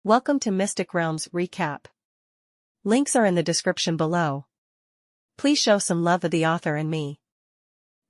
Welcome to Mystic Realms Recap. Links are in the description below. Please show some love of the author and me.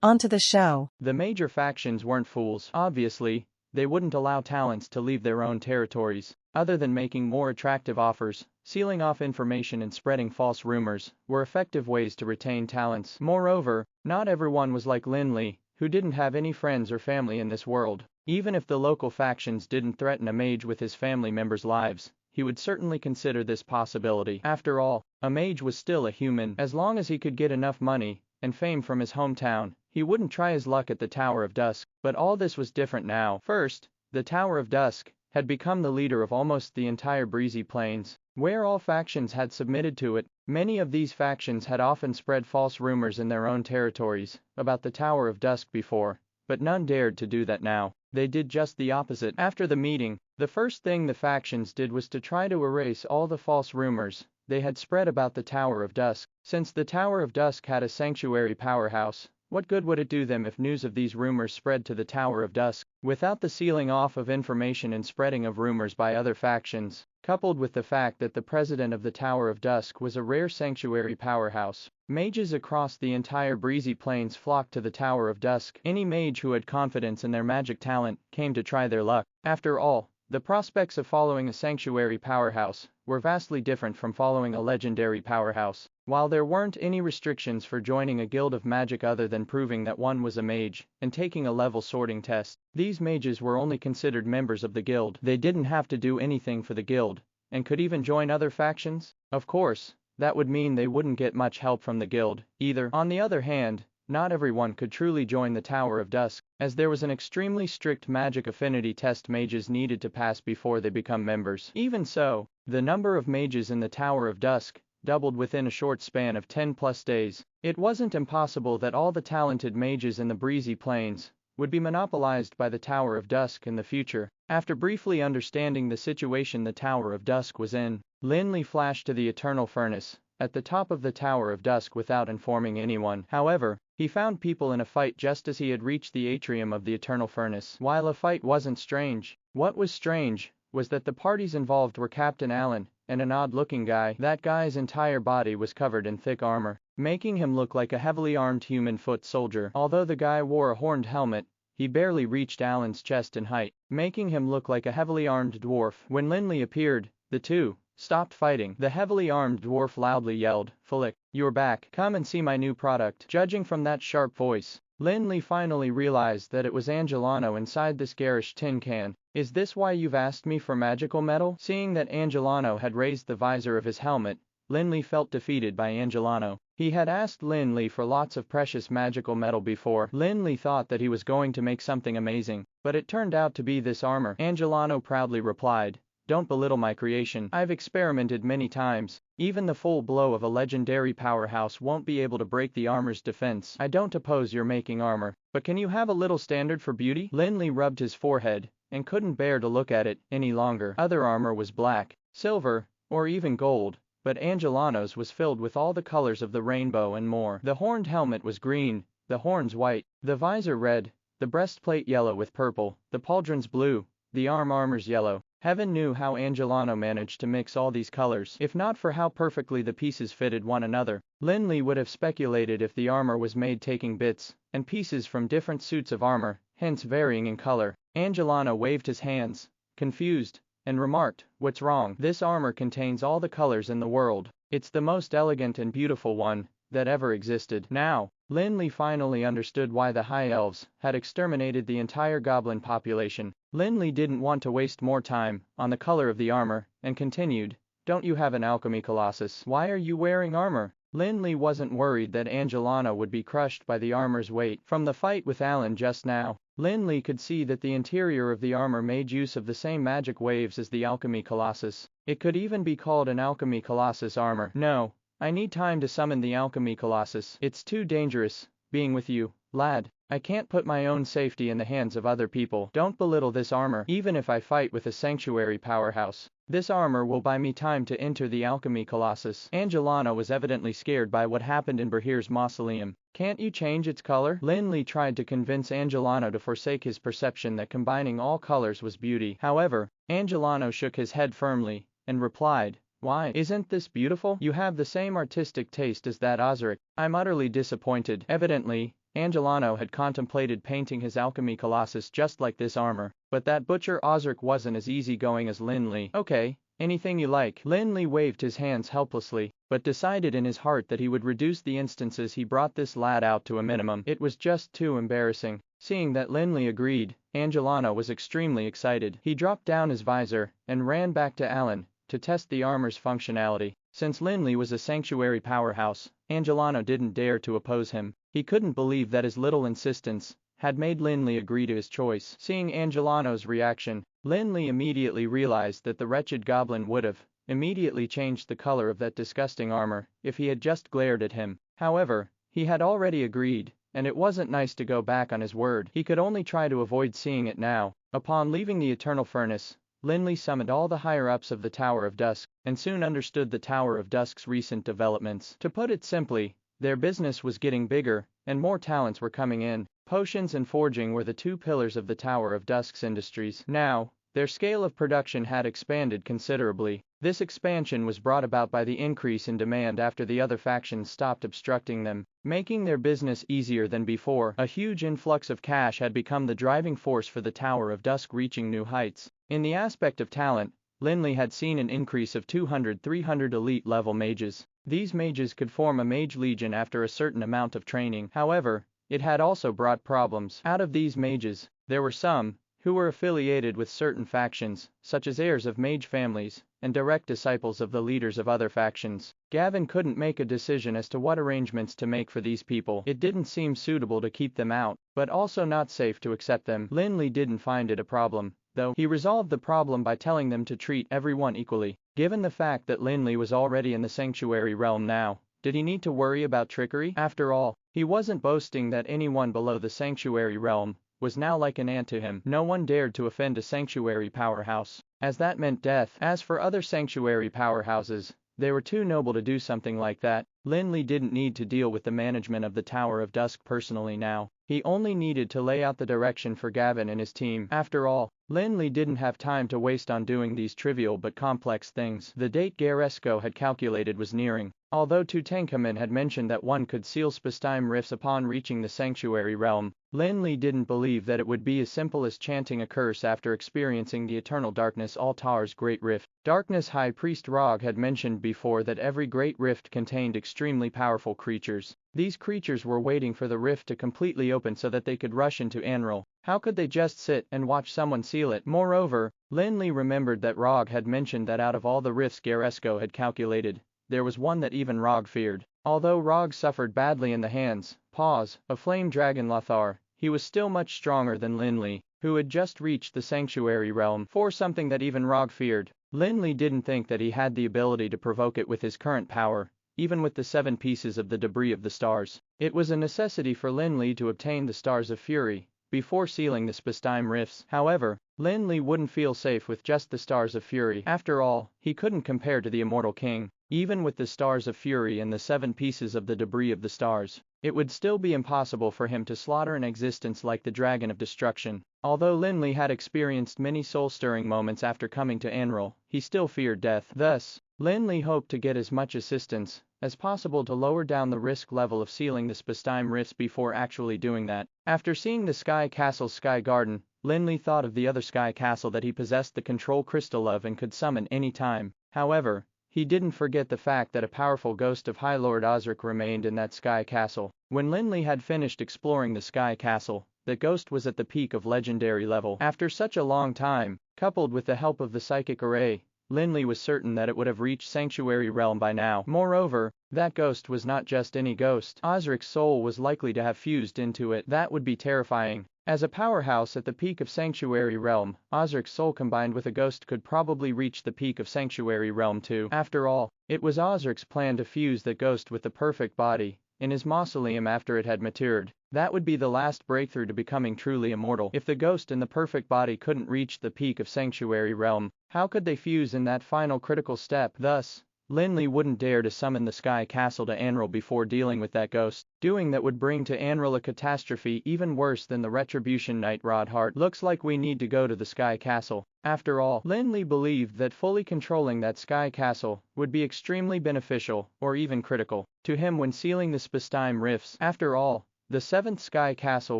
On to the show. The major factions weren't fools. Obviously, they wouldn't allow talents to leave their own territories. Other than making more attractive offers, sealing off information and spreading false rumors were effective ways to retain talents. Moreover, not everyone was like Lin Li, who didn't have any friends or family in this world. Even if the local factions didn't threaten a mage with his family members' lives, he would certainly consider this possibility. After all, a mage was still a human. As long as he could get enough money and fame from his hometown, he wouldn't try his luck at the Tower of Dusk. But all this was different now. First, the Tower of Dusk had become the leader of almost the entire breezy plains, where all factions had submitted to it. Many of these factions had often spread false rumors in their own territories about the Tower of Dusk before, but none dared to do that now. They did just the opposite. After the meeting, the first thing the factions did was to try to erase all the false rumors they had spread about the Tower of Dusk. Since the Tower of Dusk had a sanctuary powerhouse, what good would it do them if news of these rumors spread to the Tower of Dusk? Without the sealing off of information and spreading of rumors by other factions, coupled with the fact that the president of the Tower of Dusk was a rare sanctuary powerhouse, mages across the entire breezy plains flocked to the Tower of Dusk. Any mage who had confidence in their magic talent came to try their luck. After all, the prospects of following a sanctuary powerhouse were vastly different from following a legendary powerhouse. While there weren't any restrictions for joining a guild of magic other than proving that one was a mage and taking a level sorting test, these mages were only considered members of the guild. They didn't have to do anything for the guild, and could even join other factions. Of course, that would mean they wouldn't get much help from the guild either. On the other hand, not everyone could truly join the Tower of Dusk, as there was an extremely strict magic affinity test mages needed to pass before they become members. Even so, the number of mages in the Tower of Dusk doubled within a short span of 10+ days. It wasn't impossible that all the talented mages in the breezy plains would be monopolized by the Tower of Dusk in the future. After briefly understanding the situation the Tower of Dusk was in, Lin Li flashed to the Eternal Furnace at the top of the Tower of Dusk without informing anyone. However, he found people in a fight just as he had reached the atrium of the Eternal Furnace. While a fight wasn't strange, what was strange was that the parties involved were Captain Allen and an odd-looking guy. That guy's entire body was covered in thick armor, making him look like a heavily armed human foot soldier. Although the guy wore a horned helmet, he barely reached Allen's chest in height, making him look like a heavily armed dwarf. When Lin Li appeared, the two stopped fighting. The heavily armed dwarf loudly yelled, "Flick, you're back. Come and see my new product." Judging from that sharp voice, Lin Li finally realized that it was Angelano inside this garish tin can. "Is this why you've asked me for magical metal?" Seeing that Angelano had raised the visor of his helmet, Lin Li felt defeated by Angelano. He had asked Lin Li for lots of precious magical metal before. Lin Li thought that he was going to make something amazing, but it turned out to be this armor. Angelano proudly replied, "Don't belittle my creation. I've experimented many times. Even the full blow of a legendary powerhouse won't be able to break the armor's defense. I don't oppose your making armor, but can you have a little standard for beauty?" Lin Li rubbed his forehead and couldn't bear to look at it any longer. Other armor was black, silver, or even gold, but Angelano's was filled with all the colors of the rainbow and more. The horned helmet was green, the horns white, the visor red, the breastplate yellow with purple, the pauldrons blue, the armors yellow. Heaven knew how Angelano managed to mix all these colors. If not for how perfectly the pieces fitted one another, Lin Li would have speculated if the armor was made taking bits and pieces from different suits of armor, hence varying in color. Angelano waved his hands, confused, and remarked, "What's wrong? This armor contains all the colors in the world. It's the most elegant and beautiful one that ever existed." Now, Lin Li finally understood why the High Elves had exterminated the entire goblin population. Lin Li didn't want to waste more time on the color of the armor, and continued, "Don't you have an alchemy colossus? Why are you wearing armor?" Lin Li wasn't worried that Angelano would be crushed by the armor's weight. From the fight with Allen just now, Lin Li could see that the interior of the armor made use of the same magic waves as the alchemy colossus. It could even be called an alchemy colossus armor. "No, I need time to summon the alchemy colossus. It's too dangerous being with you, lad. I can't put my own safety in the hands of other people. Don't belittle this armor. Even if I fight with a sanctuary powerhouse, This armor will buy me time to enter the alchemy colossus. Angelana was evidently scared by what happened in Bahir's mausoleum. Can't you change its color? Lin Li tried to convince Angelano to forsake his perception that combining all colors was beauty. However, Angelano shook his head firmly and replied, "Why, isn't this beautiful? You have the same artistic taste as that Osric." I'm utterly disappointed. Evidently, Angelano had contemplated painting his alchemy colossus just like this armor, but that butcher Osric wasn't as easygoing as Lin Li. "Okay, anything you like." Lin Li waved his hands helplessly, but decided in his heart that he would reduce the instances he brought this lad out to a minimum. It was just too embarrassing. Seeing that Lin Li agreed, Angelano was extremely excited. He dropped down his visor and ran back to Alan to test the armor's functionality. Since Lin Li was a sanctuary powerhouse, Angelano didn't dare to oppose him. He couldn't believe that his little insistence had made Lin Li agree to his choice. Seeing Angelano's reaction, Lin Li immediately realized that the wretched goblin would have immediately changed the color of that disgusting armor if he had just glared at him. However, he had already agreed, and it wasn't nice to go back on his word. He could only try to avoid seeing it now. Upon leaving the Eternal Furnace, Lin Li summoned all the higher-ups of the Tower of Dusk, and soon understood the Tower of Dusk's recent developments. To put it simply, their business was getting bigger, and more talents were coming in. Potions and forging were the two pillars of the Tower of Dusk's industries. Now, their scale of production had expanded considerably. This expansion was brought about by the increase in demand after the other factions stopped obstructing them, making their business easier than before. A huge influx of cash had become the driving force for the Tower of Dusk reaching new heights. In the aspect of talent, Lin Li had seen an increase of 200-300 elite-level mages. These mages could form a mage legion after a certain amount of training. However, it had also brought problems. Out of these mages, there were some who were affiliated with certain factions, such as heirs of mage families, and direct disciples of the leaders of other factions. Gavin couldn't make a decision as to what arrangements to make for these people. It didn't seem suitable to keep them out, but also not safe to accept them. Lin Li didn't find it a problem, though. He resolved the problem by telling them to treat everyone equally. Given the fact that Lin Li was already in the sanctuary realm now, did he need to worry about trickery? After all, he wasn't boasting that anyone below the sanctuary realm was now like an ant to him. No one dared to offend a sanctuary powerhouse, as that meant death. As for other sanctuary powerhouses, they were too noble to do something like that. Lin Li didn't need to deal with the management of the Tower of Dusk personally now. He only needed to lay out the direction for Gavin and his team. After all, Lin Li didn't have time to waste on doing these trivial but complex things. The date Garesco had calculated was nearing. Although Tutankhamun had mentioned that one could seal spacetime rifts upon reaching the sanctuary realm, Lin Li didn't believe that it would be as simple as chanting a curse after experiencing the eternal darkness Altar's Great Rift. Darkness High Priest Rog had mentioned before that every Great Rift contained extremely powerful creatures. These creatures were waiting for the rift to completely open so that they could rush into Anral. How could they just sit and watch someone seal it? Moreover, Lin Li remembered that Rog had mentioned that out of all the rifts Garesco had calculated, there was one that even Rog feared. Although Rog suffered badly in the hands, paws, of Flame Dragon Lothar, he was still much stronger than Lin Li, who had just reached the sanctuary realm. For something that even Rog feared, Lin Li didn't think that he had the ability to provoke it with his current power, even with the 7 pieces of the debris of the stars. It was a necessity for Lin Li to obtain the Stars of Fury before sealing the spacetime rifts. However, Lin Li wouldn't feel safe with just the Stars of Fury. After all, he couldn't compare to the Immortal King. Even with the Stars of Fury and the 7 pieces of the debris of the stars, it would still be impossible for him to slaughter an existence like the Dragon of Destruction. Although Lin Li had experienced many soul-stirring moments after coming to Anral, he still feared death. Thus, Lin Li hoped to get as much assistance as possible to lower down the risk level of sealing the spacetime rifts before actually doing that. After seeing the Sky Castle's Sky Garden, Lin Li thought of the other Sky Castle that he possessed the control crystal of and could summon any time. However, he didn't forget the fact that a powerful ghost of High Lord Osric remained in that Sky Castle. When Lin Li had finished exploring the Sky Castle, the ghost was at the peak of legendary level. After such a long time, coupled with the help of the psychic array, Lin Li was certain that it would have reached Sanctuary Realm by now. Moreover, that ghost was not just any ghost. Osric's soul was likely to have fused into it. That would be terrifying. As a powerhouse at the peak of Sanctuary Realm, Osric's soul combined with a ghost could probably reach the peak of Sanctuary Realm too. After all, it was Osric's plan to fuse the ghost with the perfect body, in his mausoleum after it had matured. That would be the last breakthrough to becoming truly immortal. If the ghost and the perfect body couldn't reach the peak of Sanctuary Realm, how could they fuse in that final critical step? Thus, Lin Li wouldn't dare to summon the Sky Castle to Anril before dealing with that ghost. Doing that would bring to Anril a catastrophe even worse than the Retribution Knight Rodhart. Looks like we need to go to the Sky Castle. After all, Lin Li believed that fully controlling that Sky Castle would be extremely beneficial, or even critical, to him when sealing the spacetime rifts. After all, the 7th Sky Castle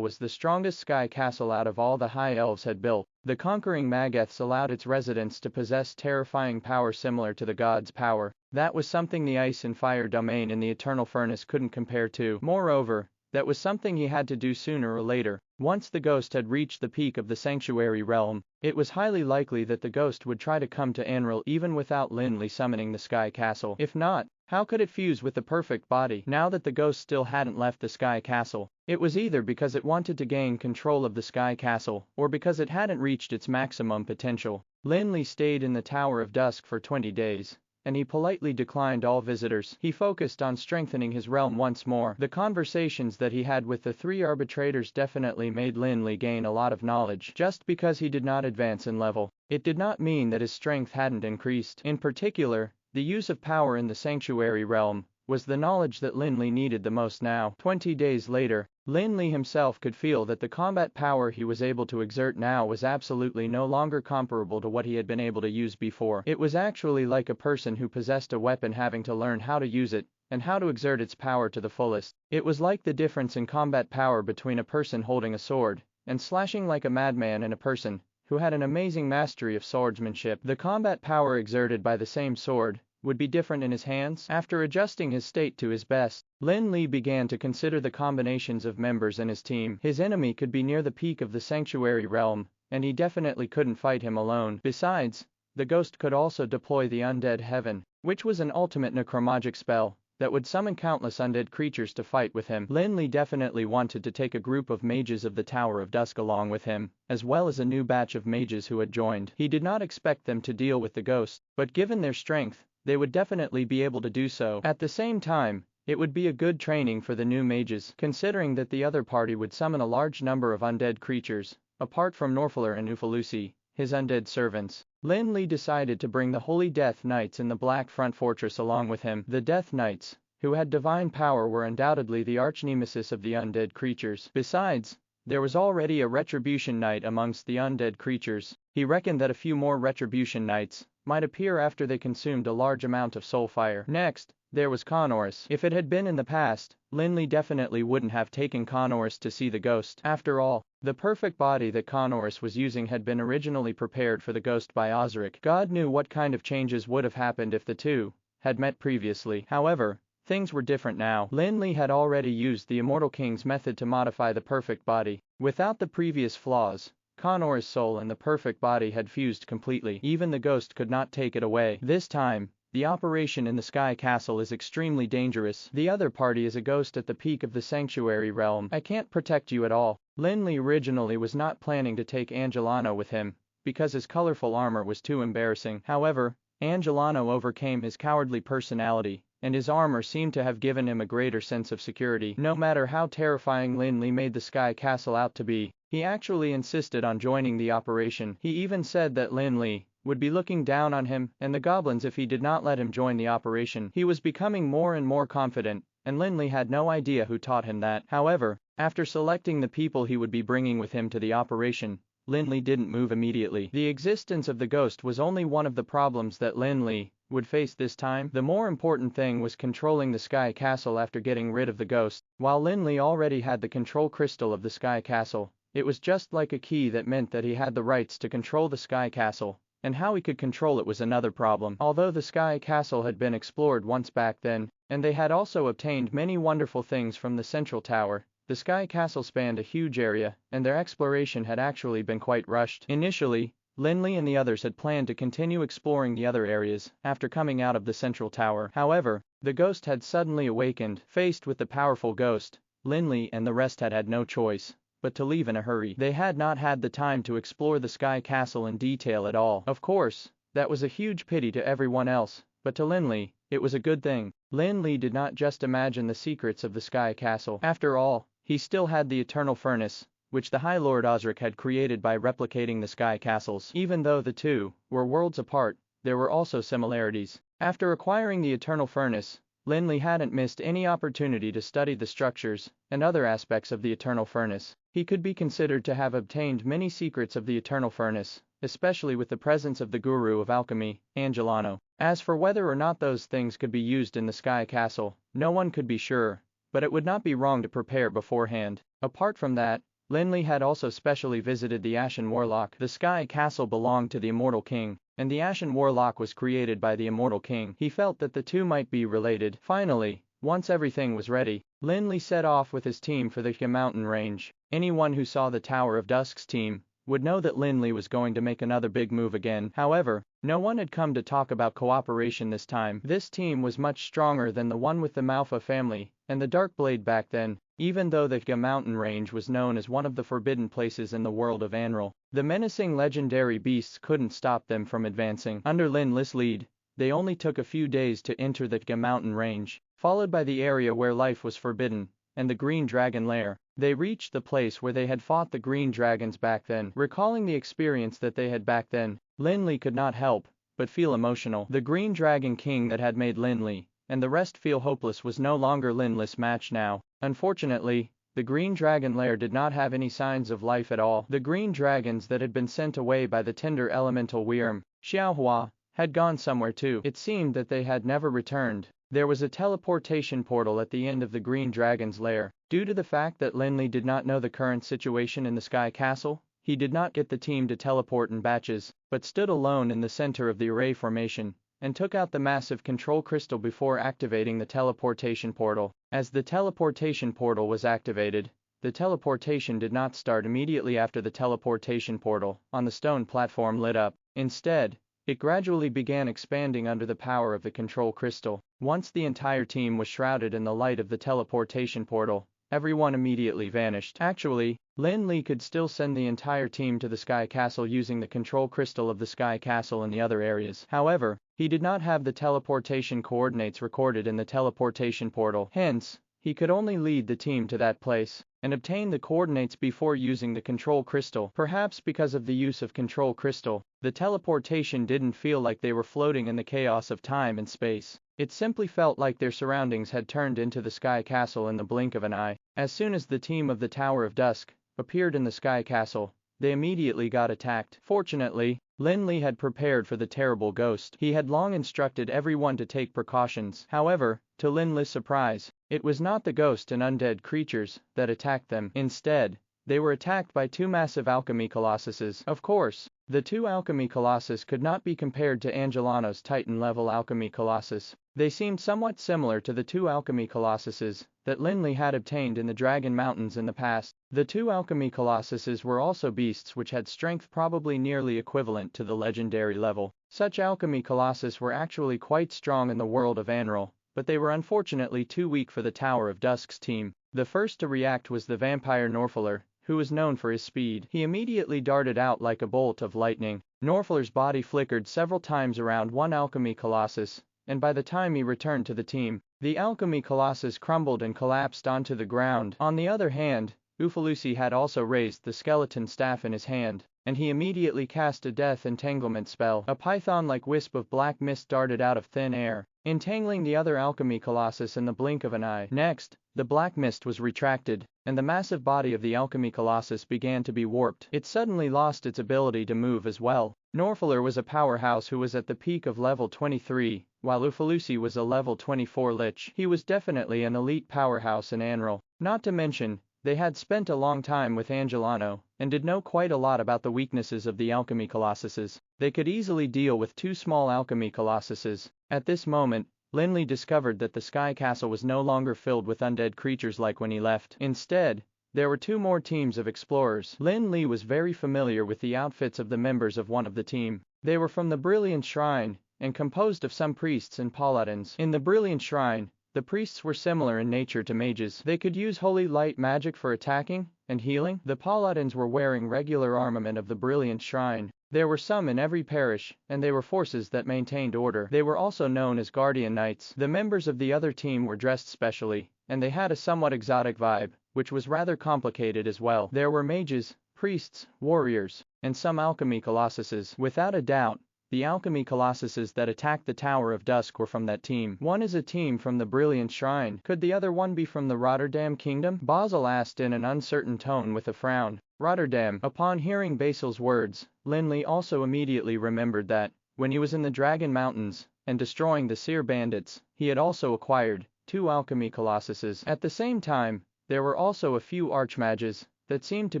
was the strongest Sky Castle out of all the High Elves had built. The conquering Magaths allowed its residents to possess terrifying power similar to the gods' power. That was something the Ice and Fire domain in the Eternal Furnace couldn't compare to. Moreover, that was something he had to do sooner or later. Once the ghost had reached the peak of the Sanctuary Realm, it was highly likely that the ghost would try to come to Anril even without Lin Li summoning the Sky Castle. If not, how could it fuse with the perfect body? Now that the ghost still hadn't left the Sky Castle, it was either because it wanted to gain control of the Sky Castle, or because it hadn't reached its maximum potential. Lin Li stayed in the Tower of Dusk for 20 days, and he politely declined all visitors. He focused on strengthening his realm once more. The conversations that he had with the 3 arbitrators definitely made Lin Li gain a lot of knowledge. Just because he did not advance in level, it did not mean that his strength hadn't increased. In particular, the use of power in the Sanctuary Realm was the knowledge that Lin Li needed the most now. 20 days later, Lin Li himself could feel that the combat power he was able to exert now was absolutely no longer comparable to what he had been able to use before. It was actually like a person who possessed a weapon having to learn how to use it, and how to exert its power to the fullest. It was like the difference in combat power between a person holding a sword and slashing like a madman and a person who had an amazing mastery of swordsmanship. The combat power exerted by the same sword would be different in his hands. After adjusting his state to his best, Lin Li began to consider the combinations of members in his team. His enemy could be near the peak of the Sanctuary Realm, and he definitely couldn't fight him alone. Besides, the ghost could also deploy the Undead Heaven, which was an ultimate necromagic spell that would summon countless undead creatures to fight with him. Lin Li definitely wanted to take a group of mages of the Tower of Dusk along with him, as well as a new batch of mages who had joined. He did not expect them to deal with the ghost, but given their strength, they would definitely be able to do so. At the same time, it would be a good training for the new mages, considering that the other party would summon a large number of undead creatures, apart from Norfalar and Ufalusi, his undead servants. Lin Li decided to bring the Holy Death Knights in the Black Front Fortress along with him. The Death Knights, who had divine power, were undoubtedly the arch-nemesis of the undead creatures. Besides, there was already a Retribution Knight amongst the undead creatures. He reckoned that a few more Retribution Knights might appear after they consumed a large amount of soul fire. Next, there was Connorus. If it had been in the past, Lin Li definitely wouldn't have taken Connorus to see the ghost. After all, the perfect body that Connorus was using had been originally prepared for the ghost by Osric. God knew what kind of changes would have happened if the two had met previously. However, things were different now. Lin Li had already used the Immortal King's method to modify the perfect body. Without the previous flaws, Connor's soul and the perfect body had fused completely. Even the ghost could not take it away. This time, the operation in the Sky Castle is extremely dangerous. The other party is a ghost at the peak of the Sanctuary Realm. I can't protect you at all. Lin Li originally was not planning to take Angelano with him, because his colorful armor was too embarrassing. However, Angelano overcame his cowardly personality, and his armor seemed to have given him a greater sense of security. No matter how terrifying Lin Li made the Sky Castle out to be, he actually insisted on joining the operation. He even said that Lin Li would be looking down on him and the goblins if he did not let him join the operation. He was becoming more and more confident, and Lin Li had no idea who taught him that. However, after selecting the people he would be bringing with him to the operation, Lin Li didn't move immediately. The existence of the ghost was only one of the problems that Lin Li would face this time. The more important thing was controlling the Sky Castle after getting rid of the ghost. While Lin Li already had the control crystal of the Sky Castle, it was just like a key that meant that he had the rights to control the Sky Castle, and how he could control it was another problem. Although the Sky Castle had been explored once back then, and they had also obtained many wonderful things from the central tower, the Sky Castle spanned a huge area, and their exploration had actually been quite rushed. Initially, Lin Li and the others had planned to continue exploring the other areas after coming out of the central tower. However, the ghost had suddenly awakened. Faced with the powerful ghost, Lin Li and the rest had no choice but to leave in a hurry. They had not had the time to explore the Sky Castle in detail at all. Of course, that was a huge pity to everyone else, but to Lin Li, it was a good thing. Lin Li did not just imagine the secrets of the Sky Castle. After all, he still had the eternal furnace, which the High Lord Osric had created by replicating the Sky Castles. Even though the two were worlds apart, there were also similarities. After acquiring the eternal furnace, Lin Li hadn't missed any opportunity to study the structures and other aspects of the eternal furnace. He could be considered to have obtained many secrets of the eternal furnace, especially with the presence of the guru of alchemy, Angelano. As for whether or not those things could be used in the Sky Castle, no one could be sure, but it would not be wrong to prepare beforehand. Apart from that, Lin Li had also specially visited the Ashen Warlock. The Sky Castle belonged to the Immortal King, and the Ashen Warlock was created by the Immortal King. He felt that the two might be related. Finally, once everything was ready, Lin Li set off with his team for the mountain range. Anyone who saw the Tower of Dusk's team would know that Lin Li was going to make another big move again. However, no one had come to talk about cooperation this time. This team was much stronger than the one with the Manhwa family and the Dark Blade back then. Even though the mountain range was known as one of the forbidden places in the world of Anral, the menacing legendary beasts couldn't stop them from advancing. Under Lin Li's lead, they only took a few days to enter the mountain range, followed by the area where life was forbidden, and the Green Dragon Lair. They reached the place where they had fought the Green Dragons back then. Recalling the experience that they had back then, Lin Li could not help but feel emotional. The Green Dragon King that had made Lin Li and the rest feel hopeless was no longer Lin Li's match now. Unfortunately, the Green Dragon Lair did not have any signs of life at all. The green dragons that had been sent away by the tender elemental Wyrm, Xiaohua, had gone somewhere too. It seemed that they had never returned. There was a teleportation portal at the end of the Green Dragon's lair. Due to the fact that Lin Li did not know the current situation in the Sky Castle, he did not get the team to teleport in batches, but stood alone in the center of the array formation and took out the massive control crystal before activating the teleportation portal. As the teleportation portal was activated, the teleportation did not start immediately after the teleportation portal on the stone platform lit up. Instead, it gradually began expanding under the power of the control crystal. Once the entire team was shrouded in the light of the teleportation portal, everyone immediately vanished. Actually, Lin Li could still send the entire team to the Sky Castle using the control crystal of the Sky Castle and the other areas. However, he did not have the teleportation coordinates recorded in the teleportation portal. Hence, he could only lead the team to that place and obtain the coordinates before using the control crystal. Perhaps because of the use of control crystal, the teleportation didn't feel like they were floating in the chaos of time and space. It simply felt like their surroundings had turned into the Sky Castle in the blink of an eye. As soon as the team of the Tower of Dusk appeared in the Sky Castle, they immediately got attacked. Fortunately, Lin Li had prepared for the terrible ghost. He had long instructed everyone to take precautions. However, to Lin Li's surprise, it was not the ghost and undead creatures that attacked them. Instead, they were attacked by two massive alchemy colossuses. Of course, the two alchemy colossus could not be compared to Angelano's Titan-level alchemy colossus. They seemed somewhat similar to the two alchemy colossuses that Lin Li had obtained in the Dragon Mountains in the past. The two alchemy colossuses were also beasts which had strength probably nearly equivalent to the legendary level. Such alchemy colossus were actually quite strong in the world of Anral, but they were unfortunately too weak for the Tower of Dusk's team. The first to react was the vampire Norfaler, who was known for his speed. He immediately darted out like a bolt of lightning. Norfaler's body flickered several times around one alchemy colossus, and by the time he returned to the team, the alchemy colossus crumbled and collapsed onto the ground. On the other hand, Ufalusi had also raised the skeleton staff in his hand, and he immediately cast a death entanglement spell. A python-like wisp of black mist darted out of thin air, entangling the other alchemy colossus in the blink of an eye. Next, the black mist was retracted, and the massive body of the alchemy colossus began to be warped. It suddenly lost its ability to move as well. Norfaler was a powerhouse who was at the peak of level 23, while Ufalusi was a level 24 lich. He was definitely an elite powerhouse in Anral. Not to mention, they had spent a long time with Angelano, and did know quite a lot about the weaknesses of the alchemy colossuses. They could easily deal with two small alchemy colossuses. At this moment, Lin Li discovered that the Sky Castle was no longer filled with undead creatures like when he left. Instead, there were two more teams of explorers. Lin Li was very familiar with the outfits of the members of one of the team. They were from the Brilliant Shrine, and composed of some priests and paladins. In the Brilliant Shrine, The priests were similar in nature to mages. They could use holy light magic for attacking and healing. The paladins were wearing regular armament of the brilliant shrine. There were some in every parish, and they were forces that maintained order. They were also known as guardian knights. The members of the other team were dressed specially, and they had a somewhat exotic vibe, which was rather complicated as well. There were mages, priests, warriors, and some alchemy colossuses. Without a doubt, the alchemy colossuses that attacked the Tower of Dusk were from that team. One is a team from the Brilliant Shrine. Could the other one be from the Rotterdam Kingdom? Basil asked in an uncertain tone with a frown. Rotterdam. Upon hearing Basil's words, Lin Li also immediately remembered that, when he was in the Dragon Mountains, and destroying the Seer bandits, he had also acquired 2 alchemy colossuses. At the same time, there were also a few archmages that seemed to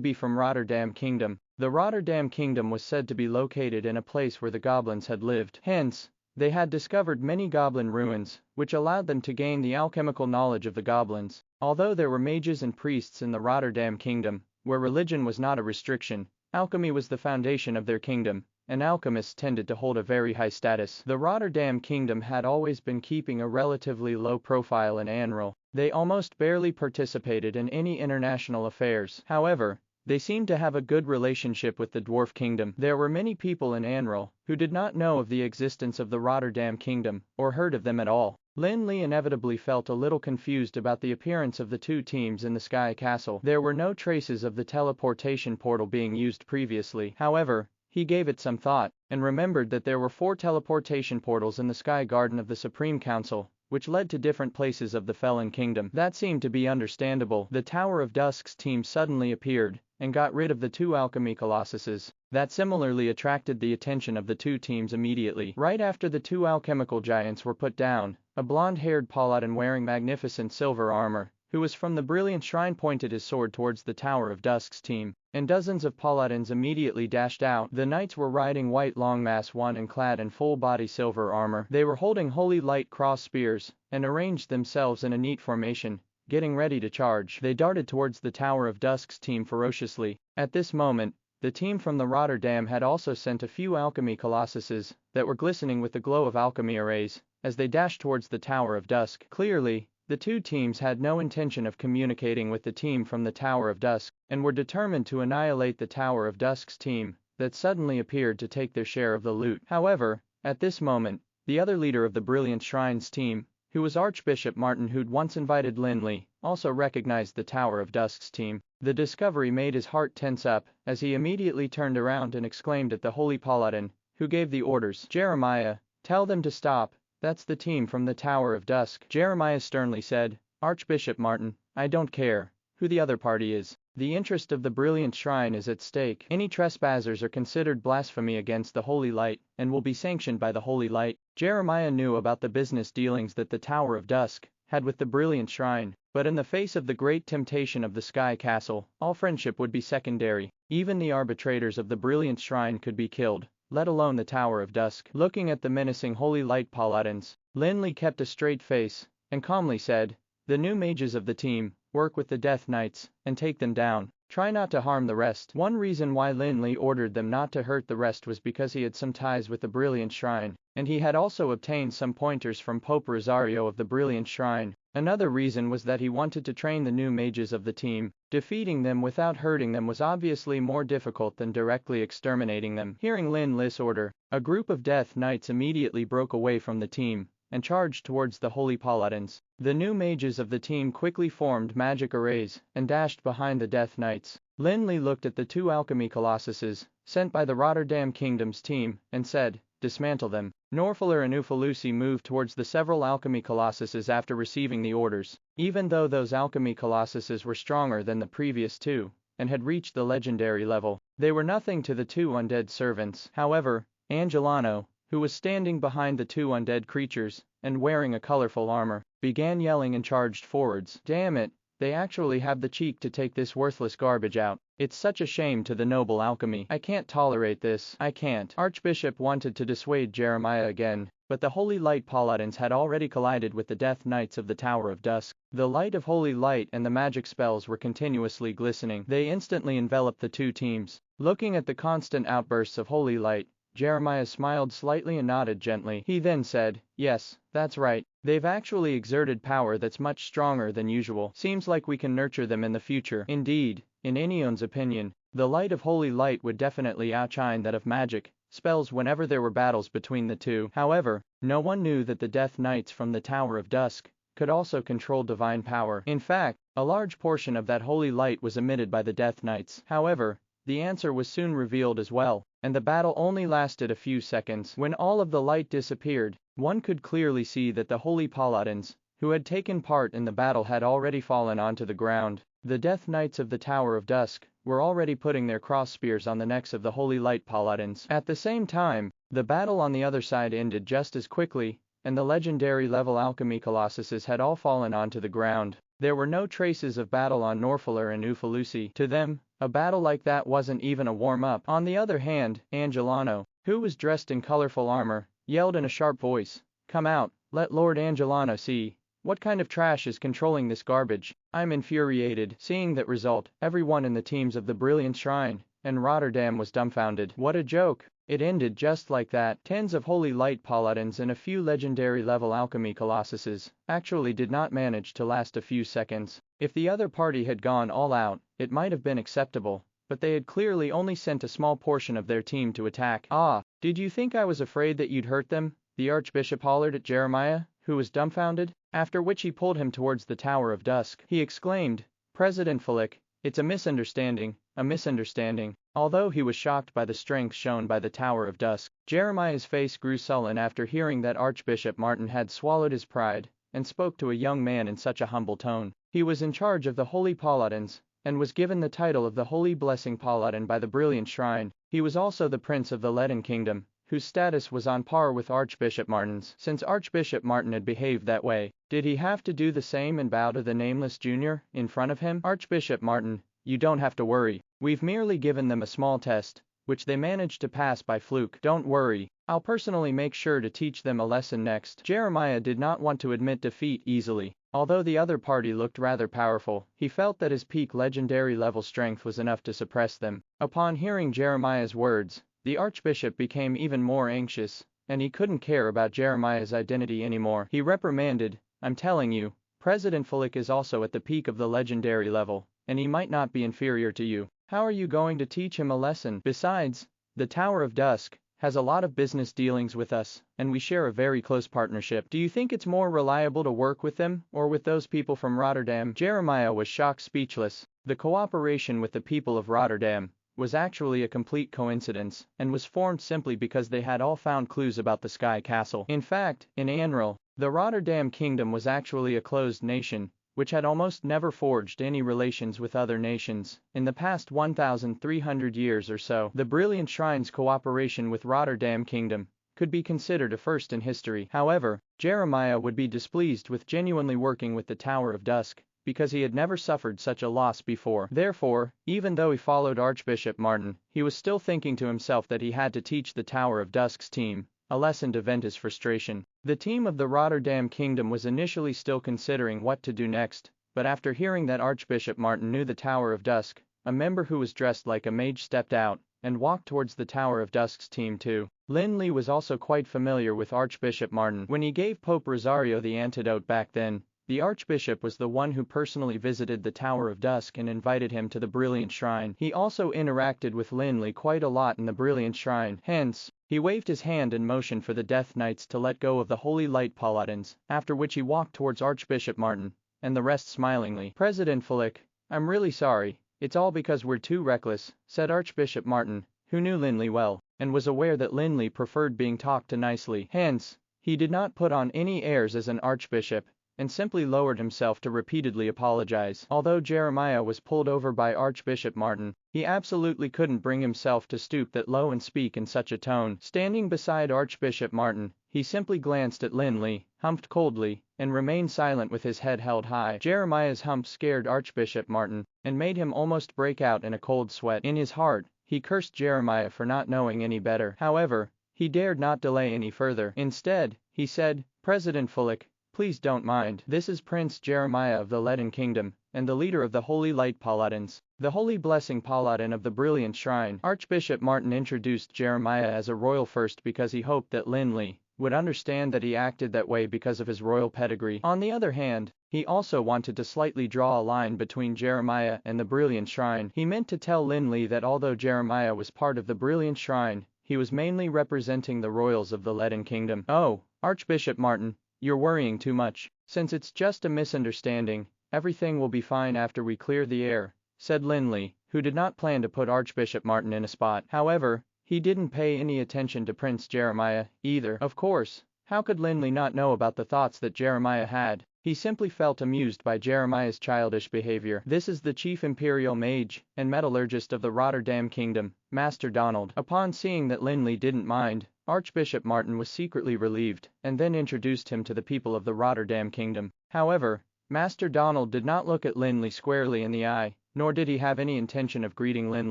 be from Rotterdam Kingdom. The Rotterdam Kingdom was said to be located in a place where the goblins had lived. Hence, they had discovered many goblin ruins, which allowed them to gain the alchemical knowledge of the goblins. Although there were mages and priests in the Rotterdam Kingdom, where religion was not a restriction, alchemy was the foundation of their kingdom, and alchemists tended to hold a very high status. The Rotterdam Kingdom had always been keeping a relatively low profile in Anril. They almost barely participated in any international affairs. However, they seemed to have a good relationship with the Dwarf Kingdom. There were many people in Anril who did not know of the existence of the Rotterdam Kingdom, or heard of them at all. Lin Li inevitably felt a little confused about the appearance of the 2 teams in the Sky Castle. There were no traces of the teleportation portal being used previously. However, he gave it some thought, and remembered that there were 4 teleportation portals in the Sky Garden of the Supreme Council, which led to different places of the Felon Kingdom. That seemed to be understandable. The Tower of Dusk's team suddenly appeared, and got rid of the 2 alchemy colossuses. That similarly attracted the attention of the 2 teams immediately. Right after the 2 alchemical giants were put down, a blonde-haired paladin wearing magnificent silver armor, who was from the Brilliant Shrine, pointed his sword towards the Tower of Dusk's team, and dozens of paladins immediately dashed out. The knights were riding white longmass one and clad in full-body silver armor. They were holding holy light cross spears, and arranged themselves in a neat formation, getting ready to charge. They darted towards the Tower of Dusk's team ferociously. At this moment, the team from the Rotterdam had also sent a few alchemy colossuses that were glistening with the glow of alchemy arrays, as they dashed towards the Tower of Dusk. Clearly, the 2 teams had no intention of communicating with the team from the Tower of Dusk, and were determined to annihilate the Tower of Dusk's team that suddenly appeared to take their share of the loot. However, at this moment, the other leader of the Brilliant Shrine's team, who was Archbishop Martin, who'd once invited Lin Li, also recognized the Tower of Dusk's team. The discovery made his heart tense up, as he immediately turned around and exclaimed at the Holy Paladin, who gave the orders. Jeremiah, tell them to stop, that's the team from the Tower of Dusk. Jeremiah sternly said, Archbishop Martin, I don't care who the other party is. The interest of the Brilliant Shrine is at stake. Any trespassers are considered blasphemy against the Holy Light, and will be sanctioned by the Holy Light. Jeremiah knew about the business dealings that the Tower of Dusk had with the Brilliant Shrine, but in the face of the great temptation of the Sky Castle, all friendship would be secondary. Even the arbitrators of the Brilliant Shrine could be killed, let alone the Tower of Dusk. Looking at the menacing Holy Light paladins, Lin Li kept a straight face, and calmly said, the new mages of the team, work with the Death Knights, and take them down. Try not to harm the rest. One reason why Lin Li ordered them not to hurt the rest was because he had some ties with the Brilliant Shrine, and he had also obtained some pointers from Pope Rosario of the Brilliant Shrine. Another reason was that he wanted to train the new mages of the team. Defeating them without hurting them was obviously more difficult than directly exterminating them. Hearing Lin Li's order, a group of Death Knights immediately broke away from the team and charged towards the Holy Paladins. The new mages of the team quickly formed magic arrays and dashed behind the Death Knights. Lin Li looked at the 2 alchemy colossuses sent by the Rotterdam Kingdom's team and said, dismantle them. Norfaler and Ufalusi moved towards the several alchemy colossuses after receiving the orders. Even though those alchemy colossuses were stronger than the previous 2 and had reached the legendary level, they were nothing to the 2 undead servants. However, Angelano, who was standing behind the 2 undead creatures and wearing a colorful armor, began yelling and charged forwards. Damn it, they actually have the cheek to take this worthless garbage out. It's such a shame to the noble alchemy. I can't tolerate this. I can't. Archbishop wanted to dissuade Jeremiah again, but the Holy Light paladins had already collided with the Death Knights of the Tower of Dusk. The light of Holy Light and the magic spells were continuously glistening. They instantly enveloped the 2 teams. Looking at the constant outbursts of Holy Light, Jeremiah smiled slightly and nodded gently. He then said, "Yes, that's right. They've actually exerted power that's much stronger than usual. Seems like we can nurture them in the future." Indeed, in Enion's opinion, the light of holy light would definitely outshine that of magic spells whenever there were battles between the two. However, no one knew that the Death Knights from the Tower of Dusk could also control divine power. In fact, a large portion of that holy light was emitted by the Death Knights. However, the answer was soon revealed as well, and the battle only lasted a few seconds. When all of the light disappeared, one could clearly see that the holy paladins, who had taken part in the battle, had already fallen onto the ground. The Death Knights of the Tower of Dusk were already putting their cross spears on the necks of the holy light paladins. At the same time, the battle on the other side ended just as quickly, and the legendary level alchemy colossuses had all fallen onto the ground. There were no traces of battle on Norfalar and Ufalusi. To them, a battle like that wasn't even a warm-up. On the other hand, Angelano, who was dressed in colorful armor, yelled in a sharp voice, "Come out, let Lord Angelano see. What kind of trash is controlling this garbage?" I'm infuriated. Seeing that result, everyone in the teams of the Brilliant Shrine and Rotterdam was dumbfounded. What a joke. It ended just like that. Tens of holy light paladins and a few legendary level alchemy colossuses actually did not manage to last a few seconds. If the other party had gone all out, it might have been acceptable, but they had clearly only sent a small portion of their team to attack. "Ah, did you think I was afraid that you'd hurt them?" the Archbishop hollered at Jeremiah, who was dumbfounded, after which he pulled him towards the Tower of Dusk. He exclaimed, "President Flick, it's a misunderstanding, a misunderstanding." Although he was shocked by the strength shown by the Tower of Dusk, Jeremiah's face grew sullen after hearing that Archbishop Martin had swallowed his pride and spoke to a young man in such a humble tone. He was in charge of the Holy Paladins and was given the title of the Holy Blessing Paladin by the Brilliant Shrine. He was also the Prince of the Leaden Kingdom, whose status was on par with Archbishop Martin's. Since Archbishop Martin had behaved that way, did he have to do the same and bow to the Nameless Junior in front of him? "Archbishop Martin, you don't have to worry. We've merely given them a small test, which they managed to pass by fluke. Don't worry, I'll personally make sure to teach them a lesson next." Jeremiah did not want to admit defeat easily. Although the other party looked rather powerful, he felt that his peak legendary level strength was enough to suppress them. Upon hearing Jeremiah's words, the Archbishop became even more anxious, and he couldn't care about Jeremiah's identity anymore. He reprimanded, "I'm telling you, President Flick is also at the peak of the legendary level, and he might not be inferior to you. How are you going to teach him a lesson? Besides, the Tower of Dusk has a lot of business dealings with us, and we share a very close partnership. Do you think it's more reliable to work with them, or with those people from Rotterdam?" Jeremiah was shocked speechless. The cooperation with the people of Rotterdam was actually a complete coincidence, and was formed simply because they had all found clues about the Sky Castle. In fact, in Anril, the Rotterdam Kingdom was actually a closed nation, which had almost never forged any relations with other nations. In the past 1,300 years or so, the Brilliant Shrine's cooperation with Rotterdam Kingdom could be considered a first in history. However, Jeremiah would be displeased with genuinely working with the Tower of Dusk, because he had never suffered such a loss before. Therefore, even though he followed Archbishop Martin, he was still thinking to himself that he had to teach the Tower of Dusk's team a lesson to vent his frustration. The team of the Rotterdam Kingdom was initially still considering what to do next, but after hearing that Archbishop Martin knew the Tower of Dusk, a member who was dressed like a mage stepped out and walked towards the Tower of Dusk's team too. Lin Li was also quite familiar with Archbishop Martin. When he gave Pope Rosario the antidote back then, the Archbishop was the one who personally visited the Tower of Dusk and invited him to the Brilliant Shrine. He also interacted with Lin Li quite a lot in the Brilliant Shrine. Hence, he waved his hand in motion for the Death Knights to let go of the Holy Light Paladins, after which he walked towards Archbishop Martin, and the rest smilingly. "President Flick, I'm really sorry, it's all because we're too reckless," said Archbishop Martin, who knew Lin Li well, and was aware that Lin Li preferred being talked to nicely. Hence, he did not put on any airs as an archbishop, and simply lowered himself to repeatedly apologize. Although Jeremiah was pulled over by Archbishop Martin, he absolutely couldn't bring himself to stoop that low and speak in such a tone. Standing beside Archbishop Martin, he simply glanced at Lin Li, humped coldly, and remained silent with his head held high. Jeremiah's hump scared Archbishop Martin, and made him almost break out in a cold sweat. In his heart, he cursed Jeremiah for not knowing any better. However, he dared not delay any further. Instead, he said, "President Flick, Please don't mind. This is Prince Jeremiah of the Leaden Kingdom, and the leader of the Holy Light Paladins. The Holy Blessing Paladin of the Brilliant Shrine. Archbishop Martin introduced Jeremiah as a royal first because he hoped that Lin Li would understand that he acted that way because of his royal pedigree. On the other hand, he also wanted to slightly draw a line between Jeremiah and the Brilliant Shrine. He meant to tell Lin Li that although Jeremiah was part of the Brilliant Shrine, he was mainly representing the royals of the Leaden Kingdom. Oh, Archbishop Martin, you're worrying too much. Since it's just a misunderstanding, everything will be fine after we clear the air, said Lin Li, who did not plan to put Archbishop Martin in a spot. However, he didn't pay any attention to Prince Jeremiah, either. Of course, how could Lin Li not know about the thoughts that Jeremiah had? He simply felt amused by Jeremiah's childish behavior. This is the chief imperial mage and metallurgist of the Rotterdam Kingdom, Master Donald. Upon seeing that Lin Li didn't mind, Archbishop Martin was secretly relieved, and then introduced him to the people of the Rotterdam Kingdom. However, Master Donald did not look at Lin Li squarely in the eye, nor did he have any intention of greeting Lin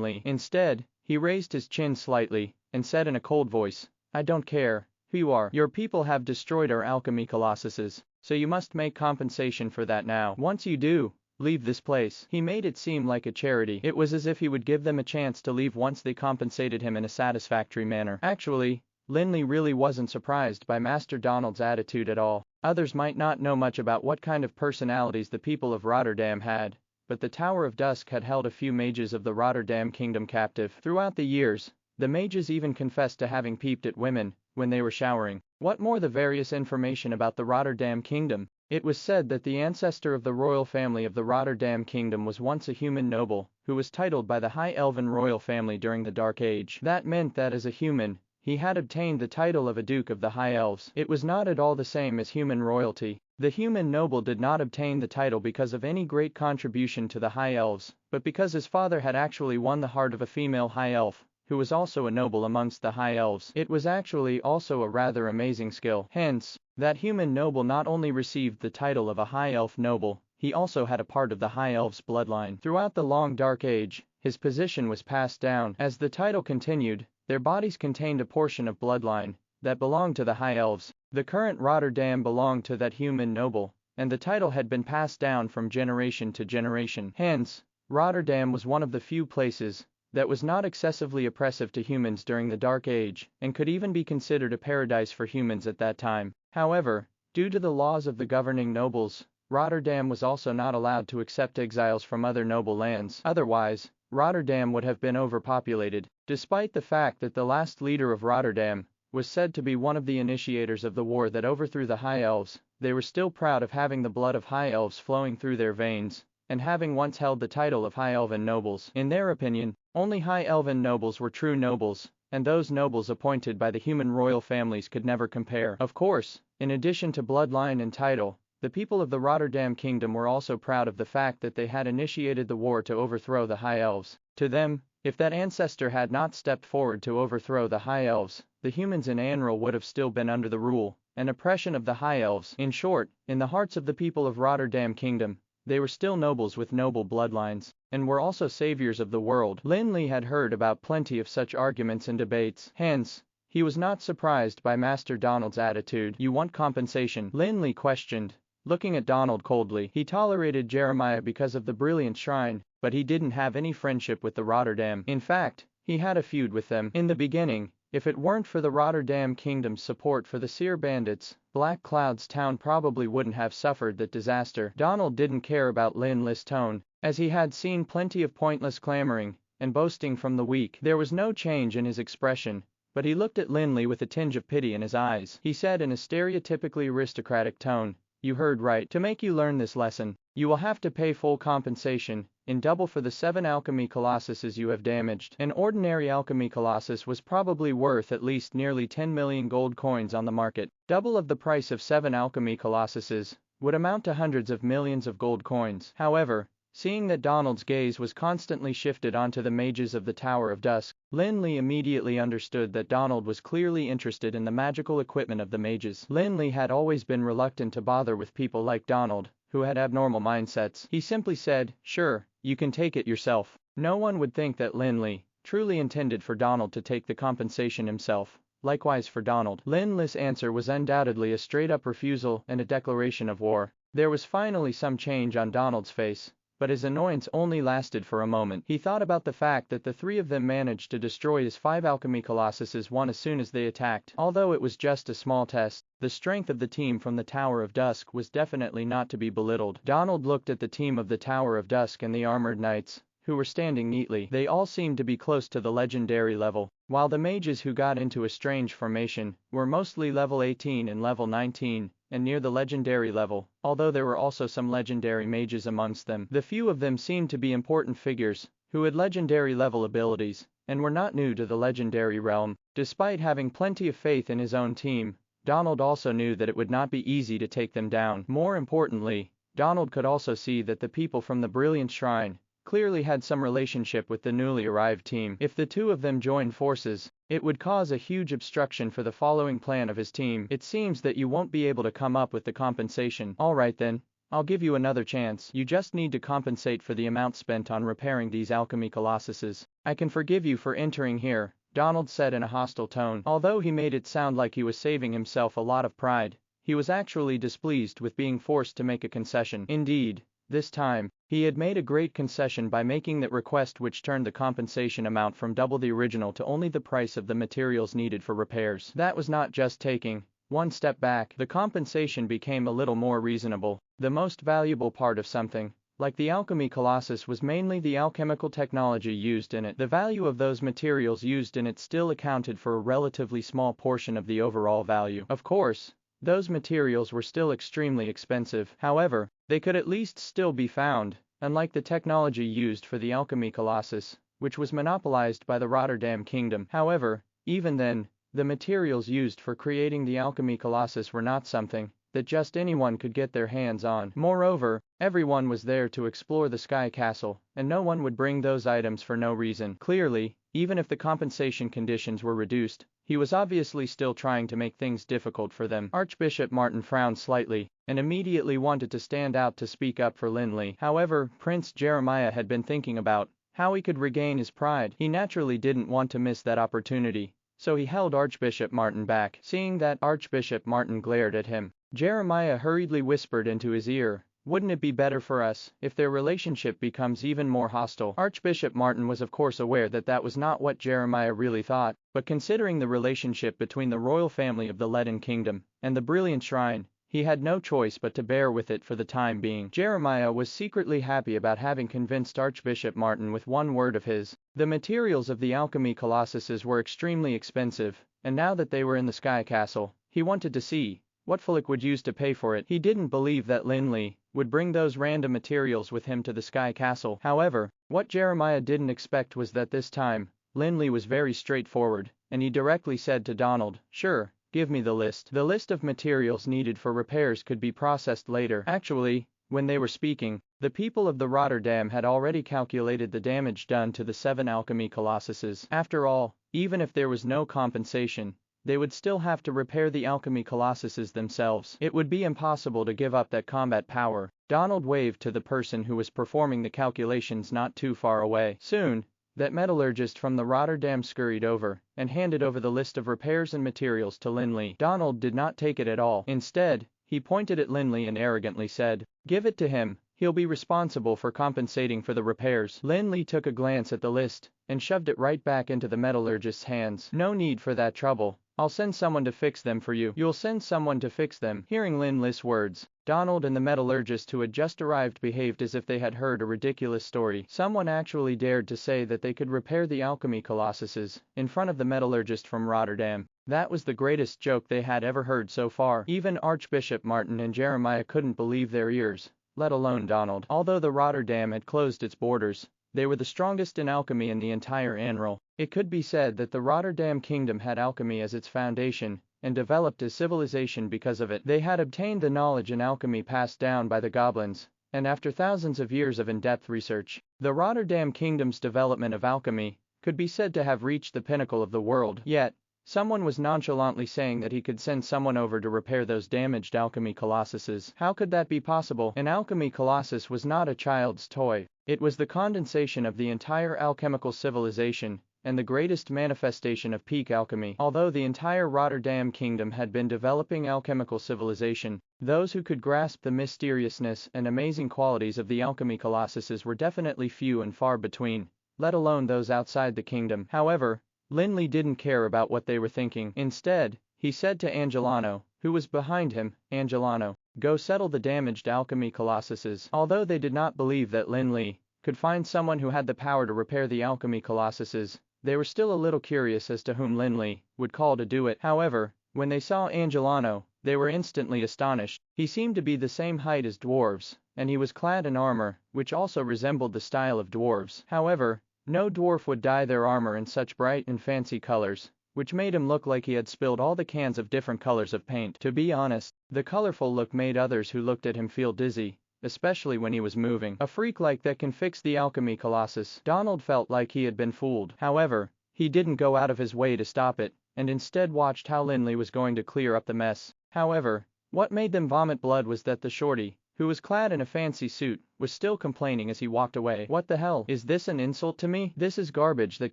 Li. Instead, he raised his chin slightly, and said in a cold voice, "I don't care who you are. Your people have destroyed our alchemy colossuses, so you must make compensation for that now. Once you do, leave this place." He made it seem like a charity. It was as if he would give them a chance to leave once they compensated him in a satisfactory manner. Actually, Lin Li really wasn't surprised by Master Donald's attitude at all. Others might not know much about what kind of personalities the people of Rotterdam had, but the Tower of Dusk had held a few mages of the Rotterdam Kingdom captive. Throughout the years, the mages even confessed to having peeped at women when they were showering. What more the various information about the Rotterdam Kingdom? It was said that the ancestor of the royal family of the Rotterdam Kingdom was once a human noble, who was titled by the High Elven royal family during the Dark Age. That meant that as a human, he had obtained the title of a Duke of the High Elves. It was not at all the same as human royalty. The human noble did not obtain the title because of any great contribution to the High Elves, but because his father had actually won the heart of a female High Elf, who was also a noble amongst the High Elves. It was actually also a rather amazing skill. Hence, that human noble not only received the title of a High Elf noble, he also had a part of the High Elves' bloodline. Throughout the long Dark Age, his position was passed down. As the title continued, their bodies contained a portion of bloodline that belonged to the High Elves. The current Rotterdam belonged to that human noble, and the title had been passed down from generation to generation. Hence, Rotterdam was one of the few places that was not excessively oppressive to humans during the Dark Age, and could even be considered a paradise for humans at that time. However, due to the laws of the governing nobles, Rotterdam was also not allowed to accept exiles from other noble lands. Otherwise, Rotterdam would have been overpopulated. Despite the fact that the last leader of Rotterdam was said to be one of the initiators of the war that overthrew the High Elves, they were still proud of having the blood of High Elves flowing through their veins, and having once held the title of High Elven nobles. In their opinion, only High Elven nobles were true nobles, and those nobles appointed by the human royal families could never compare. Of course, in addition to bloodline and title, the people of the Rotterdam Kingdom were also proud of the fact that they had initiated the war to overthrow the High Elves. To them, if that ancestor had not stepped forward to overthrow the High Elves, the humans in Anral would have still been under the rule and oppression of the High Elves. In short, in the hearts of the people of Rotterdam Kingdom, they were still nobles with noble bloodlines, and were also saviors of the world. Lin Li had heard about plenty of such arguments and debates. Hence, he was not surprised by Master Donald's attitude. "You want compensation?" Lin Li questioned, looking at Donald coldly. He tolerated Jeremiah because of the Brilliant Shrine, but he didn't have any friendship with the Rotterdam. In fact, he had a feud with them. In the beginning, if it weren't for the Rotterdam Kingdom's support for the Seer Bandits, Black Cloud's town probably wouldn't have suffered that disaster. Donald didn't care about Lin Li's tone, as he had seen plenty of pointless clamoring and boasting from the weak. There was no change in his expression, but he looked at Lin Li with a tinge of pity in his eyes. He said in a stereotypically aristocratic tone, "You heard right. To make you learn this lesson, you will have to pay full compensation, in double for the 7 alchemy colossuses you have damaged." An ordinary alchemy colossus was probably worth at least nearly 10 million gold coins on the market. Double of the price of 7 alchemy colossuses would amount to hundreds of millions of gold coins. However, seeing that Donald's gaze was constantly shifted onto the mages of the Tower of Dusk, Lin Li immediately understood that Donald was clearly interested in the magical equipment of the mages. Lin Li had always been reluctant to bother with people like Donald, who had abnormal mindsets. He simply said, "Sure, you can take it yourself." No one would think that Lin Li truly intended for Donald to take the compensation himself, Likewise for Donald. Lin Li's answer was undoubtedly a straight-up refusal and a declaration of war. There was finally some change on Donald's face, but his annoyance only lasted for a moment. He thought about the fact that the three of them managed to destroy his 5 alchemy colossuses one as soon as they attacked. Although it was just a small test, the strength of the team from the Tower of Dusk was definitely not to be belittled. Donald looked at the team of the Tower of Dusk and the armored knights, who were standing neatly. They all seemed to be close to the legendary level, while the mages who got into a strange formation were mostly level 18 and level 19, and near the legendary level, although there were also some legendary mages amongst them. The few of them seemed to be important figures, who had legendary level abilities, and were not new to the legendary realm. Despite having plenty of faith in his own team, Donald also knew that it would not be easy to take them down. More importantly, Donald could also see that the people from the Brilliant Shrine clearly had some relationship with the newly arrived team. If the two of them joined forces, it would cause a huge obstruction for the following plan of his team. It seems that you won't be able to come up with the compensation. Alright then, I'll give you another chance. You just need to compensate for the amount spent on repairing these alchemy colossuses. I can forgive you for entering here, Donald said in a hostile tone. Although he made it sound like he was saving himself a lot of pride, he was actually displeased with being forced to make a concession. Indeed, this time, he had made a great concession by making that request, which turned the compensation amount from double the original to only the price of the materials needed for repairs. That was not just taking one step back. The compensation became a little more reasonable. The most valuable part of something, like the alchemy colossus, was mainly the alchemical technology used in it. The value of those materials used in it still accounted for a relatively small portion of the overall value. Of course, those materials were still extremely expensive. However, they could at least still be found, unlike the technology used for the alchemy colossus, which was monopolized by the Rotterdam Kingdom. However, even then, the materials used for creating the alchemy colossus were not something that just anyone could get their hands on. Moreover, everyone was there to explore the Sky Castle, and no one would bring those items for no reason. Clearly, even if the compensation conditions were reduced, he was obviously still trying to make things difficult for them. Archbishop Martin frowned slightly, and immediately wanted to stand out to speak up for Lin Li. However, Prince Jeremiah had been thinking about how he could regain his pride. He naturally didn't want to miss that opportunity, so he held Archbishop Martin back. Seeing that, Archbishop Martin glared at him. Jeremiah hurriedly whispered into his ear, "Wouldn't it be better for us if their relationship becomes even more hostile?" Archbishop Martin was of course aware that that was not what Jeremiah really thought, but considering the relationship between the royal family of the Leaden Kingdom and the Brilliant Shrine, he had no choice but to bear with it for the time being. Jeremiah was secretly happy about having convinced Archbishop Martin with one word of his. The materials of the alchemy colossuses were extremely expensive, and now that they were in the Sky Castle, he wanted to see what Philip would use to pay for it. He didn't believe that Lin Li would bring those random materials with him to the Sky Castle. However, what Jeremiah didn't expect was that this time, Lin Li was very straightforward, and he directly said to Donald, "Sure, give me the list." The list of materials needed for repairs could be processed later. Actually, when they were speaking, the people of the Rotterdam had already calculated the damage done to the 7 alchemy colossuses. After all, even if there was no compensation, they would still have to repair the alchemy colossuses themselves. It would be impossible to give up that combat power. Donald waved to the person who was performing the calculations not too far away. Soon, that metallurgist from the Rotterdam scurried over and handed over the list of repairs and materials to Lin Li. Donald did not take it at all. Instead, he pointed at Lin Li and arrogantly said, "Give it to him. He'll be responsible for compensating for the repairs." Lin Li took a glance at the list and shoved it right back into the metallurgist's hands. "No need for that trouble. I'll send someone to fix them for you." "You'll send someone to fix them?" Hearing Lin Li's words, Donald and the metallurgist who had just arrived behaved as if they had heard a ridiculous story. Someone actually dared to say that they could repair the alchemy colossuses in front of the metallurgist from Rotterdam. That was the greatest joke they had ever heard so far. Even Archbishop Martin and Jeremiah couldn't believe their ears, let alone Donald. Although the Rotterdam had closed its borders, they were the strongest in alchemy in the entire Anral. It could be said that the Rotterdam Kingdom had alchemy as its foundation, and developed a civilization because of it. They had obtained the knowledge in alchemy passed down by the goblins, and after thousands of years of in-depth research, the Rotterdam Kingdom's development of alchemy could be said to have reached the pinnacle of the world. Yet, someone was nonchalantly saying that he could send someone over to repair those damaged alchemy colossuses. How could that be possible? An alchemy colossus was not a child's toy. It was the condensation of the entire alchemical civilization, and the greatest manifestation of peak alchemy. Although the entire Rotterdam kingdom had been developing alchemical civilization, those who could grasp the mysteriousness and amazing qualities of the alchemy colossuses were definitely few and far between, let alone those outside the kingdom. However, Lin Li didn't care about what they were thinking. Instead, he said to Angelano, who was behind him, "Angelano, go settle the damaged alchemy colossuses." Although they did not believe that Lin Li could find someone who had the power to repair the alchemy colossuses, they were still a little curious as to whom Lin Li would call to do it. However, when they saw Angelano, they were instantly astonished. He seemed to be the same height as dwarves, and he was clad in armor, which also resembled the style of dwarves. However, no dwarf would dye their armor in such bright and fancy colors, which made him look like he had spilled all the cans of different colors of paint. To be honest, the colorful look made others who looked at him feel dizzy, especially when he was moving. A freak like that can fix the alchemy colossus. Donald felt like he had been fooled. However, he didn't go out of his way to stop it, and instead watched how Lin Li was going to clear up the mess. However, what made them vomit blood was that the shorty, who was clad in a fancy suit, was still complaining as he walked away. "What the hell? Is this an insult to me? This is garbage that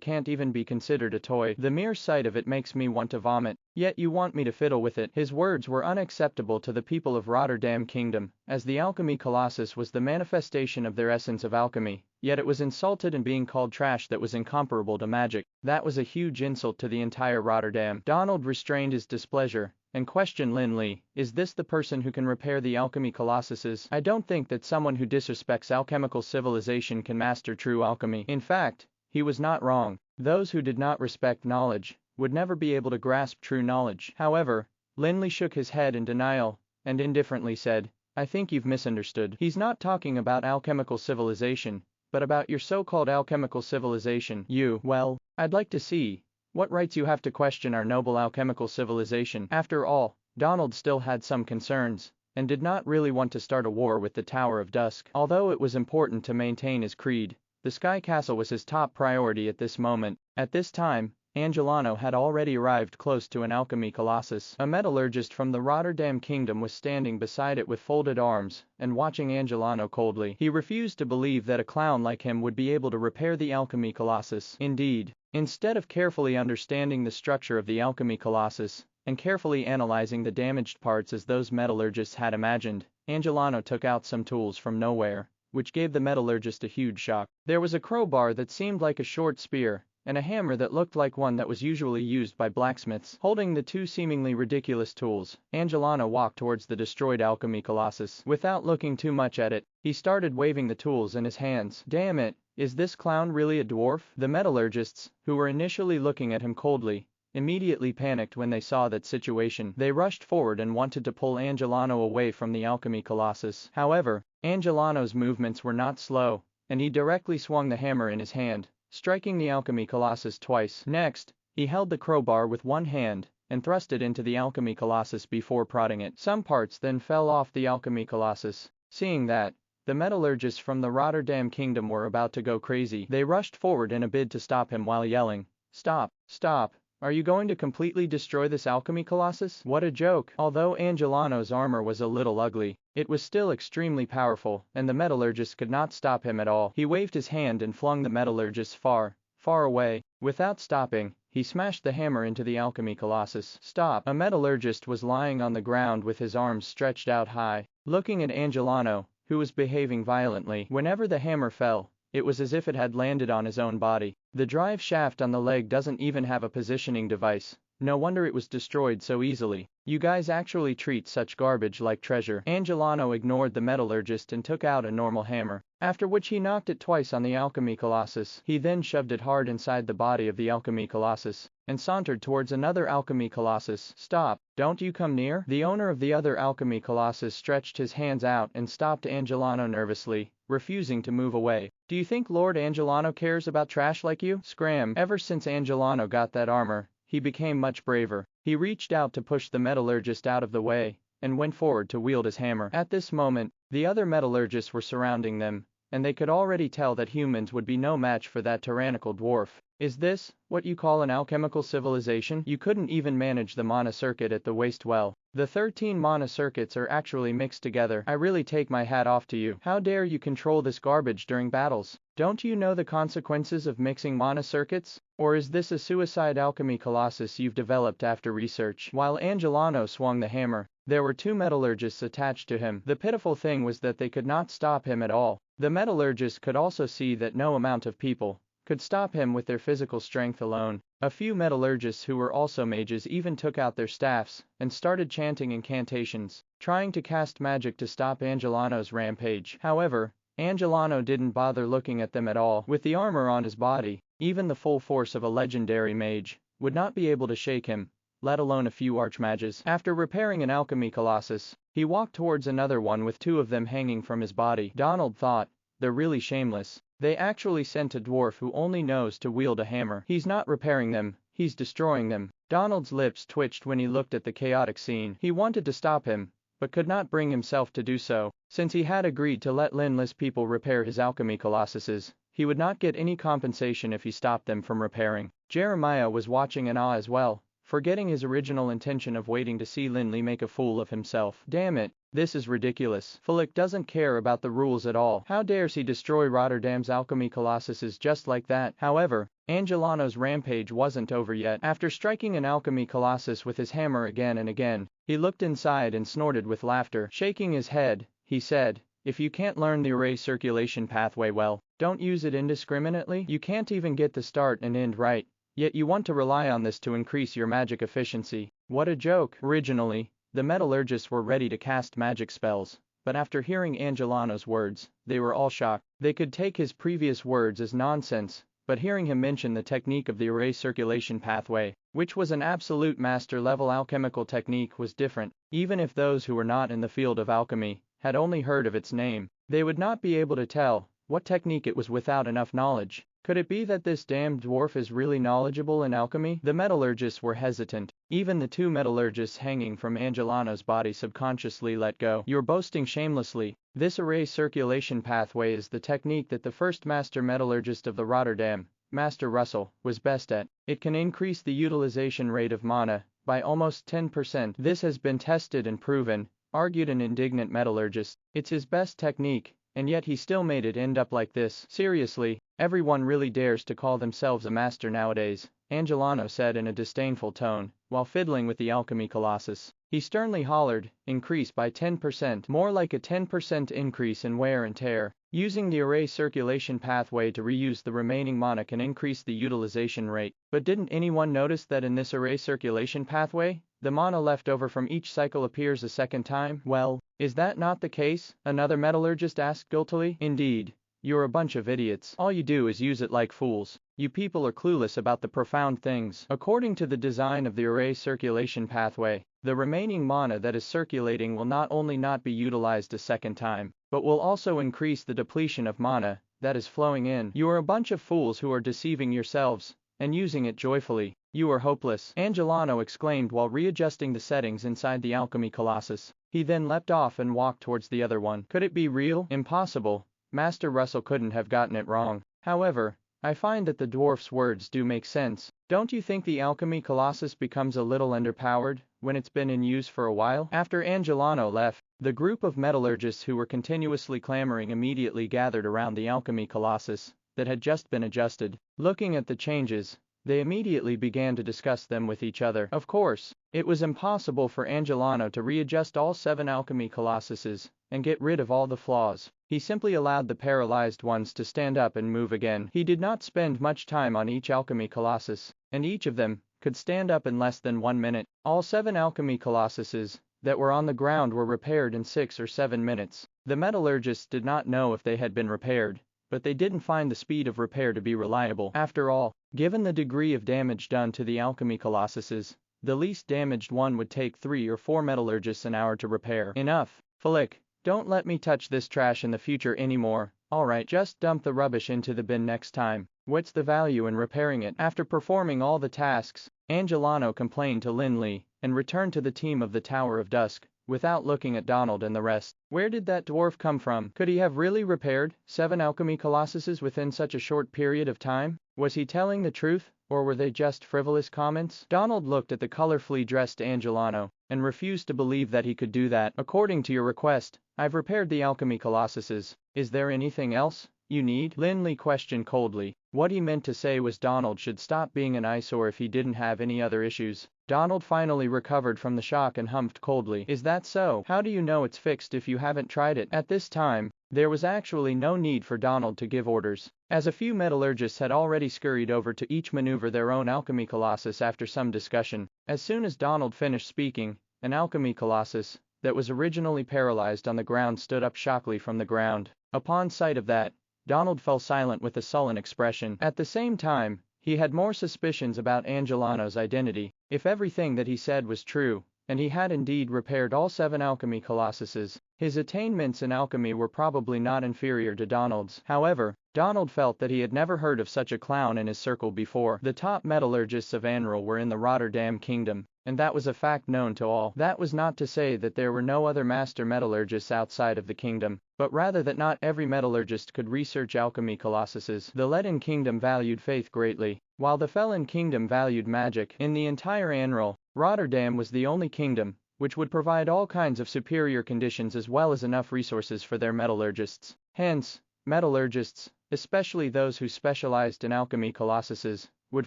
can't even be considered a toy. The mere sight of it makes me want to vomit. Yet you want me to fiddle with it." His words were unacceptable to the people of Rotterdam Kingdom, as the alchemy colossus was the manifestation of their essence of alchemy, yet it was insulted and being called trash that was incomparable to magic. That was a huge insult to the entire Rotterdam. Donald restrained his displeasure and questioned Lin Li, "Is this the person who can repair the alchemy colossuses? I don't think that someone who disrespects alchemical civilization can master true alchemy." In fact, he was not wrong. Those who did not respect knowledge would never be able to grasp true knowledge. However, Lin Li shook his head in denial and indifferently said, "I think you've misunderstood. He's not talking about alchemical civilization, but about your so-called alchemical civilization. Well, I'd like to see what rights you have to question our noble alchemical civilization." After all, Donald still had some concerns, and did not really want to start a war with the Tower of Dusk. Although it was important to maintain his creed, the Sky Castle was his top priority at this moment. At this time, Angelano had already arrived close to an alchemy colossus. A metallurgist from the Rotterdam Kingdom was standing beside it with folded arms, and watching Angelano coldly. He refused to believe that a clown like him would be able to repair the alchemy colossus. Indeed, instead of carefully understanding the structure of the alchemy colossus, and carefully analyzing the damaged parts as those metallurgists had imagined, Angelano took out some tools from nowhere, which gave the metallurgist a huge shock. There was a crowbar that seemed like a short spear, and a hammer that looked like one that was usually used by blacksmiths. Holding the two seemingly ridiculous tools, Angelano walked towards the destroyed alchemy colossus. Without looking too much at it, he started waving the tools in his hands. "Damn it, is this clown really a dwarf?" The metallurgists, who were initially looking at him coldly, immediately panicked when they saw that situation. They rushed forward and wanted to pull Angelano away from the alchemy colossus. However, Angelano's movements were not slow, and he directly swung the hammer in his hand, striking the alchemy colossus twice. Next, he held the crowbar with one hand and thrust it into the alchemy colossus before prodding it. Some parts then fell off the alchemy colossus. Seeing that, the metallurgists from the Rotterdam Kingdom were about to go crazy. They rushed forward in a bid to stop him while yelling, "Stop! Stop! Are you going to completely destroy this alchemy colossus?" What a joke! Although Angelano's armor was a little ugly, it was still extremely powerful, and the metallurgist could not stop him at all. He waved his hand and flung the metallurgist far, far away. Without stopping, he smashed the hammer into the alchemy colossus. "Stop!" A metallurgist was lying on the ground with his arms stretched out high, looking at Angelano, who was behaving violently. Whenever the hammer fell, it was as if it had landed on his own body. The drive shaft on the leg doesn't even have a positioning device. No wonder it was destroyed so easily. "You guys actually treat such garbage like treasure." Angelano ignored the metallurgist and took out a normal hammer, after which he knocked it twice on the alchemy colossus. He then shoved it hard inside the body of the alchemy colossus, and sauntered towards another alchemy colossus. "Stop, don't you come near." The owner of the other alchemy colossus stretched his hands out and stopped Angelano nervously, refusing to move away. "Do you think Lord Angelano cares about trash like you?" Scram! Ever since Angelano got that armor, he became much braver. He reached out to push the metallurgist out of the way, and went forward to wield his hammer. At this moment, the other metallurgists were surrounding them, and they could already tell that humans would be no match for that tyrannical dwarf. Is this what you call an alchemical civilization? You couldn't even manage the mana circuit at the waste well. The 13 mana circuits are actually mixed together. I really take my hat off to you. How dare you control this garbage during battles? Don't you know the consequences of mixing mana circuits? Or is this a suicide alchemy colossus you've developed after research? While Angelano swung the hammer, there were 2 metallurgists attached to him. The pitiful thing was that they could not stop him at all. The metallurgists could also see that no amount of people could stop him with their physical strength alone. A few metallurgists who were also mages even took out their staffs and started chanting incantations, trying to cast magic to stop Angelano's rampage. However, Angelano didn't bother looking at them at all. With the armor on his body, even the full force of a legendary mage would not be able to shake him, let alone a few archmages. After repairing an alchemy colossus, he walked towards another one with 2 of them hanging from his body. Donald thought, they're really shameless. They actually sent a dwarf who only knows to wield a hammer. He's not repairing them, he's destroying them. Donald's lips twitched when he looked at the chaotic scene. He wanted to stop him, but could not bring himself to do so. Since he had agreed to let Lin Li's people repair his alchemy colossuses, he would not get any compensation if he stopped them from repairing. Jeremiah was watching in awe as well, forgetting his original intention of waiting to see Lin Li make a fool of himself. Damn it, this is ridiculous. Felix doesn't care about the rules at all. How dares he destroy Rotterdam's alchemy colossuses just like that? However, Angelano's rampage wasn't over yet. After striking an alchemy colossus with his hammer again and again, he looked inside and snorted with laughter. Shaking his head, he said, if you can't learn the array circulation pathway well, don't use it indiscriminately. You can't even get the start and end right. Yet you want to rely on this to increase your magic efficiency. What a joke. Originally, the metallurgists were ready to cast magic spells, but after hearing Angelano's words, they were all shocked. They could take his previous words as nonsense, but hearing him mention the technique of the array circulation pathway, which was an absolute master-level alchemical technique, was different. Even if those who were not in the field of alchemy had only heard of its name, they would not be able to tell what technique it was without enough knowledge. Could it be that this damned dwarf is really knowledgeable in alchemy? The metallurgists were hesitant. Even the 2 metallurgists hanging from Angelano's body subconsciously let go. You're boasting shamelessly. This array circulation pathway is the technique that the first master metallurgist of the Rotterdam, Master Russell, was best at. It can increase the utilization rate of mana by almost 10%. This has been tested and proven, argued an indignant metallurgist. It's his best technique, and yet he still made it end up like this. Seriously, everyone really dares to call themselves a master nowadays, Angelano said in a disdainful tone, while fiddling with the alchemy colossus. He sternly hollered, increase by 10%, more like a 10% increase in wear and tear. Using the array circulation pathway to reuse the remaining mana can increase the utilization rate. But didn't anyone notice that in this array circulation pathway, the mana left over from each cycle appears a second time? Well, is that not the case? Another metallurgist asked guiltily. Indeed. You're a bunch of idiots. All you do is use it like fools. You people are clueless about the profound things. According to the design of the array circulation pathway, the remaining mana that is circulating will not only not be utilized a second time, but will also increase the depletion of mana that is flowing in. You are a bunch of fools who are deceiving yourselves and using it joyfully. You are hopeless, Angelano exclaimed while readjusting the settings inside the alchemy colossus. He then leapt off and walked towards the other one. Could it be real? Impossible. Master Russell couldn't have gotten it wrong. However, I find that the dwarf's words do make sense. Don't you think the alchemy colossus becomes a little underpowered when it's been in use for a while? After Angelano left, the group of metallurgists who were continuously clamoring immediately gathered around the alchemy colossus that had just been adjusted. Looking at the changes, they immediately began to discuss them with each other. Of course, it was impossible for Angelano to readjust all 7 alchemy colossuses and get rid of all the flaws. He simply allowed the paralyzed ones to stand up and move again. He did not spend much time on each alchemy colossus, and each of them could stand up in less than 1 minute. All 7 alchemy colossuses that were on the ground were repaired in 6 or 7 minutes. The metallurgists did not know if they had been repaired, but they didn't find the speed of repair to be reliable. After all, given the degree of damage done to the alchemy colossuses, the least damaged one would take 3 or 4 metallurgists an hour to repair. Enough. Felix, don't let me touch this trash in the future anymore. Alright, just dump the rubbish into the bin next time. What's the value in repairing it? After performing all the tasks, Angelano complained to Lin Li and returned to the team of the Tower of Dusk, without looking at Donald and the rest. Where did that dwarf come from? Could he have really repaired 7 alchemy colossuses within such a short period of time? Was he telling the truth, or were they just frivolous comments? Donald looked at the colorfully dressed Angelano, and refused to believe that he could do that. According to your request, I've repaired the alchemy colossuses. Is there anything else you need? Lin Li questioned coldly. What he meant to say was Donald should stop being an eyesore if he didn't have any other issues. Donald finally recovered from the shock and humphed coldly. Is that so? How do you know it's fixed if you haven't tried it? At this time, there was actually no need for Donald to give orders, as a few metallurgists had already scurried over to each maneuver their own alchemy colossus after some discussion. As soon as Donald finished speaking, an alchemy colossus that was originally paralyzed on the ground stood up shockily from the ground. Upon sight of that, Donald fell silent with a sullen expression. At the same time, he had more suspicions about Angelano's identity. If everything that he said was true, and he had indeed repaired all 7 alchemy colossuses, his attainments in alchemy were probably not inferior to Donald's. However, Donald felt that he had never heard of such a clown in his circle before. The top metallurgists of Anral were in the Rotterdam Kingdom, and that was a fact known to all. That was not to say that there were no other master metallurgists outside of the kingdom, but rather that not every metallurgist could research alchemy colossuses. The Leaden Kingdom valued faith greatly, while the Felon Kingdom valued magic. In the entire Anral, Rotterdam was the only kingdom which would provide all kinds of superior conditions as well as enough resources for their metallurgists. Hence, metallurgists, especially those who specialized in alchemy colossuses, would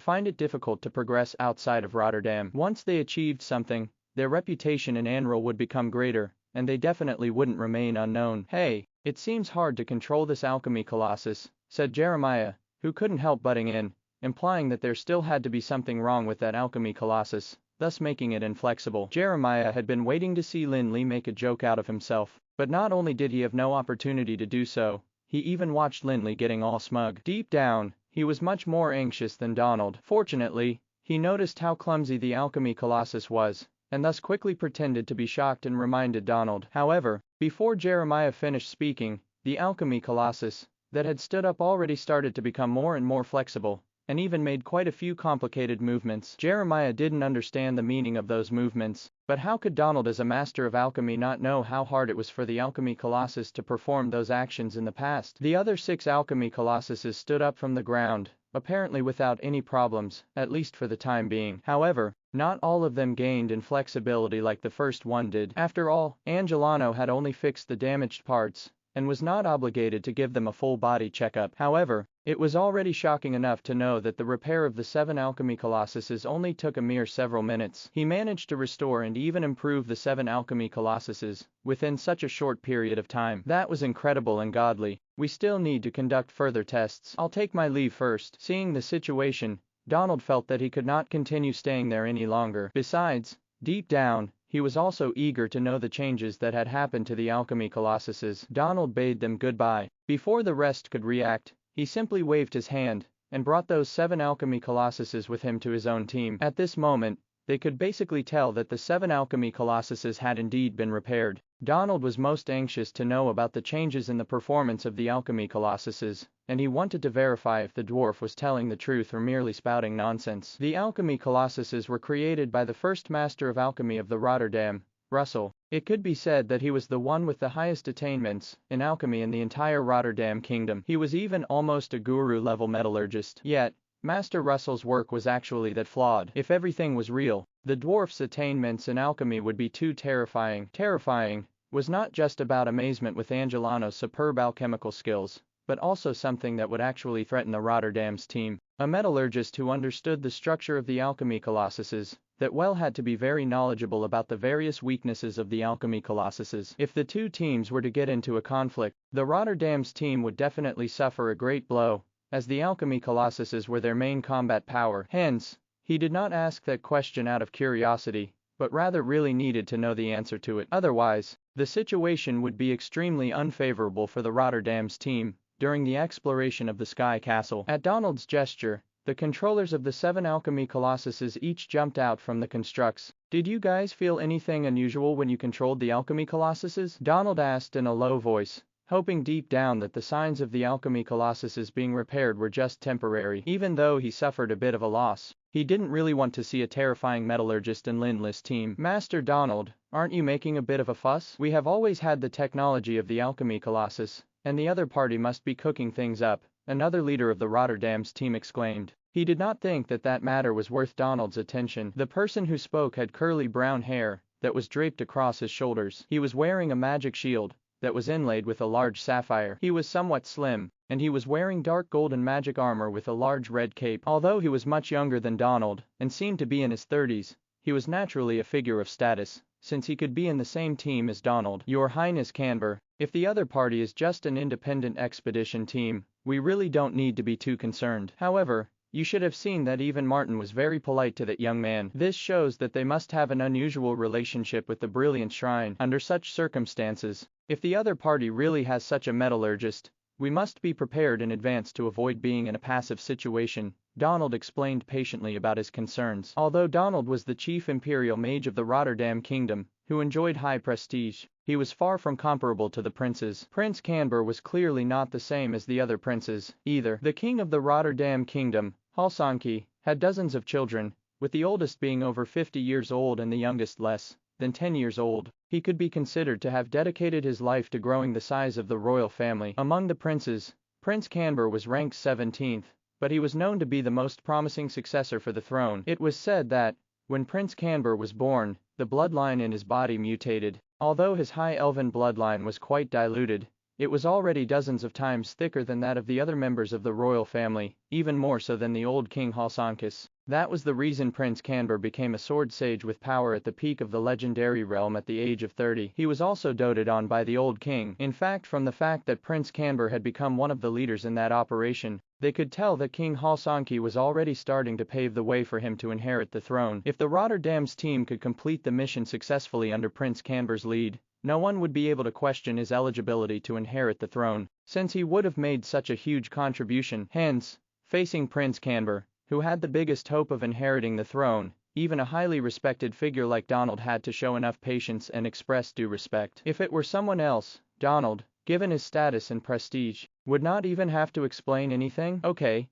find it difficult to progress outside of Rotterdam. Once they achieved something, their reputation in Anral would become greater, and they definitely wouldn't remain unknown. Hey, it seems hard to control this alchemy colossus, said Jeremiah, who couldn't help butting in, implying that there still had to be something wrong with that alchemy colossus, thus making it inflexible. Jeremiah had been waiting to see Lin Li make a joke out of himself, but not only did he have no opportunity to do so, he even watched Lin Li getting all smug. Deep down, he was much more anxious than Donald. Fortunately, he noticed how clumsy the alchemy colossus was, and thus quickly pretended to be shocked and reminded Donald. However, before Jeremiah finished speaking, the alchemy colossus that had stood up already started to become more and more flexible, and even made quite a few complicated movements. Jeremiah didn't understand the meaning of those movements, but how could Donald as a master of alchemy not know how hard it was for the alchemy colossus to perform those actions in the past? The other 6 alchemy colossuses stood up from the ground, apparently without any problems, at least for the time being. However, not all of them gained in flexibility like the first one did. After all, Angelano had only fixed the damaged parts, and was not obligated to give them a full body checkup. However, it was already shocking enough to know that the repair of the 7 alchemy colossuses only took a mere several minutes. He managed to restore and even improve the 7 alchemy colossuses within such a short period of time. That was incredible and godly. We still need to conduct further tests. I'll take my leave first. Seeing the situation, Donald felt that he could not continue staying there any longer. Besides, deep down, he was also eager to know the changes that had happened to the alchemy colossuses. Donald bade them goodbye. Before the rest could react, he simply waved his hand, and brought those 7 alchemy colossuses with him to his own team. At this moment, they could basically tell that the 7 alchemy colossuses had indeed been repaired. Donald was most anxious to know about the changes in the performance of the alchemy colossuses, and he wanted to verify if the dwarf was telling the truth or merely spouting nonsense. The alchemy colossuses were created by the first master of alchemy of the Rotterdam, Russell. It could be said that he was the one with the highest attainments in alchemy in the entire Rotterdam Kingdom. He was even almost a guru-level metallurgist. Yet, Master Russell's work was actually that flawed. If everything was real, the dwarf's attainments in alchemy would be too terrifying. Terrifying was not just about amazement with Angelano's superb alchemical skills, but also something that would actually threaten the Rotterdam's team. A metallurgist who understood the structure of the alchemy colossuses that well had to be very knowledgeable about the various weaknesses of the alchemy colossuses. If the two teams were to get into a conflict, the Rotterdam's team would definitely suffer a great blow, as the alchemy colossuses were their main combat power. Hence, he did not ask that question out of curiosity, but rather really needed to know the answer to it. Otherwise, the situation would be extremely unfavorable for the Rotterdam's team during the exploration of the Sky Castle. At Donald's gesture, the controllers of the 7 alchemy colossuses each jumped out from the constructs. Did you guys feel anything unusual when you controlled the alchemy colossuses? Donald asked in a low voice, hoping deep down that the signs of the alchemy colossuses being repaired were just temporary. Even though he suffered a bit of a loss, he didn't really want to see a terrifying metallurgist in Lin Li's team. Master Donald, Aren't you making a bit of a fuss? We have always had the technology of the alchemy colossus, and the other party must be cooking things up, another leader of the Rotterdam's team exclaimed. He did not think that that matter was worth Donald's attention. The person who spoke had curly brown hair that was draped across his shoulders. He was wearing a magic shield that was inlaid with a large sapphire. He was somewhat slim, and he was wearing dark golden magic armor with a large red cape. Although he was much younger than Donald, and seemed to be in his 30s, he was naturally a figure of status, since he could be in the same team as Donald. Your Highness Canber, if the other party is just an independent expedition team, we really don't need to be too concerned. However, you should have seen that even Martin was very polite to that young man. This shows that they must have an unusual relationship with the brilliant shrine. Under such circumstances, if the other party really has such a metallurgist, we must be prepared in advance to avoid being in a passive situation. Donald explained patiently about his concerns. Although Donald was the chief imperial mage of the Rotterdam kingdom, who enjoyed high prestige, he was far from comparable to the princes. Prince Canber was clearly not the same as the other princes, either. The king of the Rotterdam kingdom, Halsanki, had dozens of children, with the oldest being over 50 years old and the youngest less than 10 years old. He could be considered to have dedicated his life to growing the size of the royal family. Among the princes, Prince Canber was ranked 17th, but he was known to be the most promising successor for the throne. It was said that, when Prince Canber was born, the bloodline in his body mutated. Although his high elven bloodline was quite diluted, it was already dozens of times thicker than that of the other members of the royal family, even more so than the old King Halsankis. That was the reason Prince Canber became a sword sage with power at the peak of the legendary realm at the age of 30. He was also doted on by the old king. In fact, from the fact that Prince Canber had become one of the leaders in that operation, they could tell that King Halsanki was already starting to pave the way for him to inherit the throne. If the Rotterdam's team could complete the mission successfully under Prince Canber's lead, no one would be able to question his eligibility to inherit the throne, since he would have made such a huge contribution. Hence, facing Prince Canber, who had the biggest hope of inheriting the throne, even a highly respected figure like Donald had to show enough patience and express due respect. If it were someone else, Donald, given his status and prestige, would not even have to explain anything. Okay,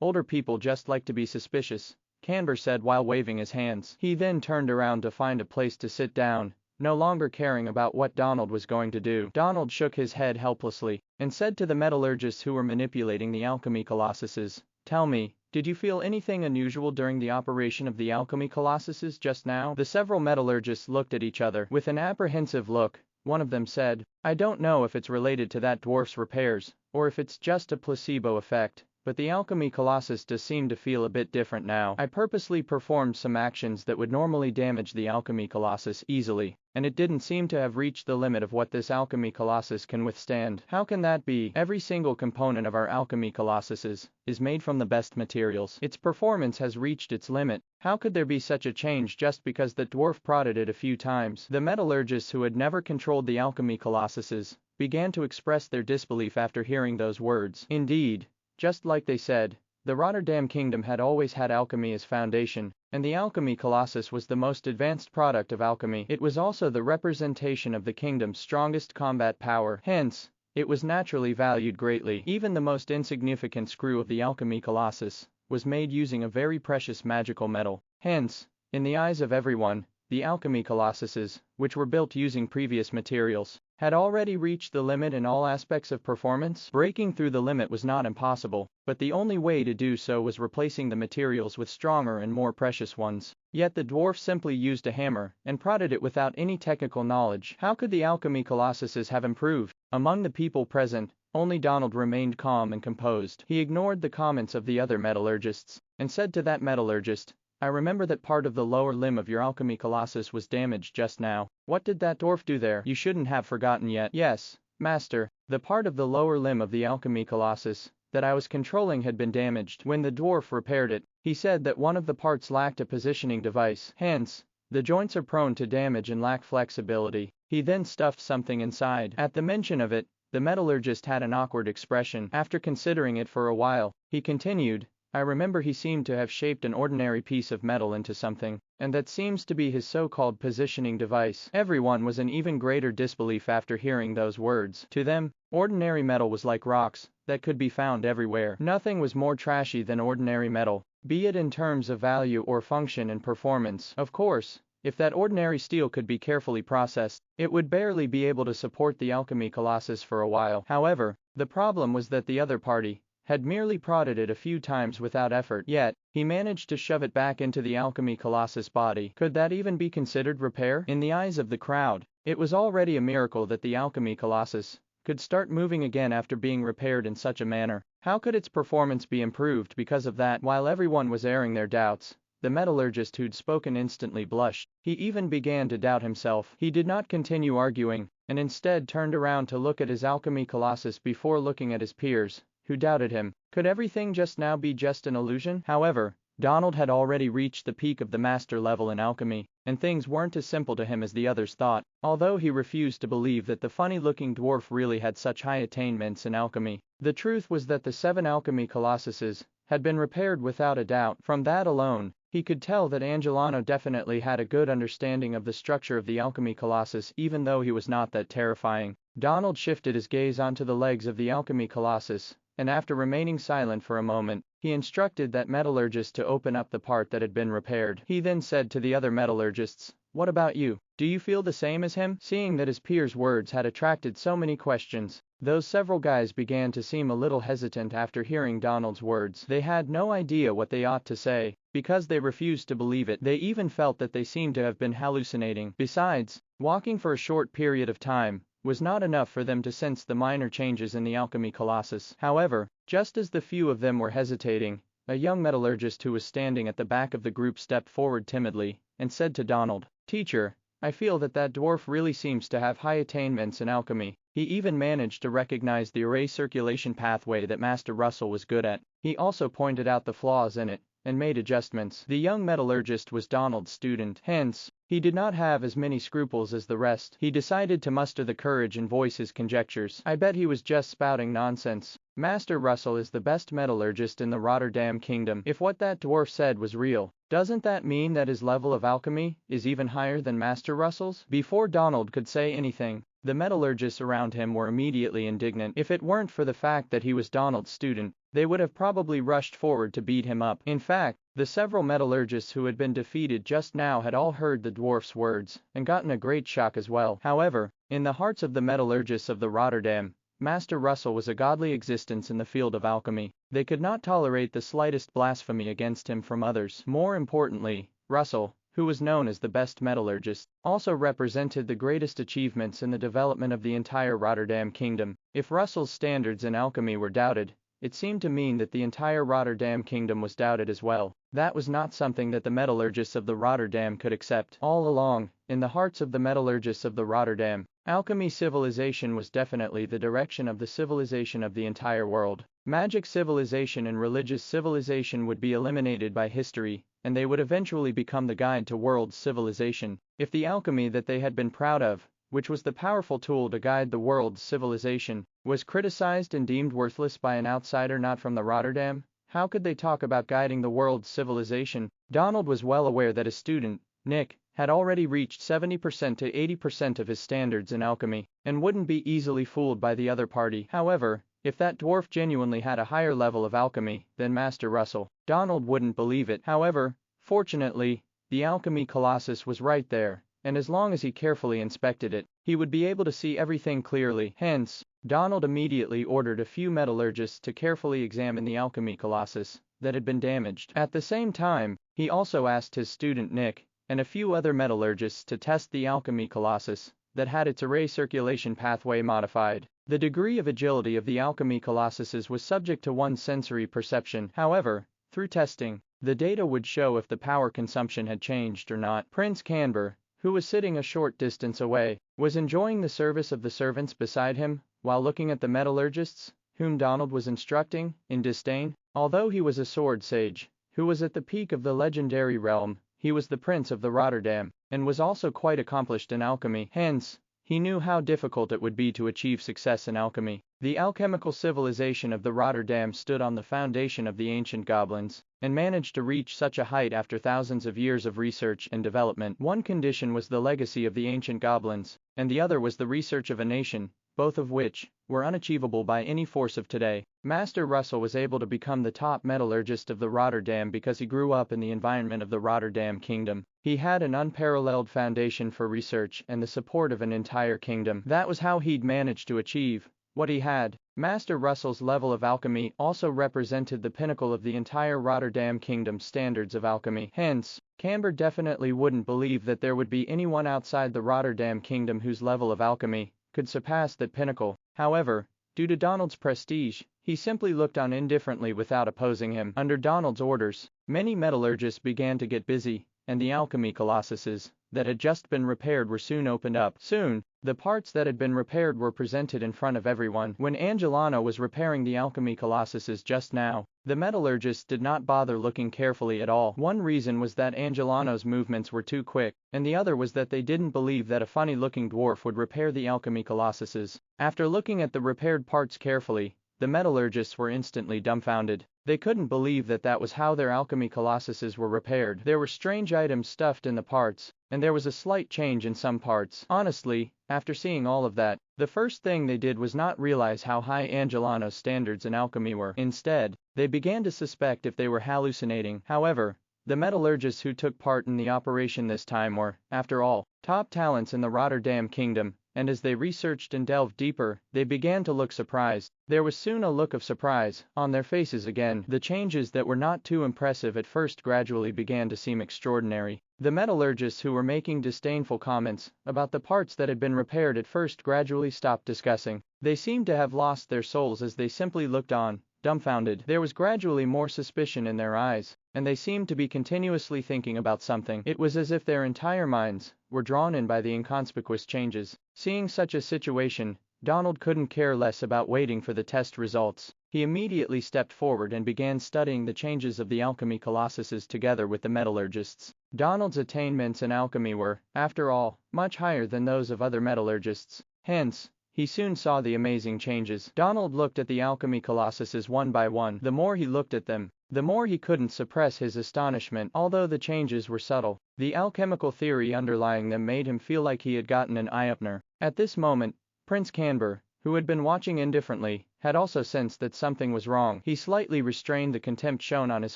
older people just like to be suspicious, Canber said while waving his hands. He then turned around to find a place to sit down, no longer caring about what Donald was going to do. Donald shook his head helplessly, and said to the metallurgists who were manipulating the alchemy colossuses, "Tell me, did you feel anything unusual during the operation of the alchemy colossuses just now?" The several metallurgists looked at each other. With an apprehensive look, one of them said, "I don't know if it's related to that dwarf's repairs, or if it's just a placebo effect, but the alchemy colossus does seem to feel a bit different now. I purposely performed some actions that would normally damage the alchemy colossus easily, and it didn't seem to have reached the limit of what this alchemy colossus can withstand." How can that be? Every single component of our alchemy colossuses is made from the best materials. Its performance has reached its limit. How could there be such a change just because the dwarf prodded it a few times? The metallurgists who had never controlled the alchemy colossuses began to express their disbelief after hearing those words. Indeed, just like they said, the Rotterdam kingdom had always had alchemy as foundation, and the alchemy colossus was the most advanced product of alchemy. It was also the representation of the kingdom's strongest combat power. Hence, it was naturally valued greatly. Even the most insignificant screw of the alchemy colossus was made using a very precious magical metal. Hence, in the eyes of everyone, the alchemy colossuses, which were built using previous materials, had already reached the limit in all aspects of performance. Breaking through the limit was not impossible, but the only way to do so was replacing the materials with stronger and more precious ones. Yet the dwarf simply used a hammer and prodded it without any technical knowledge. How could the alchemy colossuses have improved? Among the people present, only Donald remained calm and composed. He ignored the comments of the other metallurgists, and said to that metallurgist, "I remember that part of the lower limb of your alchemy colossus was damaged just now. What did that dwarf do there? You shouldn't have forgotten yet." "Yes, master, the part of the lower limb of the alchemy colossus that I was controlling had been damaged. When the dwarf repaired it, he said that one of the parts lacked a positioning device. Hence, the joints are prone to damage and lack flexibility. He then stuffed something inside." At the mention of it, the metallurgist had an awkward expression. After considering it for a while, he continued, "I remember he seemed to have shaped an ordinary piece of metal into something, and that seems to be his so-called positioning device." Everyone was in even greater disbelief after hearing those words. To them, ordinary metal was like rocks that could be found everywhere. Nothing was more trashy than ordinary metal, be it in terms of value or function and performance. Of course, If that ordinary steel could be carefully processed, it would barely be able to support the alchemy colossus for a while. However, the problem was that the other party had merely prodded it a few times without effort, yet he managed to shove it back into the alchemy colossus body. Could that even be considered repair? In the eyes of the crowd, it was already a miracle that the alchemy colossus could start moving again after being repaired in such a manner. How could its performance be improved because of that? While everyone was airing their doubts, the metallurgist who'd spoken instantly blushed. He even began to doubt himself. He did not continue arguing, and instead turned around to look at his alchemy colossus before looking at his peers, who doubted him. Could everything just now be just an illusion? However, Donald had already reached the peak of the master level in alchemy, and things weren't as simple to him as the others thought. Although he refused to believe that the funny-looking dwarf really had such high attainments in alchemy, the truth was that the 7 alchemy colossuses had been repaired without a doubt. From that alone, he could tell that Angelano definitely had a good understanding of the structure of the alchemy colossus, even though he was not that terrifying. Donald shifted his gaze onto the legs of the alchemy colossus, and after remaining silent for a moment, he instructed that metallurgist to open up the part that had been repaired. He then said to the other metallurgists, "What about you? Do you feel the same as him?" Seeing that his peers' words had attracted so many questions, those several guys began to seem a little hesitant after hearing Donald's words. They had no idea what they ought to say, because they refused to believe it. They even felt that they seemed to have been hallucinating. Besides, walking for a short period of time was not enough for them to sense the minor changes in the alchemy colossus. However, just as the few of them were hesitating, a young metallurgist who was standing at the back of the group stepped forward timidly and said to Donald, "Teacher, I feel that dwarf really seems to have high attainments in alchemy." He even managed to recognize the array circulation pathway that Master Russell was good at. He also pointed out the flaws in it and made adjustments. The young metallurgist was Donald's student, hence, he did not have as many scruples as the rest. He decided to muster the courage and voice his conjectures. "I bet he was just spouting nonsense. Master Russell is the best metallurgist in the Rotterdam Kingdom. If what that dwarf said was real, doesn't that mean that his level of alchemy is even higher than Master Russell's?" Before Donald could say anything, the metallurgists around him were immediately indignant. If it weren't for the fact that he was Donald's student, they would have probably rushed forward to beat him up. In fact, the several metallurgists who had been defeated just now had all heard the dwarf's words and gotten a great shock as well. However, in the hearts of the metallurgists of the Rotterdam, Master Russell was a godly existence in the field of alchemy. They could not tolerate the slightest blasphemy against him from others. More importantly, Russell, who was known as the best metallurgist, also represented the greatest achievements in the development of the entire Rotterdam Kingdom. If Russell's standards in alchemy were doubted, it seemed to mean that the entire Rotterdam Kingdom was doubted as well. That was not something that the metallurgists of the Rotterdam could accept. All along, in the hearts of the metallurgists of the Rotterdam, alchemy civilization was definitely the direction of the civilization of the entire world. Magic civilization and religious civilization would be eliminated by history, and they would eventually become the guide to world civilization. If the alchemy that they had been proud of, which was the powerful tool to guide the world's civilization, was criticized and deemed worthless by an outsider not from the Rotterdam, how could they talk about guiding the world's civilization? Donald was well aware that his student, Nick, had already reached 70% to 80% of his standards in alchemy, and wouldn't be easily fooled by the other party. However, if that dwarf genuinely had a higher level of alchemy than Master Russell, Donald wouldn't believe it. However, fortunately, the alchemy colossus was right there, and as long as he carefully inspected it, he would be able to see everything clearly. Hence, Donald immediately ordered a few metallurgists to carefully examine the alchemy colossus that had been damaged. At the same time, he also asked his student Nick and a few other metallurgists to test the alchemy colossus that had its array circulation pathway modified. The degree of agility of the alchemy colossuses was subject to one's sensory perception. However, through testing, the data would show if the power consumption had changed or not. Prince Canber, who was sitting a short distance away, was enjoying the service of the servants beside him, while looking at the metallurgists, whom Donald was instructing, in disdain. Although he was a sword sage, who was at the peak of the legendary realm, he was the prince of the Rotterdam, and was also quite accomplished in alchemy. Hence, he knew how difficult it would be to achieve success in alchemy. The alchemical civilization of the Rotterdam stood on the foundation of the ancient goblins, and managed to reach such a height after thousands of years of research and development. One condition was the legacy of the ancient goblins, and the other was the research of a nation, both of which were unachievable by any force of today. Master Russell was able to become the top metallurgist of the Rotterdam because he grew up in the environment of the Rotterdam Kingdom. He had an unparalleled foundation for research and the support of an entire kingdom. That was how he'd managed to achieve what he had. Master Russell's level of alchemy also represented the pinnacle of the entire Rotterdam Kingdom's standards of alchemy. Hence, Camber definitely wouldn't believe that there would be anyone outside the Rotterdam Kingdom whose level of alchemy could surpass that pinnacle. However, due to Donald's prestige, he simply looked on indifferently without opposing him. Under Donald's orders, many metallurgists began to get busy, and the alchemy colossuses that had just been repaired were soon opened up. Soon, the parts that had been repaired were presented in front of everyone. When Angelano was repairing the alchemy colossuses just now, the metallurgists did not bother looking carefully at all. One reason was that Angelano's movements were too quick, and the other was that they didn't believe that a funny-looking dwarf would repair the alchemy colossuses. After looking at the repaired parts carefully, the metallurgists were instantly dumbfounded. They couldn't believe that that was how their alchemy colossuses were repaired. There were strange items stuffed in the parts, and there was a slight change in some parts. Honestly, after seeing all of that, the first thing they did was not realize how high Angelano's standards in alchemy were. Instead, they began to suspect if they were hallucinating. However, the metallurgists who took part in the operation this time were, after all, top talents in the Rotterdam Kingdom, and as they researched and delved deeper, they began to look surprised. There was soon a look of surprise on their faces again. The changes that were not too impressive at first gradually began to seem extraordinary. The metallurgists who were making disdainful comments about the parts that had been repaired at first gradually stopped discussing. They seemed to have lost their souls as they simply looked on, dumbfounded. There was gradually more suspicion in their eyes, and they seemed to be continuously thinking about something. It was as if their entire minds were drawn in by the inconspicuous changes. Seeing such a situation, Donald couldn't care less about waiting for the test results. He immediately stepped forward and began studying the changes of the alchemy colossuses together with the metallurgists. Donald's attainments in alchemy were, after all, much higher than those of other metallurgists. Hence, he soon saw the amazing changes. Donald looked at the alchemy colossuses one by one. The more he looked at them, the more he couldn't suppress his astonishment. Although the changes were subtle, the alchemical theory underlying them made him feel like he had gotten an eye-opener. At this moment, Prince Canber, who had been watching indifferently, had also sensed that something was wrong. He slightly restrained the contempt shown on his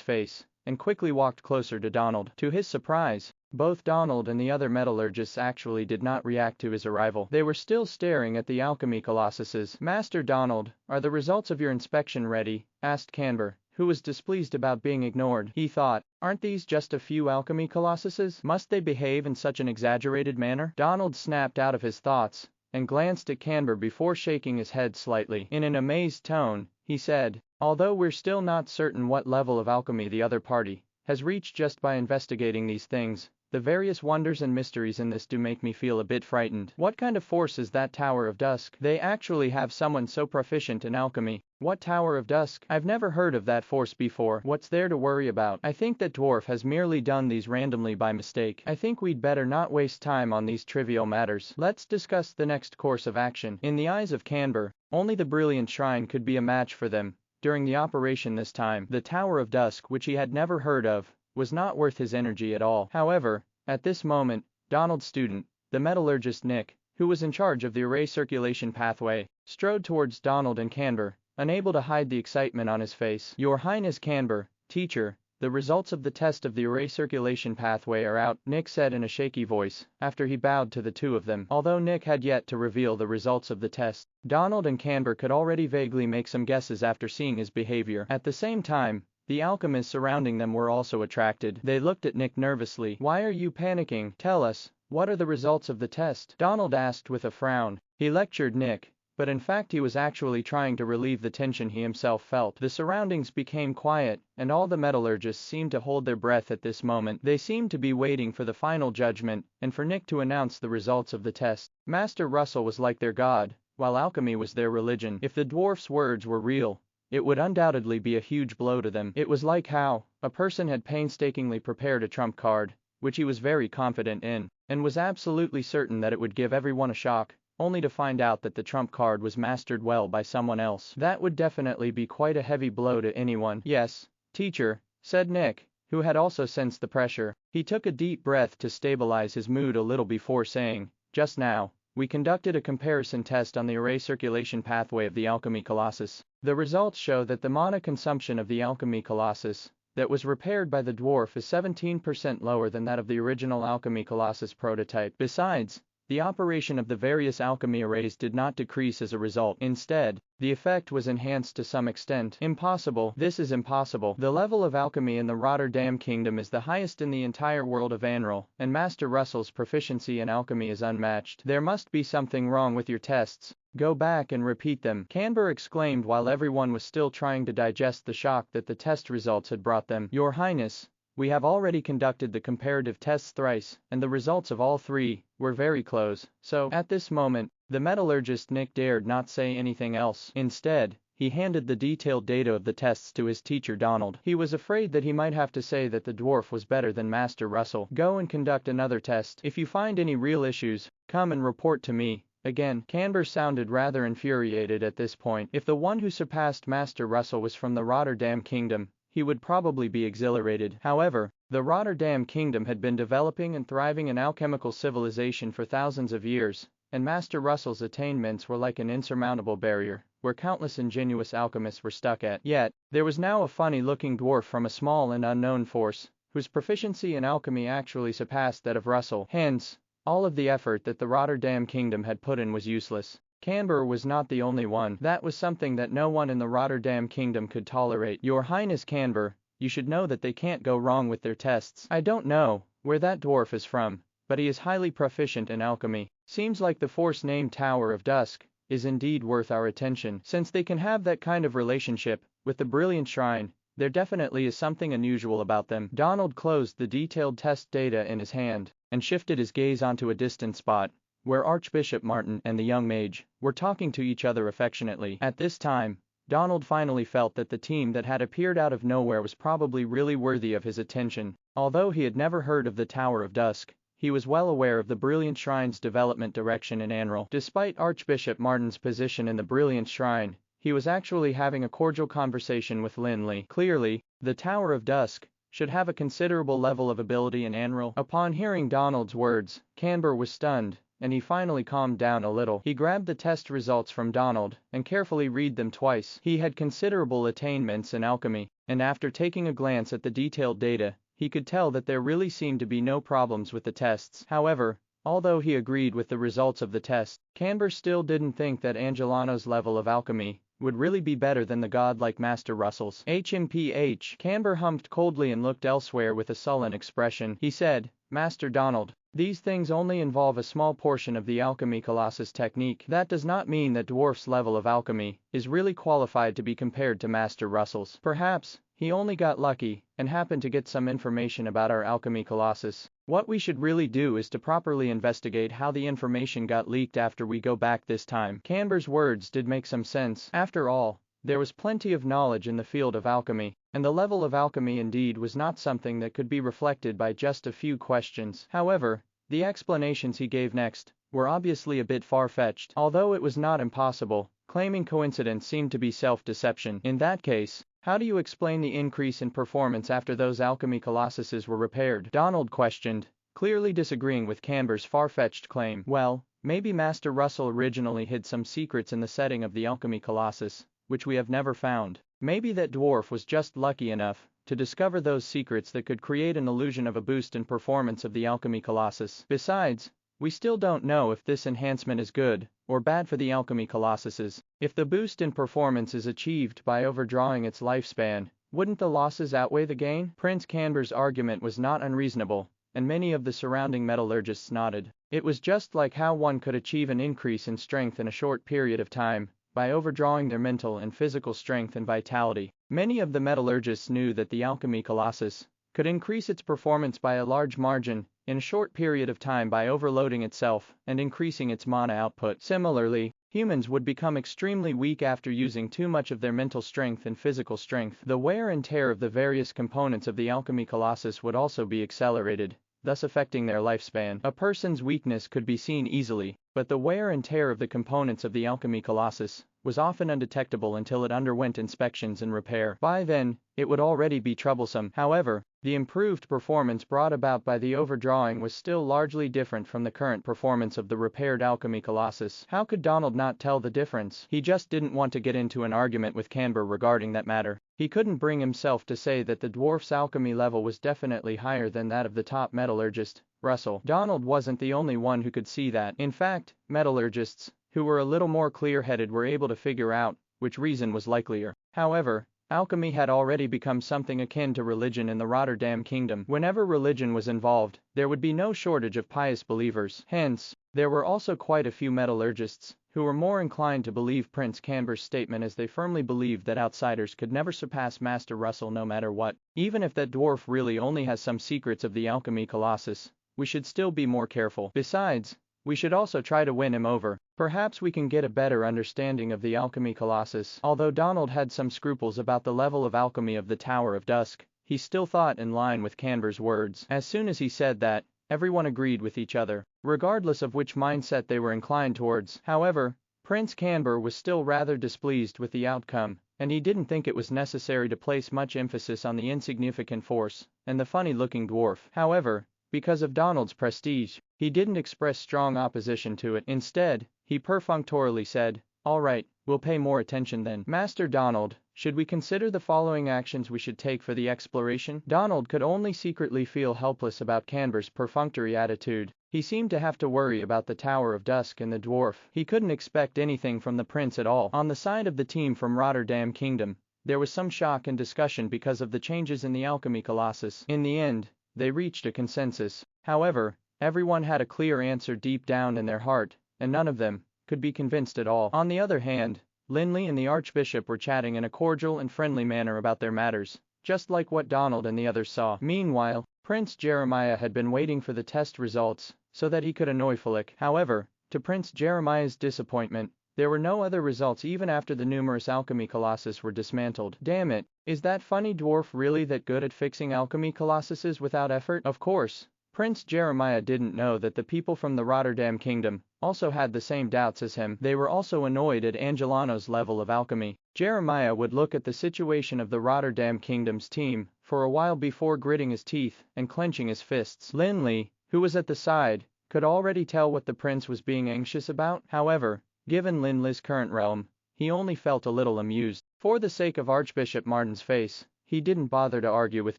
face, and quickly walked closer to Donald. To his surprise, both Donald and the other metallurgists actually did not react to his arrival. They were still staring at the alchemy colossuses. "Master Donald, are the results of your inspection ready?" asked Canber, who was displeased about being ignored. He thought, aren't these just a few alchemy colossuses? Must they behave in such an exaggerated manner? Donald snapped out of his thoughts and glanced at Canber before shaking his head slightly. In an amazed tone, he said, "Although we're still not certain what level of alchemy the other party has reached just by investigating these things, the various wonders and mysteries in this do make me feel a bit frightened. What kind of force is that Tower of Dusk? They actually have someone so proficient in alchemy. What Tower of Dusk? I've never heard of that force before. What's there to worry about? I think that dwarf has merely done these randomly by mistake. I think we'd better not waste time on these trivial matters. Let's discuss the next course of action." In the eyes of Canber, only the brilliant shrine could be a match for them. During the operation this time, the Tower of Dusk, which he had never heard of, was not worth his energy at all. However, at this moment, Donald's student, the metallurgist Nick, who was in charge of the array circulation pathway, strode towards Donald and Canber, unable to hide the excitement on his face. "Your Highness Canber, teacher, the results of the test of the array circulation pathway are out," Nick said in a shaky voice, after he bowed to the two of them. Although Nick had yet to reveal the results of the test, Donald and Canber could already vaguely make some guesses after seeing his behavior. At the same time, the alchemists surrounding them were also attracted. They looked at Nick nervously. "Why are you panicking? Tell us, what are the results of the test?" Donald asked with a frown. He lectured Nick, but in fact he was actually trying to relieve the tension he himself felt. The surroundings became quiet, and all the metallurgists seemed to hold their breath at this moment. They seemed to be waiting for the final judgment, and for Nick to announce the results of the test. Master Russell was like their god, while alchemy was their religion. If the dwarf's words were real, it would undoubtedly be a huge blow to them. It was like how a person had painstakingly prepared a trump card, which he was very confident in, and was absolutely certain that it would give everyone a shock, only to find out that the trump card was mastered well by someone else. That would definitely be quite a heavy blow to anyone. "Yes, teacher," said Nick, who had also sensed the pressure. He took a deep breath to stabilize his mood a little before saying, "Just now, we conducted a comparison test on the array circulation pathway of the alchemy colossus. The results show that the mana consumption of the alchemy colossus that was repaired by the dwarf is 17% lower than that of the original alchemy colossus prototype. Besides, the operation of the various alchemy arrays did not decrease as a result. Instead, the effect was enhanced to some extent. Impossible. This is impossible. The level of alchemy in the Rotterdam Kingdom is the highest in the entire world of Anral, and Master Russell's proficiency in alchemy is unmatched. There must be something wrong with your tests. Go back and repeat them, Canber exclaimed while everyone was still trying to digest the shock that the test results had brought them. Your Highness, we have already conducted the comparative tests thrice, and the results of all three were very close, so, at this moment, the metallurgist Nick dared not say anything else. Instead, he handed the detailed data of the tests to his teacher Donald. He was afraid that he might have to say that the dwarf was better than Master Russell. Go and conduct another test. If you find any real issues, come and report to me. Again, Canber sounded rather infuriated at this point. If the one who surpassed Master Russell was from the Rotterdam Kingdom, he would probably be exhilarated. However, the Rotterdam Kingdom had been developing and thriving an alchemical civilization for thousands of years, and Master Russell's attainments were like an insurmountable barrier, where countless ingenious alchemists were stuck at. Yet, there was now a funny-looking dwarf from a small and unknown force, whose proficiency in alchemy actually surpassed that of Russell. Hence, all of the effort that the Rotterdam Kingdom had put in was useless. Canber was not the only one. That was something that no one in the Rotterdam Kingdom could tolerate. Your Highness Canber, you should know that they can't go wrong with their tests. I don't know where that dwarf is from, but he is highly proficient in alchemy. Seems like the force named Tower of Dusk is indeed worth our attention. Since they can have that kind of relationship with the Brilliant Shrine, there definitely is something unusual about them. Donald closed the detailed test data in his hand and shifted his gaze onto a distant spot, where Archbishop Martin and the young mage were talking to each other affectionately. At this time, Donald finally felt that the team that had appeared out of nowhere was probably really worthy of his attention. Although he had never heard of the Tower of Dusk, he was well aware of the Brilliant Shrine's development direction in Anral. Despite Archbishop Martin's position in the Brilliant Shrine, he was actually having a cordial conversation with Lin Li. Clearly, the Tower of Dusk should have a considerable level of ability in Anral. Upon hearing Donald's words, Canber was stunned, and he finally calmed down a little. He grabbed the test results from Donald and carefully read them twice. He had considerable attainments in alchemy, and after taking a glance at the detailed data, he could tell that there really seemed to be no problems with the tests. However, although he agreed with the results of the test, Canber still didn't think that Angelano's level of alchemy would really be better than the godlike Master Russell's. HMPH. Canber humped coldly and looked elsewhere with a sullen expression. He said, Master Donald, these things only involve a small portion of the alchemy colossus technique. That does not mean that dwarf's level of alchemy is really qualified to be compared to Master Russell's. Perhaps he only got lucky and happened to get some information about our alchemy colossus. What we should really do is to properly investigate how the information got leaked after we go back this time. Canber's words did make some sense. After all, there was plenty of knowledge in the field of alchemy, and the level of alchemy indeed was not something that could be reflected by just a few questions. However, the explanations he gave next were obviously a bit far-fetched. Although it was not impossible, claiming coincidence seemed to be self-deception. In that case, how do you explain the increase in performance after those alchemy colossuses were repaired? Donald questioned, clearly disagreeing with Canber's far-fetched claim. Well, maybe Master Russell originally hid some secrets in the setting of the alchemy colossus, which we have never found. Maybe that dwarf was just lucky enough to discover those secrets that could create an illusion of a boost in performance of the alchemy colossus. Besides, we still don't know if this enhancement is good or bad for the alchemy colossuses. If the boost in performance is achieved by overdrawing its lifespan, wouldn't the losses outweigh the gain? Prince Canber's argument was not unreasonable, and many of the surrounding metallurgists nodded. It was just like how one could achieve an increase in strength in a short period of time by overdrawing their mental and physical strength and vitality. Many of the metallurgists knew that the alchemy colossus could increase its performance by a large margin in a short period of time by overloading itself and increasing its mana output. Similarly, humans would become extremely weak after using too much of their mental strength and physical strength. The wear and tear of the various components of the alchemy colossus would also be accelerated, thus affecting their lifespan. A person's weakness could be seen easily, but the wear and tear of the components of the alchemy colossus was often undetectable until it underwent inspections and repair. By then, it would already be troublesome. However, The improved performance brought about by the overdrawing was still largely different from the current performance of the repaired alchemy colossus. How could Donald not tell the difference? He just didn't want to get into an argument with Canberra regarding that matter. He couldn't bring himself to say that the dwarf's alchemy level was definitely higher than that of the top metallurgist, Russell. Donald wasn't the only one who could see that. In fact, metallurgists, who were a little more clear-headed, were able to figure out which reason was likelier. However, alchemy had already become something akin to religion in the Rotterdam kingdom. Whenever religion was involved, there would be no shortage of pious believers. Hence, there were also quite a few metallurgists who were more inclined to believe Prince Canberra's statement, as they firmly believed that outsiders could never surpass Master Russell no matter what. Even if that dwarf really only has some secrets of the alchemy colossus, we should still be more careful. Besides, we should also try to win him over. Perhaps we can get a better understanding of the alchemy colossus. Although Donald had some scruples about the level of alchemy of the Tower of Dusk, he still thought in line with Canberra's words. As soon as he said that, everyone agreed with each other, regardless of which mindset they were inclined towards. However, Prince Canberra was still rather displeased with the outcome, and he didn't think it was necessary to place much emphasis on the insignificant force and the funny-looking dwarf. However, because of Donald's prestige, he didn't express strong opposition to it. Instead, he perfunctorily said, "All right, we'll pay more attention then. Master Donald, should we consider the following actions we should take for the exploration?" Donald could only secretly feel helpless about Canberra's perfunctory attitude. He seemed to have to worry about the Tower of Dusk and the dwarf. He couldn't expect anything from the prince at all. On the side of the team from Rotterdam Kingdom, there was some shock and discussion because of the changes in the alchemy colossus. In the end, they reached a consensus. However, everyone had a clear answer deep down in their heart, and none of them could be convinced at all. On the other hand, Lin Li and the Archbishop were chatting in a cordial and friendly manner about their matters, just like what Donald and the others saw. Meanwhile, Prince Jeremiah had been waiting for the test results so that he could annoy Flick. However, to Prince Jeremiah's disappointment, there were no other results even after the numerous alchemy colossus were dismantled. Damn it, is that funny dwarf really that good at fixing alchemy colossuses without effort? Of course, Prince Jeremiah didn't know that the people from the Rotterdam Kingdom also had the same doubts as him. They were also annoyed at Angelano's level of alchemy. Jeremiah would look at the situation of the Rotterdam Kingdom's team for a while before gritting his teeth and clenching his fists. Lin Li, who was at the side, could already tell what the prince was being anxious about. However, given Lin Li's current realm, he only felt a little amused. For the sake of Archbishop Martin's face, he didn't bother to argue with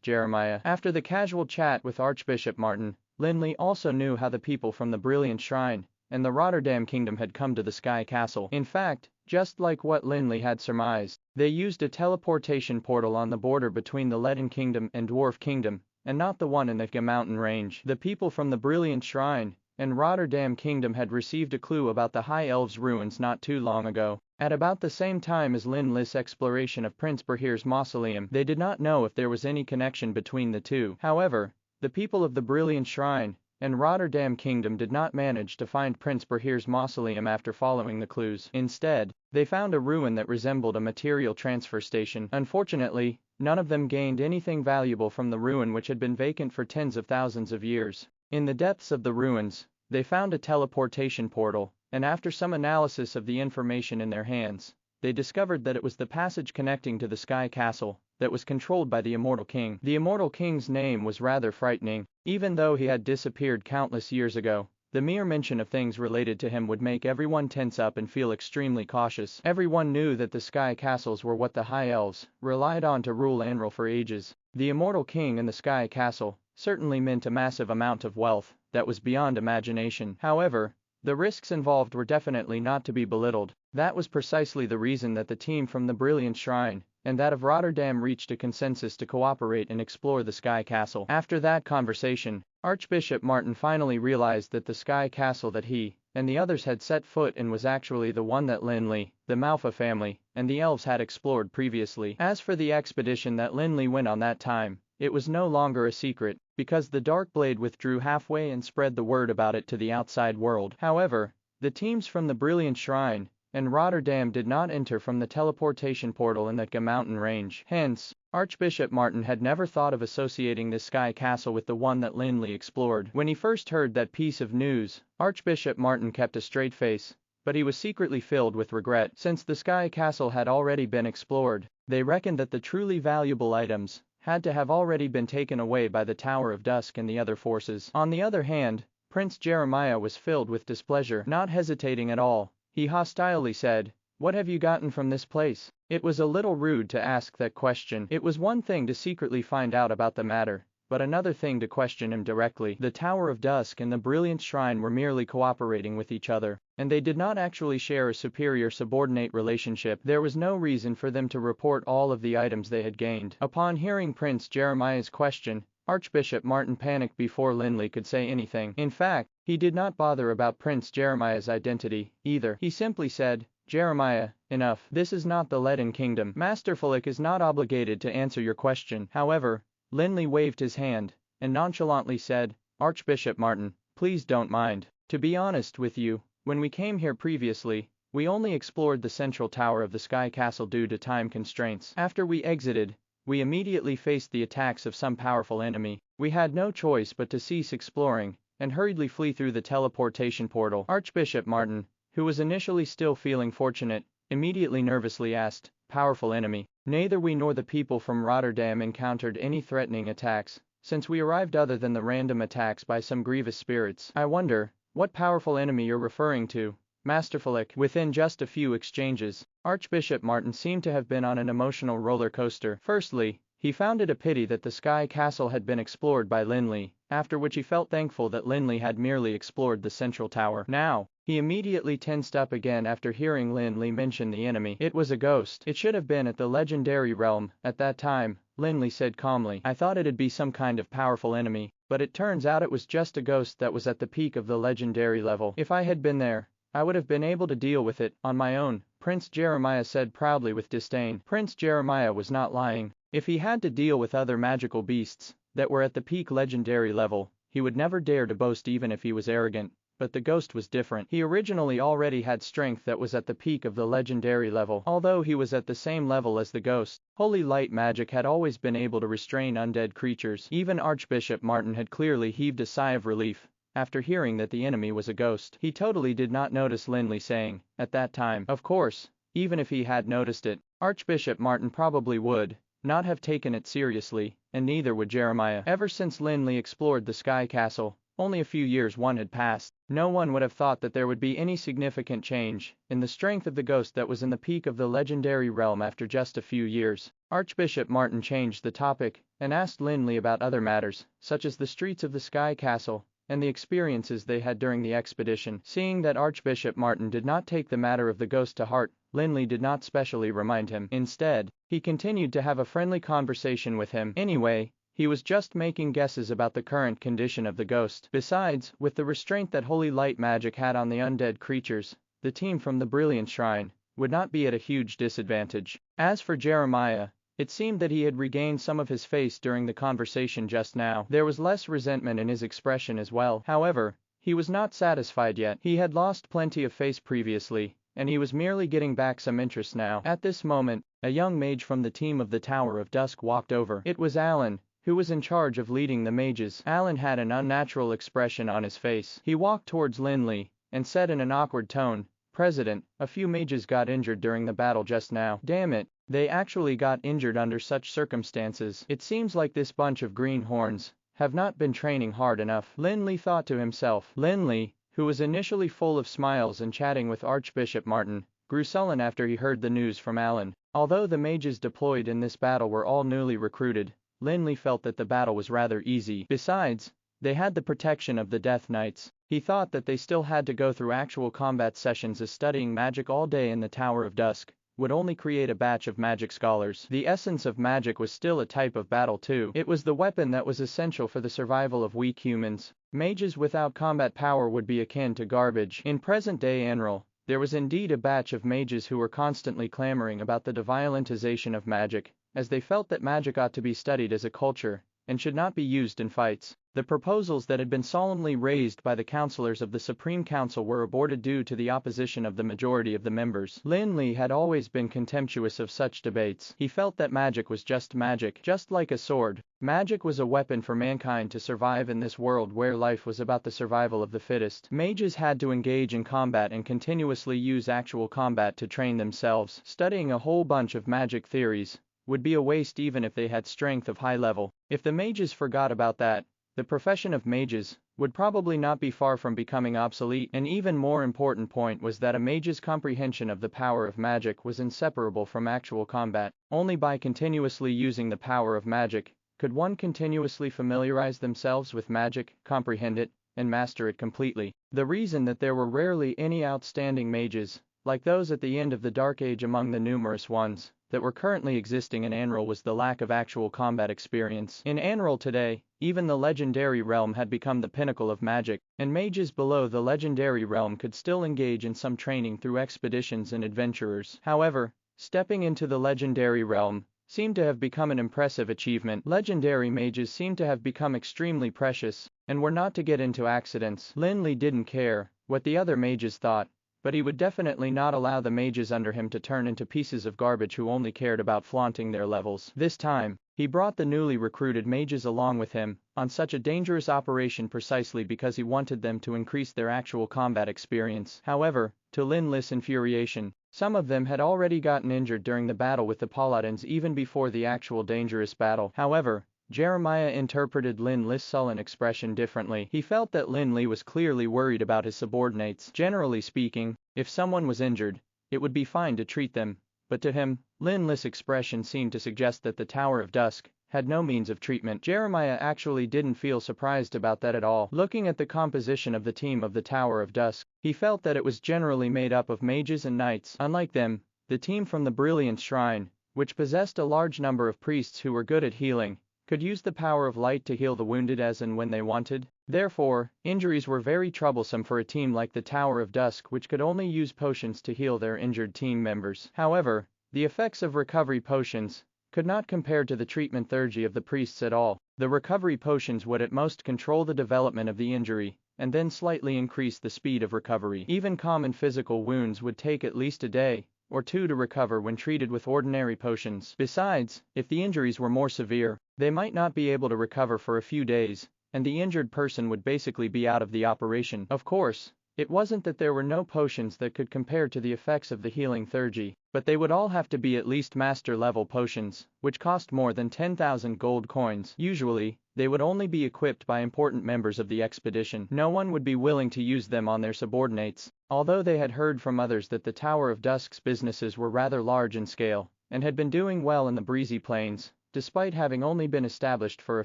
Jeremiah. After the casual chat with Archbishop Martin, Lin Li also knew how the people from the Brilliant Shrine and the Rotterdam Kingdom had come to the Sky Castle. In fact, just like what Lin Li had surmised, they used a teleportation portal on the border between the Leaden Kingdom and Dwarf Kingdom, and not the one in the mountain range. The people from the Brilliant Shrine and Rotterdam Kingdom had received a clue about the High Elves' ruins not too long ago. At about the same time as Lin Li's exploration of Prince Bahir's mausoleum, they did not know if there was any connection between the two. However, the people of the Brilliant Shrine and Rotterdam Kingdom did not manage to find Prince Bahir's mausoleum after following the clues. Instead, they found a ruin that resembled a material transfer station. Unfortunately, none of them gained anything valuable from the ruin, which had been vacant for tens of thousands of years. In the depths of the ruins, they found a teleportation portal, and after some analysis of the information in their hands, they discovered that it was the passage connecting to the Sky Castle that was controlled by the Immortal King. The Immortal King's name was rather frightening. Even though he had disappeared countless years ago, the mere mention of things related to him would make everyone tense up and feel extremely cautious. Everyone knew that the Sky Castles were what the High Elves relied on to rule Anril for ages. The Immortal King and the Sky Castle certainly meant a massive amount of wealth that was beyond imagination. However, the risks involved were definitely not to be belittled. That was precisely the reason that the team from the Brilliant Shrine and that of Rotterdam reached a consensus to cooperate and explore the Sky Castle. After that conversation, Archbishop Martin finally realized that the Sky Castle that he and the others had set foot in was actually the one that Lin Li, the Manhwa family, and the elves had explored previously. As for the expedition that Lin Li went on that time, it was no longer a secret, because the Dark Blade withdrew halfway and spread the word about it to the outside world. However, the teams from the Brilliant Shrine and Rotterdam did not enter from the teleportation portal in the mountain range. Hence, Archbishop Martin had never thought of associating this Sky Castle with the one that Lin Li explored. When he first heard that piece of news, Archbishop Martin kept a straight face, but he was secretly filled with regret. Since the Sky Castle had already been explored, they reckoned that the truly valuable items had to have already been taken away by the Tower of Dusk and the other forces. On the other hand, Prince Jeremiah was filled with displeasure. Not hesitating at all, he hostilely said, "What have you gotten from this place?" It was a little rude to ask that question. It was one thing to secretly find out about the matter, but another thing to question him directly. The Tower of Dusk and the Brilliant Shrine were merely cooperating with each other, and they did not actually share a superior-subordinate relationship. There was no reason for them to report all of the items they had gained. Upon hearing Prince Jeremiah's question, Archbishop Martin panicked before Lin Li could say anything. In fact, he did not bother about Prince Jeremiah's identity, either. He simply said, "Jeremiah, enough. This is not the Leaden Kingdom. Master Felix is not obligated to answer your question." However, Lin Li waved his hand, and nonchalantly said, "Archbishop Martin, please don't mind. To be honest with you, when we came here previously, we only explored the central tower of the Sky Castle due to time constraints. After we exited, we immediately faced the attacks of some powerful enemy. We had no choice but to cease exploring, and hurriedly flee through the teleportation portal." Archbishop Martin, who was initially still feeling fortunate, immediately nervously asked, "Powerful enemy?" "Neither we nor the people from Rotterdam encountered any threatening attacks, since we arrived other than the random attacks by some grievous spirits." "I wonder what powerful enemy you're referring to, Master Felix." Within just a few exchanges, Archbishop Martin seemed to have been on an emotional roller coaster. Firstly, he found it a pity that the Sky Castle had been explored by Lin Li, after which he felt thankful that Lin Li had merely explored the central tower. Now, he immediately tensed up again after hearing Lin Li mention the enemy. It was a ghost. "It should have been at the legendary realm at that time," Lin Li said calmly. "I thought it'd be some kind of powerful enemy, but it turns out it was just a ghost that was at the peak of the legendary level. If I had been there, I would have been able to deal with it on my own," Prince Jeremiah said proudly with disdain. Prince Jeremiah was not lying. If he had to deal with other magical beasts that were at the peak legendary level, he would never dare to boast even if he was arrogant. But the ghost was different. He originally already had strength that was at the peak of the legendary level. Although he was at the same level as the ghost, holy light magic had always been able to restrain undead creatures. Even Archbishop Martin had clearly heaved a sigh of relief after hearing that the enemy was a ghost. He totally did not notice Lin Li saying, "at that time." Of course, even if he had noticed it, Archbishop Martin probably would not have taken it seriously, and neither would Jeremiah. Ever since Lin Li explored the Sky Castle, only a few years had passed. No one would have thought that there would be any significant change in the strength of the ghost that was in the peak of the legendary realm after just a few years. Archbishop Martin changed the topic and asked Lin Li about other matters, such as the streets of the Sky Castle and the experiences they had during the expedition. Seeing that Archbishop Martin did not take the matter of the ghost to heart, Lin Li did not specially remind him. Instead, he continued to have a friendly conversation with him. Anyway, he was just making guesses about the current condition of the ghost. Besides, with the restraint that holy light magic had on the undead creatures, the team from the Brilliant Shrine would not be at a huge disadvantage. As for Jeremiah, it seemed that he had regained some of his face during the conversation just now. There was less resentment in his expression as well. However, he was not satisfied yet. He had lost plenty of face previously, and he was merely getting back some interest now. At this moment, a young mage from the team of the Tower of Dusk walked over. It was Alan, who was in charge of leading the mages. Alan had an unnatural expression on his face. He walked towards Lin Li and said in an awkward tone, "President, a few mages got injured during the battle just now." "Damn it, they actually got injured under such circumstances. It seems like this bunch of greenhorns have not been training hard enough," Lin Li thought to himself. Lin Li, who was initially full of smiles and chatting with Archbishop Martin, grew sullen after he heard the news from Alan. Although the mages deployed in this battle were all newly recruited, Lin Li felt that the battle was rather easy. Besides, they had the protection of the Death Knights. He thought that they still had to go through actual combat sessions, as studying magic all day in the Tower of Dusk would only create a batch of magic scholars. The essence of magic was still a type of battle too. It was the weapon that was essential for the survival of weak humans. Mages without combat power would be akin to garbage. In present-day Enril, there was indeed a batch of mages who were constantly clamoring about the deviolentization of magic, as they felt that magic ought to be studied as a culture and should not be used in fights. The proposals that had been solemnly raised by the councillors of the Supreme Council were aborted due to the opposition of the majority of the members. Lin Li had always been contemptuous of such debates. He felt that magic was just magic, just like a sword. Magic was a weapon for mankind to survive in this world where life was about the survival of the fittest. Mages had to engage in combat and continuously use actual combat to train themselves. Studying a whole bunch of magic theories would be a waste even if they had strength of high level. If the mages forgot about that, the profession of mages would probably not be far from becoming obsolete. An even more important point was that a mage's comprehension of the power of magic was inseparable from actual combat. Only by continuously using the power of magic could one continuously familiarize themselves with magic, comprehend it, and master it completely. The reason that there were rarely any outstanding mages, like those at the end of the Dark Age among the numerous ones that were currently existing in Anral, was the lack of actual combat experience. In Anral today, even the legendary realm had become the pinnacle of magic, and mages below the legendary realm could still engage in some training through expeditions and adventurers. However, stepping into the legendary realm seemed to have become an impressive achievement. Legendary mages seemed to have become extremely precious, and were not to get into accidents. Lin Li didn't care what the other mages thought, but he would definitely not allow the mages under him to turn into pieces of garbage who only cared about flaunting their levels. This time, he brought the newly recruited mages along with him on such a dangerous operation precisely because he wanted them to increase their actual combat experience. However, to Lin Li's infuriation, some of them had already gotten injured during the battle with the paladins even before the actual dangerous battle. However, Jeremiah interpreted Lin Li's sullen expression differently. He felt that Lin Li was clearly worried about his subordinates. Generally speaking, if someone was injured, it would be fine to treat them, but to him, Lin Li's expression seemed to suggest that the Tower of Dusk had no means of treatment. Jeremiah actually didn't feel surprised about that at all. Looking at the composition of the team of the Tower of Dusk, he felt that it was generally made up of mages and knights. Unlike them, the team from the Brilliant Shrine, which possessed a large number of priests who were good at healing, could use the power of light to heal the wounded as and when they wanted. Therefore, injuries were very troublesome for a team like the Tower of Dusk, which could only use potions to heal their injured team members. However, the effects of recovery potions could not compare to the treatment theurgy of the priests at all. The recovery potions would at most control the development of the injury, and then slightly increase the speed of recovery. Even common physical wounds would take at least a day or two to recover when treated with ordinary potions. Besides, if the injuries were more severe, they might not be able to recover for a few days, and the injured person would basically be out of the operation. Of course, it wasn't that there were no potions that could compare to the effects of the healing theurgy, but they would all have to be at least master-level potions, which cost more than 10,000 gold coins. Usually, they would only be equipped by important members of the expedition. No one would be willing to use them on their subordinates, although they had heard from others that the Tower of Dusk's businesses were rather large in scale, and had been doing well in the breezy plains, despite having only been established for a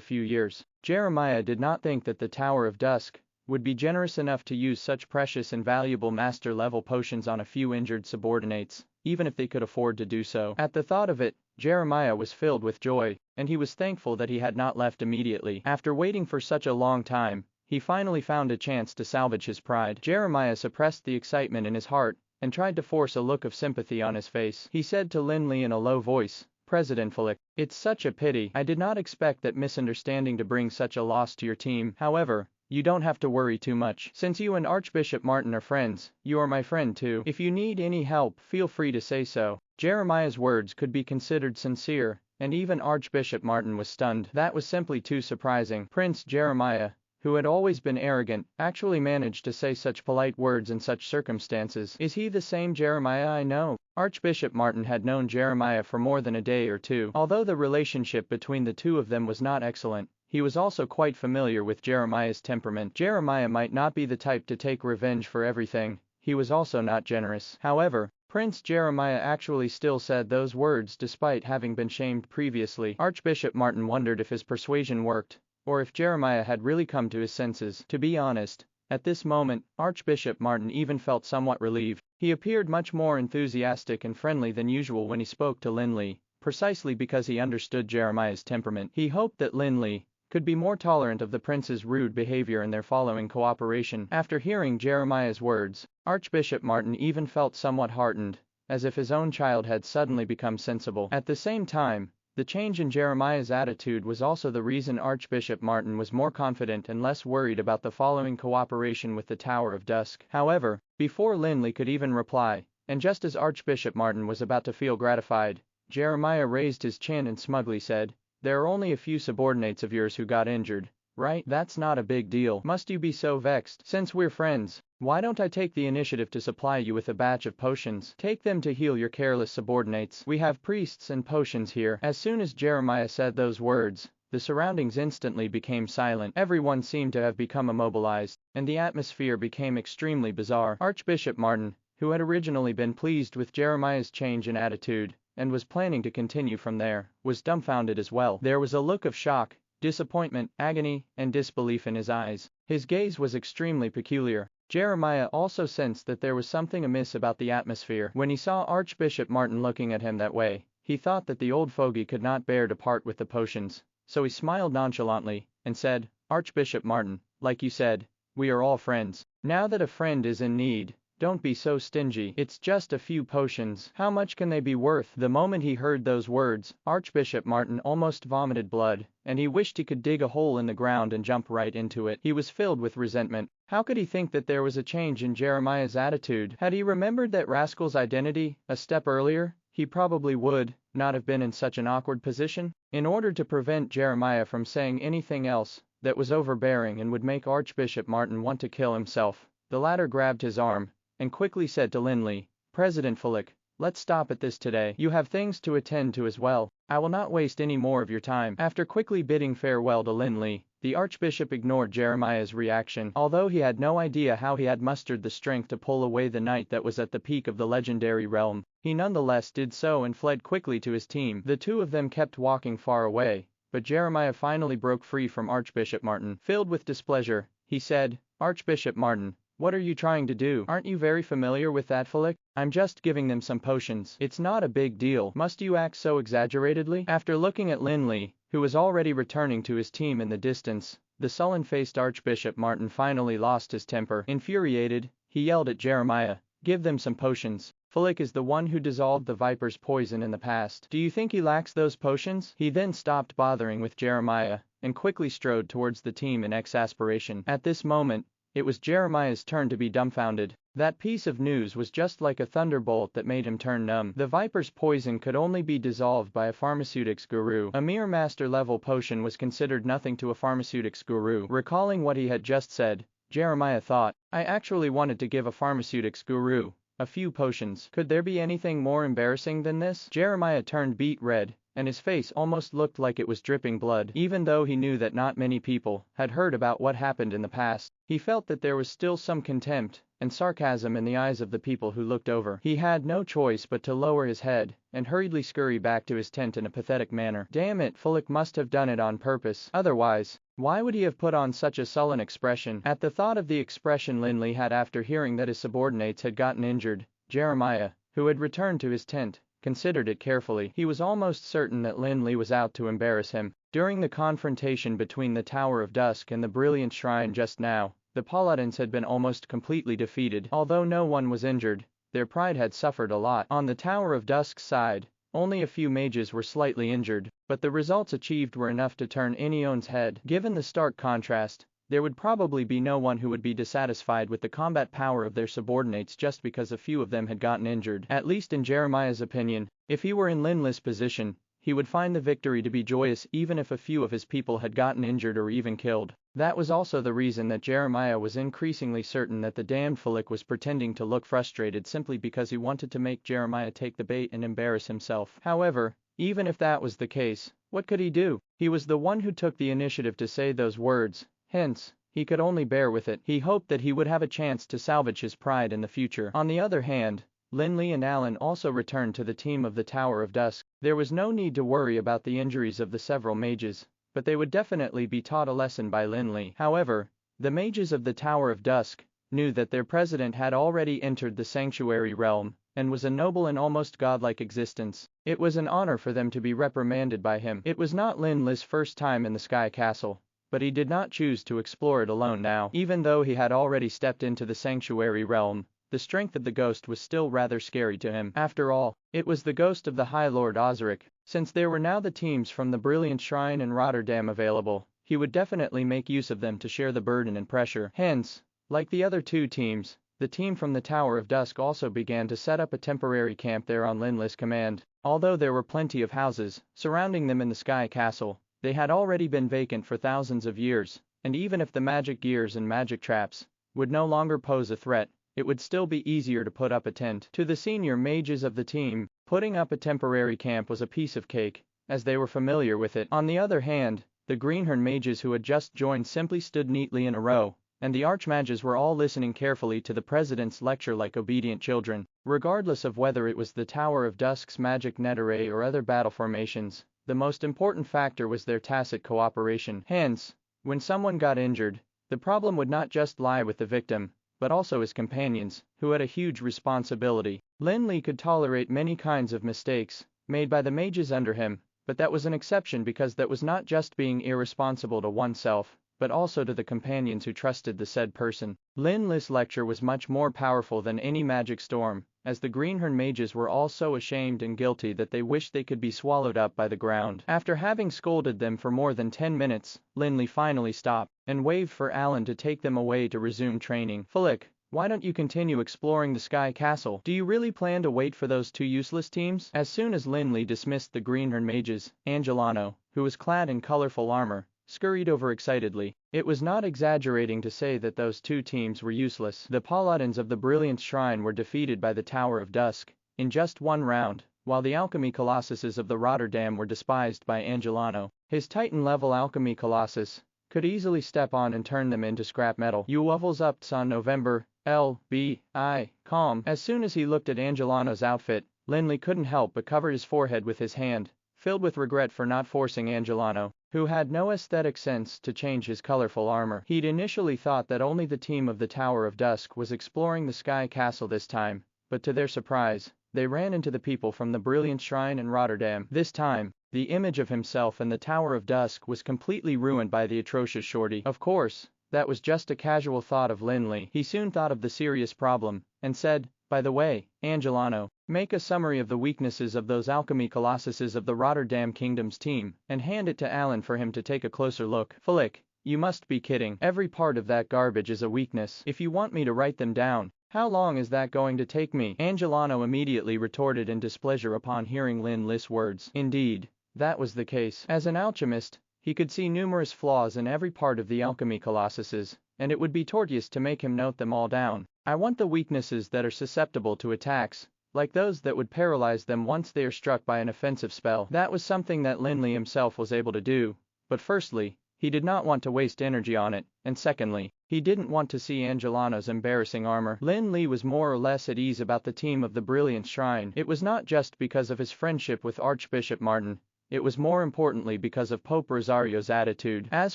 few years. Jeremiah did not think that the Tower of Dusk would be generous enough to use such precious and valuable master-level potions on a few injured subordinates, even if they could afford to do so. At the thought of it, Jeremiah was filled with joy, and he was thankful that he had not left immediately. After waiting for such a long time, he finally found a chance to salvage his pride. Jeremiah suppressed the excitement in his heart and tried to force a look of sympathy on his face. He said to Lin Li in a low voice, "President Flick, it's such a pity. I did not expect that misunderstanding to bring such a loss to your team. However, you don't have to worry too much. Since you and Archbishop Martin are friends, you are my friend too. If you need any help, feel free to say so." Jeremiah's words could be considered sincere, and even Archbishop Martin was stunned. That was simply too surprising. Prince Jeremiah, who had always been arrogant, actually managed to say such polite words in such circumstances. Is he the same Jeremiah I know? Archbishop Martin had known Jeremiah for more than a day or two. Although the relationship between the two of them was not excellent, he was also quite familiar with Jeremiah's temperament. Jeremiah might not be the type to take revenge for everything. He was also not generous. However, Prince Jeremiah actually still said those words despite having been shamed previously. Archbishop Martin wondered if his persuasion worked, or if Jeremiah had really come to his senses. To be honest, at this moment, Archbishop Martin even felt somewhat relieved. He appeared much more enthusiastic and friendly than usual when he spoke to Lin Li, precisely because he understood Jeremiah's temperament. He hoped that Lin Li could be more tolerant of the prince's rude behavior in their following cooperation. After hearing Jeremiah's words, Archbishop Martin even felt somewhat heartened, as if his own child had suddenly become sensible. At the same time, the change in Jeremiah's attitude was also the reason Archbishop Martin was more confident and less worried about the following cooperation with the Tower of Dusk. However, before Lin Li could even reply, and just as Archbishop Martin was about to feel gratified, Jeremiah raised his chin and smugly said, "There are only a few subordinates of yours who got injured, right? That's not a big deal. Must you be so vexed? Since we're friends, Why don't I take the initiative to supply you with a batch of potions? Take them to heal your careless subordinates. We have priests and potions here." As soon as Jeremiah said those words, the surroundings instantly became silent. Everyone seemed to have become immobilized, and the atmosphere became extremely bizarre. Archbishop Martin, who had originally been pleased with Jeremiah's change in attitude, and was planning to continue from there, was dumbfounded as well. There was a look of shock, disappointment, agony, and disbelief in his eyes. His gaze was extremely peculiar. Jeremiah also sensed that there was something amiss about the atmosphere. When he saw Archbishop Martin looking at him that way, he thought that the old fogey could not bear to part with the potions, so he smiled nonchalantly, and said, "Archbishop Martin, like you said, we are all friends. Now that a friend is in need, don't be so stingy. It's just a few potions. How much can they be worth?" The moment he heard those words, Archbishop Martin almost vomited blood, and he wished he could dig a hole in the ground and jump right into it. He was filled with resentment. How could he think that there was a change in Jeremiah's attitude? Had he remembered that rascal's identity a step earlier, he probably would not have been in such an awkward position. In order to prevent Jeremiah from saying anything else that was overbearing and would make Archbishop Martin want to kill himself, the latter grabbed his arm and quickly said to Lin Li, "President Fulik, let's stop at this today. You have things to attend to as well. I will not waste any more of your time." After quickly bidding farewell to Lin Li, the Archbishop ignored Jeremiah's reaction. Although he had no idea how he had mustered the strength to pull away the knight that was at the peak of the legendary realm, he nonetheless did so and fled quickly to his team. The two of them kept walking far away, but Jeremiah finally broke free from Archbishop Martin. Filled with displeasure, he said, "Archbishop Martin, what are you trying to do? Aren't you very familiar with that, Fulik? I'm just giving them some potions. It's not a big deal. Must you act so exaggeratedly?" After looking at Lin Li, who was already returning to his team in the distance, the sullen-faced Archbishop Martin finally lost his temper. Infuriated, he yelled at Jeremiah, "Give them some potions. Fulik is the one who dissolved the viper's poison in the past. Do you think he lacks those potions?" He then stopped bothering with Jeremiah, and quickly strode towards the team in exasperation. At this moment, it was Jeremiah's turn to be dumbfounded. That piece of news was just like a thunderbolt that made him turn numb. The viper's poison could only be dissolved by a pharmaceutics guru. A mere master-level potion was considered nothing to a pharmaceutics guru. Recalling what he had just said, Jeremiah thought, "I actually wanted to give a pharmaceutics guru a few potions. Could there be anything more embarrassing than this?" Jeremiah turned beet red, and his face almost looked like it was dripping blood. Even though he knew that not many people had heard about what happened in the past, he felt that there was still some contempt and sarcasm in the eyes of the people who looked over. He had no choice but to lower his head and hurriedly scurry back to his tent in a pathetic manner. Damn it, Fulik must have done it on purpose. Otherwise, why would he have put on such a sullen expression? At the thought of the expression Lin Li had after hearing that his subordinates had gotten injured, Jeremiah, who had returned to his tent, considered it carefully. He was almost certain that Lin Li was out to embarrass him. During the confrontation between the Tower of Dusk and the Brilliant Shrine just now, the Paladins had been almost completely defeated. Although no one was injured, their pride had suffered a lot. On the Tower of Dusk's side, only a few mages were slightly injured, but the results achieved were enough to turn anyone's head. Given the stark contrast, there would probably be no one who would be dissatisfied with the combat power of their subordinates just because a few of them had gotten injured. At least in Jeremiah's opinion, if he were in Lin Li's position, he would find the victory to be joyous even if a few of his people had gotten injured or even killed. That was also the reason that Jeremiah was increasingly certain that the damned Fulik was pretending to look frustrated simply because he wanted to make Jeremiah take the bait and embarrass himself. However, even if that was the case, what could he do? He was the one who took the initiative to say those words. Hence, he could only bear with it. He hoped that he would have a chance to salvage his pride in the future. On the other hand, Lin Li and Alan also returned to the team of the Tower of Dusk. There was no need to worry about the injuries of the several mages, but they would definitely be taught a lesson by Lin Li. However, the mages of the Tower of Dusk knew that their president had already entered the sanctuary realm and was a noble and almost godlike existence. It was an honor for them to be reprimanded by him. It was not Lin Li's first time in the Sky Castle, but he did not choose to explore it alone now. Even though he had already stepped into the sanctuary realm, the strength of the ghost was still rather scary to him. After all, it was the ghost of the High Lord Osric. Since there were now the teams from the Brilliant Shrine and Rotterdam available, he would definitely make use of them to share the burden and pressure. Hence, like the other two teams, the team from the Tower of Dusk also began to set up a temporary camp there on Lin Li's command. Although there were plenty of houses surrounding them in the Sky Castle, they had already been vacant for thousands of years, and even if the magic gears and magic traps would no longer pose a threat. It would still be easier to put up a tent. To the senior mages of the team, putting up a temporary camp was a piece of cake, as they were familiar with it. On the other hand, the greenhorn mages who had just joined simply stood neatly in a row, and the archmages were all listening carefully to the president's lecture like obedient children. Regardless of whether it was the Tower of Dusk's magic net array or other battle formations, the most important factor was their tacit cooperation. Hence, when someone got injured, the problem would not just lie with the victim, but also his companions, who had a huge responsibility. Lin Li could tolerate many kinds of mistakes made by the mages under him, but that was an exception because that was not just being irresponsible to oneself, but also to the companions who trusted the said person. Lin Li's lecture was much more powerful than any magic storm, as the greenhorn mages were all so ashamed and guilty that they wished they could be swallowed up by the ground. After having scolded them for more than 10 minutes, Lin Li finally stopped and waved for Alan to take them away to resume training. Flick, why don't you continue exploring the Sky Castle? Do you really plan to wait for those two useless teams? As soon as Lin Li dismissed the greenhorn mages, Angelano, who was clad in colorful armor, scurried over excitedly. It was not exaggerating to say that those two teams were useless. The paladins of the Brilliant Shrine were defeated by the Tower of Dusk in just one round, while the alchemy colossuses of the Rotterdam were despised by Angelano. His Titan-level alchemy colossus could easily step on and turn them into scrap metal. You levels up on November, L.B.I. Calm. As soon as he looked at Angelano's outfit, Lin Li couldn't help but cover his forehead with his hand, filled with regret for not forcing Angelano, who had no aesthetic sense, to change his colorful armor. He'd initially thought that only the team of the Tower of Dusk was exploring the Sky Castle this time, but to their surprise, they ran into the people from the Brilliant Shrine in Rotterdam. This time, the image of himself and the Tower of Dusk was completely ruined by the atrocious shorty. Of course, that was just a casual thought of Lin Li. He soon thought of the serious problem, and said, "By the way, Angelano, make a summary of the weaknesses of those alchemy colossuses of the Rotterdam Kingdom's team, and hand it to Alan for him to take a closer look." Flick, you must be kidding. Every part of that garbage is a weakness. If you want me to write them down, how long is that going to take me? Angelano immediately retorted in displeasure upon hearing Lin Li's words. Indeed, that was the case. As an alchemist, he could see numerous flaws in every part of the alchemy colossuses, and it would be tedious to make him note them all down. I want the weaknesses that are susceptible to attacks, like those that would paralyze them once they are struck by an offensive spell. That was something that Lin Li himself was able to do, but firstly, he did not want to waste energy on it, and secondly, he didn't want to see Angelano's embarrassing armor. Lin Li was more or less at ease about the team of the Brilliant Shrine. It was not just because of his friendship with Archbishop Martin, it was more importantly because of Pope Rosario's attitude. As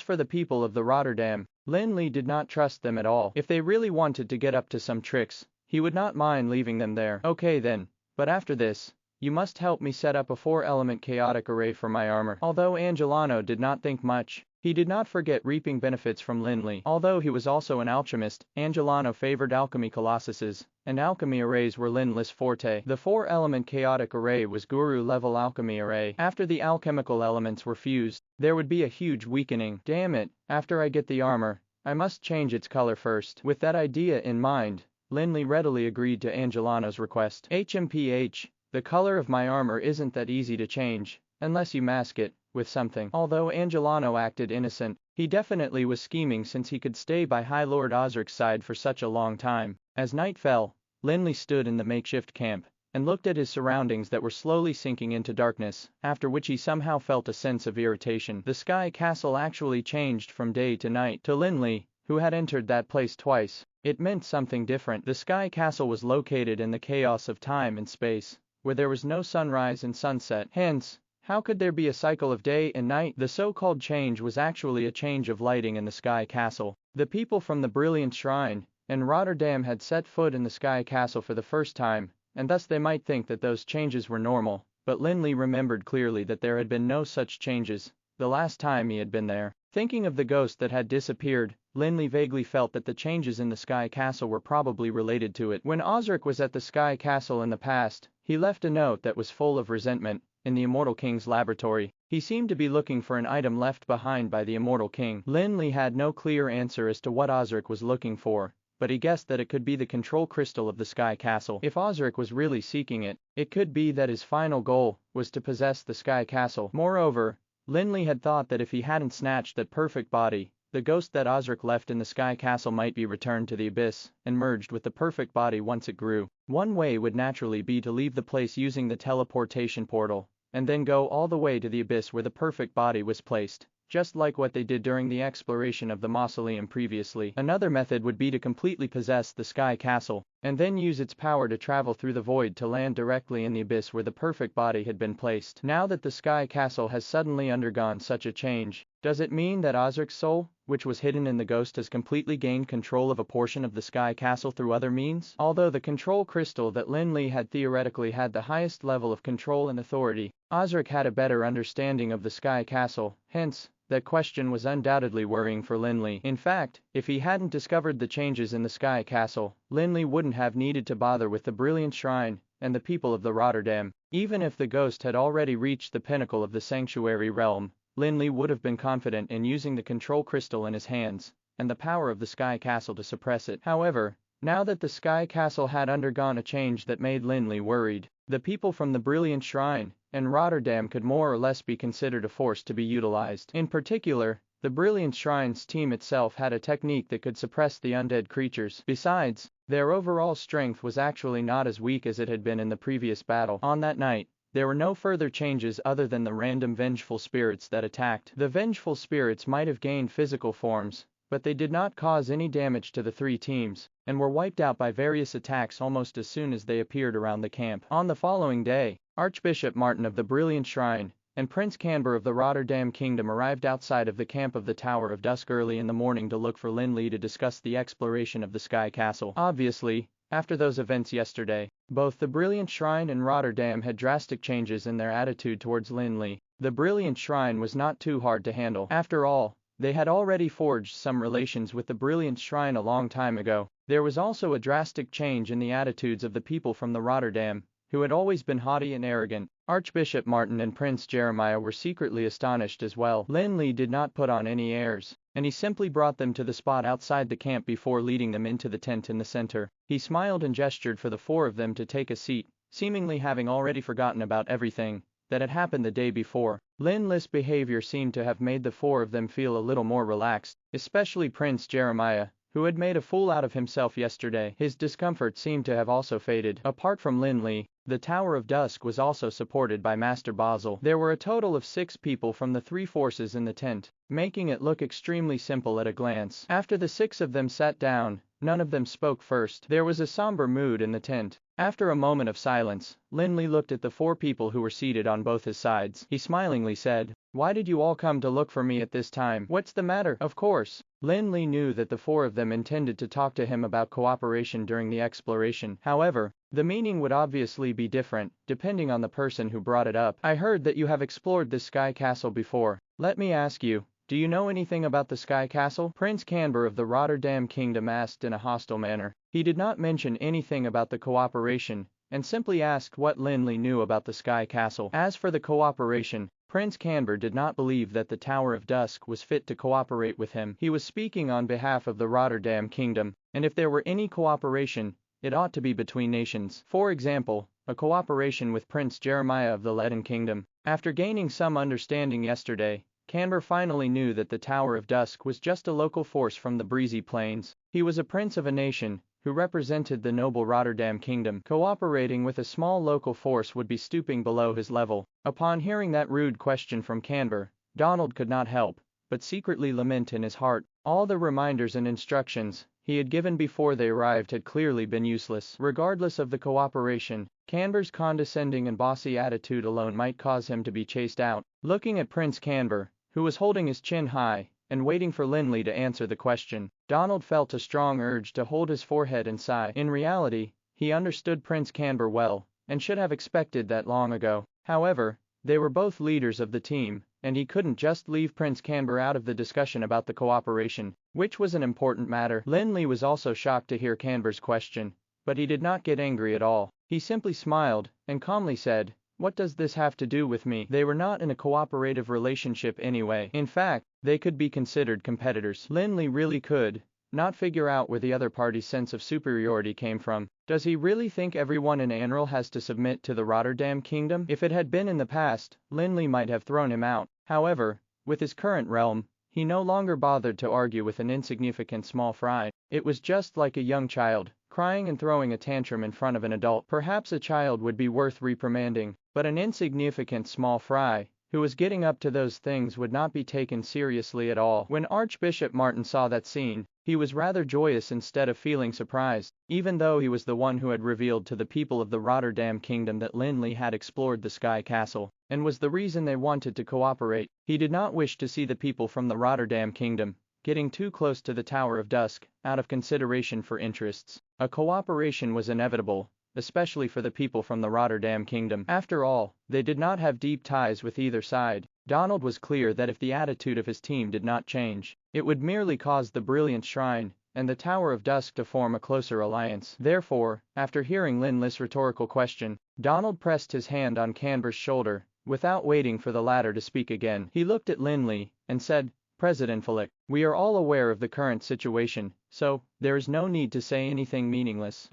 for the people of the Rotterdam, Lin Li did not trust them at all. If they really wanted to get up to some tricks, he would not mind leaving them there. Okay then, but after this, you must help me set up a 4-element chaotic array for my armor. Although Angelano did not think much, he did not forget reaping benefits from Lin Li. Although he was also an alchemist, Angelano favored alchemy colossuses, and alchemy arrays were Lin Li's forte. The 4-element chaotic array was guru-level alchemy array. After the alchemical elements were fused, there would be a huge weakening. Damn it, after I get the armor, I must change its color first. With that idea in mind, Lin Li readily agreed to Angelano's request. HMPH, the color of my armor isn't that easy to change, unless you mask it with something. Although Angelano acted innocent, he definitely was scheming since he could stay by High Lord Osric's side for such a long time. As night fell, Lin Li stood in the makeshift camp and looked at his surroundings that were slowly sinking into darkness, after which he somehow felt a sense of irritation. The Sky Castle actually changed from day to night. To Lin Li, who had entered that place twice, it meant something different. The Sky Castle was located in the chaos of time and space, where there was no sunrise and sunset. Hence, how could there be a cycle of day and night? The so-called change was actually a change of lighting in the Sky Castle. The people from the Brilliant Shrine and Rotterdam had set foot in the Sky Castle for the first time, and thus they might think that those changes were normal, but Lin Li remembered clearly that there had been no such changes the last time he had been there. Thinking of the ghost that had disappeared, Lin Li vaguely felt that the changes in the Sky Castle were probably related to it. When Osric was at the Sky Castle in the past, he left a note that was full of resentment in the Immortal King's laboratory. He seemed to be looking for an item left behind by the Immortal King. Lin Li had no clear answer as to what Osric was looking for, but he guessed that it could be the control crystal of the Sky Castle. If Osric was really seeking it, it could be that his final goal was to possess the Sky Castle. Moreover, Lin Li had thought that if he hadn't snatched that perfect body, the ghost that Osric left in the Sky Castle might be returned to the abyss and merged with the perfect body once it grew. One way would naturally be to leave the place using the teleportation portal, and then go all the way to the abyss where the perfect body was placed, just like what they did during the exploration of the mausoleum previously. Another method would be to completely possess the Sky Castle, and then use its power to travel through the void to land directly in the abyss where the perfect body had been placed. Now that the Sky Castle has suddenly undergone such a change, does it mean that Osric's soul, which was hidden in the ghost, has completely gained control of a portion of the Sky Castle through other means? Although the control crystal that Lin Li had theoretically had the highest level of control and authority, Osric had a better understanding of the Sky Castle, hence, that question was undoubtedly worrying for Lin Li. In fact, if he hadn't discovered the changes in the Sky Castle, Lin Li wouldn't have needed to bother with the Brilliant Shrine and the people of the Rotterdam. Even if the ghost had already reached the pinnacle of the sanctuary realm, Lin Li would have been confident in using the control crystal in his hands and the power of the Sky Castle to suppress it. However, now that the Sky Castle had undergone a change that made Lin Li worried, the people from the Brilliant Shrine and Rotterdam could more or less be considered a force to be utilized. In particular, the Brilliant Shrine's team itself had a technique that could suppress the undead creatures. Besides, their overall strength was actually not as weak as it had been in the previous battle. On that night, there were no further changes other than the random vengeful spirits that attacked. The vengeful spirits might have gained physical forms, but they did not cause any damage to the three teams, and were wiped out by various attacks almost as soon as they appeared around the camp. On the following day, Archbishop Martin of the Brilliant Shrine and Prince Canber of the Rotterdam Kingdom arrived outside of the camp of the Tower of Dusk early in the morning to look for Lin Li to discuss the exploration of the Sky Castle. Obviously, after those events yesterday, both the Brilliant Shrine and Rotterdam had drastic changes in their attitude towards Lin Li. The Brilliant Shrine was not too hard to handle. After all, they had already forged some relations with the Brilliant Shrine a long time ago. There was also a drastic change in the attitudes of the people from the Rotterdam, who had always been haughty and arrogant. Archbishop Martin and Prince Jeremiah were secretly astonished as well. Lin Li did not put on any airs, and he simply brought them to the spot outside the camp before leading them into the tent in the center. He smiled and gestured for the four of them to take a seat, seemingly having already forgotten about everything that had happened the day before. Lin Li's behavior seemed to have made the four of them feel a little more relaxed, especially Prince Jeremiah, who had made a fool out of himself yesterday. His discomfort seemed to have also faded. Apart from Lin Li, the Tower of Dusk was also supported by Master Basel. There were a total of 6 people from the 3 forces in the tent, making it look extremely simple at a glance. After the 6 of them sat down, none of them spoke first. There was a somber mood in the tent. After a moment of silence, Lin Li looked at the 4 people who were seated on both his sides. He smilingly said, "Why did you all come to look for me at this time? What's the matter?" Of course, Lin Li knew that the 4 of them intended to talk to him about cooperation during the exploration. However, the meaning would obviously be different, depending on the person who brought it up. "I heard that you have explored this Sky Castle before. Let me ask you, do you know anything about the Sky Castle?" Prince Canber of the Rotterdam Kingdom asked in a hostile manner. He did not mention anything about the cooperation, and simply asked what Lin Li knew about the Sky Castle. As for the cooperation, Prince Canber did not believe that the Tower of Dusk was fit to cooperate with him. He was speaking on behalf of the Rotterdam Kingdom, and if there were any cooperation, it ought to be between nations. For example, a cooperation with Prince Jeremiah of the Leaden Kingdom. After gaining some understanding yesterday, Canber finally knew that the Tower of Dusk was just a local force from the breezy plains. He was a prince of a nation who represented the noble Rotterdam Kingdom. Cooperating with a small local force would be stooping below his level. Upon hearing that rude question from Canber, Donald could not help but secretly lament in his heart. All the reminders and instructions he had given before they arrived had clearly been useless. Regardless of the cooperation, Canber's condescending and bossy attitude alone might cause him to be chased out. Looking at Prince Canber, who was holding his chin high and waiting for Lin Li to answer the question, Donald felt a strong urge to hold his forehead and sigh. In reality, he understood Prince Canber well, and should have expected that long ago. However, they were both leaders of the team, and he couldn't just leave Prince Canber out of the discussion about the cooperation, which was an important matter. Lin Li was also shocked to hear Canber's question, but he did not get angry at all. He simply smiled and calmly said, "What does this have to do with me?" They were not in a cooperative relationship anyway. In fact, they could be considered competitors. Lin Li really could not figure out where the other party's sense of superiority came from. Does he really think everyone in Anral has to submit to the Rotterdam Kingdom? If it had been in the past, Lin Li might have thrown him out. However, with his current realm, He no longer bothered to argue with an insignificant small fry. It was just like a young child, crying and throwing a tantrum in front of an adult. Perhaps a child would be worth reprimanding, but an insignificant small fry, who was getting up to those things, would not be taken seriously at all. When Archbishop Martin saw that scene, he was rather joyous instead of feeling surprised, even though he was the one who had revealed to the people of the Rotterdam Kingdom that Lin Li had explored the Sky Castle, and was the reason they wanted to cooperate. He did not wish to see the people from the Rotterdam Kingdom getting too close to the Tower of Dusk, out of consideration for interests. A cooperation was inevitable, especially for the people from the Rotterdam Kingdom. After all, they did not have deep ties with either side. Donald was clear that if the attitude of his team did not change, it would merely cause the Brilliant Shrine and the Tower of Dusk to form a closer alliance. Therefore, after hearing Lin Li's rhetorical question, Donald pressed his hand on Canber's shoulder, without waiting for the latter to speak again. He looked at Lin Li and said, "President Flick, we are all aware of the current situation, so there is no need to say anything meaningless.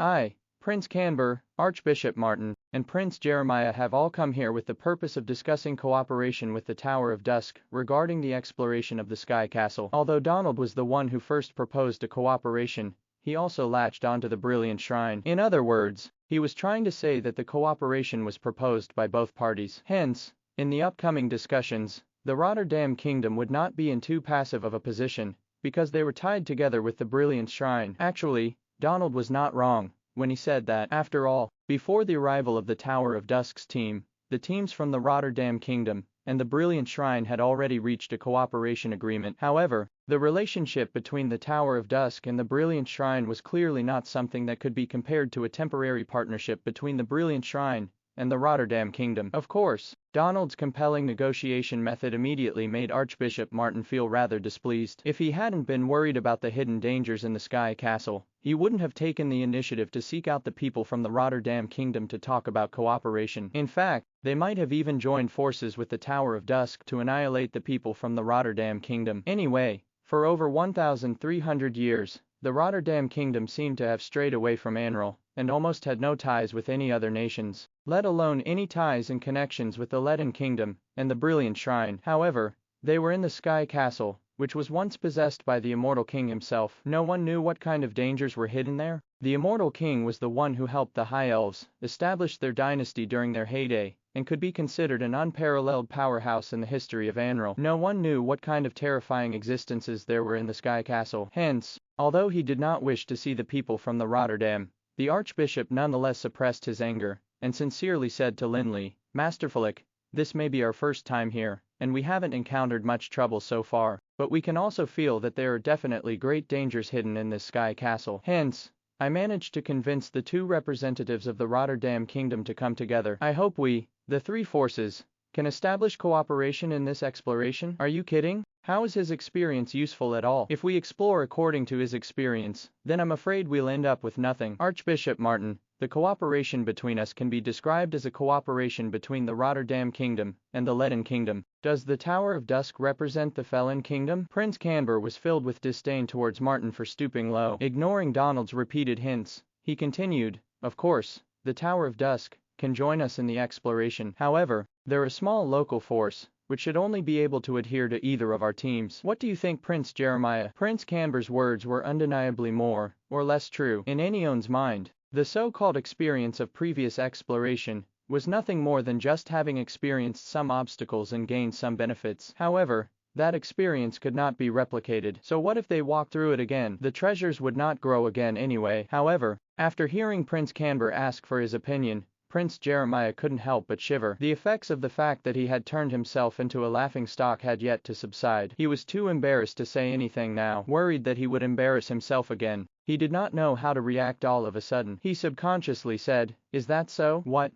Prince Canber, Archbishop Martin, and Prince Jeremiah have all come here with the purpose of discussing cooperation with the Tower of Dusk regarding the exploration of the Sky Castle." Although Donald was the one who first proposed a cooperation, he also latched onto the Brilliant Shrine. In other words, he was trying to say that the cooperation was proposed by both parties. Hence, in the upcoming discussions, the Rotterdam Kingdom would not be in too passive of a position, because they were tied together with the Brilliant Shrine. Actually, Donald was not wrong when he said that, after all, before the arrival of the Tower of Dusk's team, the teams from the Rotterdam Kingdom and the Brilliant Shrine had already reached a cooperation agreement. However, the relationship between the Tower of Dusk and the Brilliant Shrine was clearly not something that could be compared to a temporary partnership between the Brilliant Shrine and the Rotterdam Kingdom. Of course, Donald's compelling negotiation method immediately made Archbishop Martin feel rather displeased. If he hadn't been worried about the hidden dangers in the Sky Castle, he wouldn't have taken the initiative to seek out the people from the Rotterdam Kingdom to talk about cooperation. In fact, they might have even joined forces with the Tower of Dusk to annihilate the people from the Rotterdam Kingdom. Anyway, for over 1,300 years, the Rotterdam Kingdom seemed to have strayed away from Anral, and almost had no ties with any other nations, let alone any ties and connections with the Leaden Kingdom and the Brilliant Shrine. However, they were in the Sky Castle, which was once possessed by the Immortal King himself. No one knew what kind of dangers were hidden there. The Immortal King was the one who helped the High Elves establish their dynasty during their heyday, and could be considered an unparalleled powerhouse in the history of Anral. No one knew what kind of terrifying existences there were in the Sky Castle. Hence, although he did not wish to see the people from the Rotterdam, the Archbishop nonetheless suppressed his anger, and sincerely said to Lin Li, "Master Flick, this may be our first time here, and we haven't encountered much trouble so far, but we can also feel that there are definitely great dangers hidden in this Sky Castle. Hence, I managed to convince the two representatives of the Rotterdam Kingdom to come together. I hope we, the three forces, can establish cooperation in this exploration." "Are you kidding? How is his experience useful at all? If we explore according to his experience, then I'm afraid we'll end up with nothing." "Archbishop Martin, the cooperation between us can be described as a cooperation between the Rotterdam Kingdom and the Leaden Kingdom." "Does the Tower of Dusk represent the Felon Kingdom?" Prince Canber was filled with disdain towards Martin for stooping low. Ignoring Donald's repeated hints, he continued, "Of course, the Tower of Dusk can join us in the exploration. However, they're a small local force, which should only be able to adhere to either of our teams. What do you think, Prince Jeremiah?" Prince Canber's words were undeniably more or less true. In anyone's mind, the so-called experience of previous exploration was nothing more than just having experienced some obstacles and gained some benefits. However, that experience could not be replicated. So what if they walked through it again? The treasures would not grow again anyway. However, after hearing Prince Canber ask for his opinion, Prince Jeremiah couldn't help but shiver. The effects of the fact that he had turned himself into a laughingstock had yet to subside. He was too embarrassed to say anything now, worried that he would embarrass himself again. He did not know how to react all of a sudden. He subconsciously said, "Is that so?" "What?"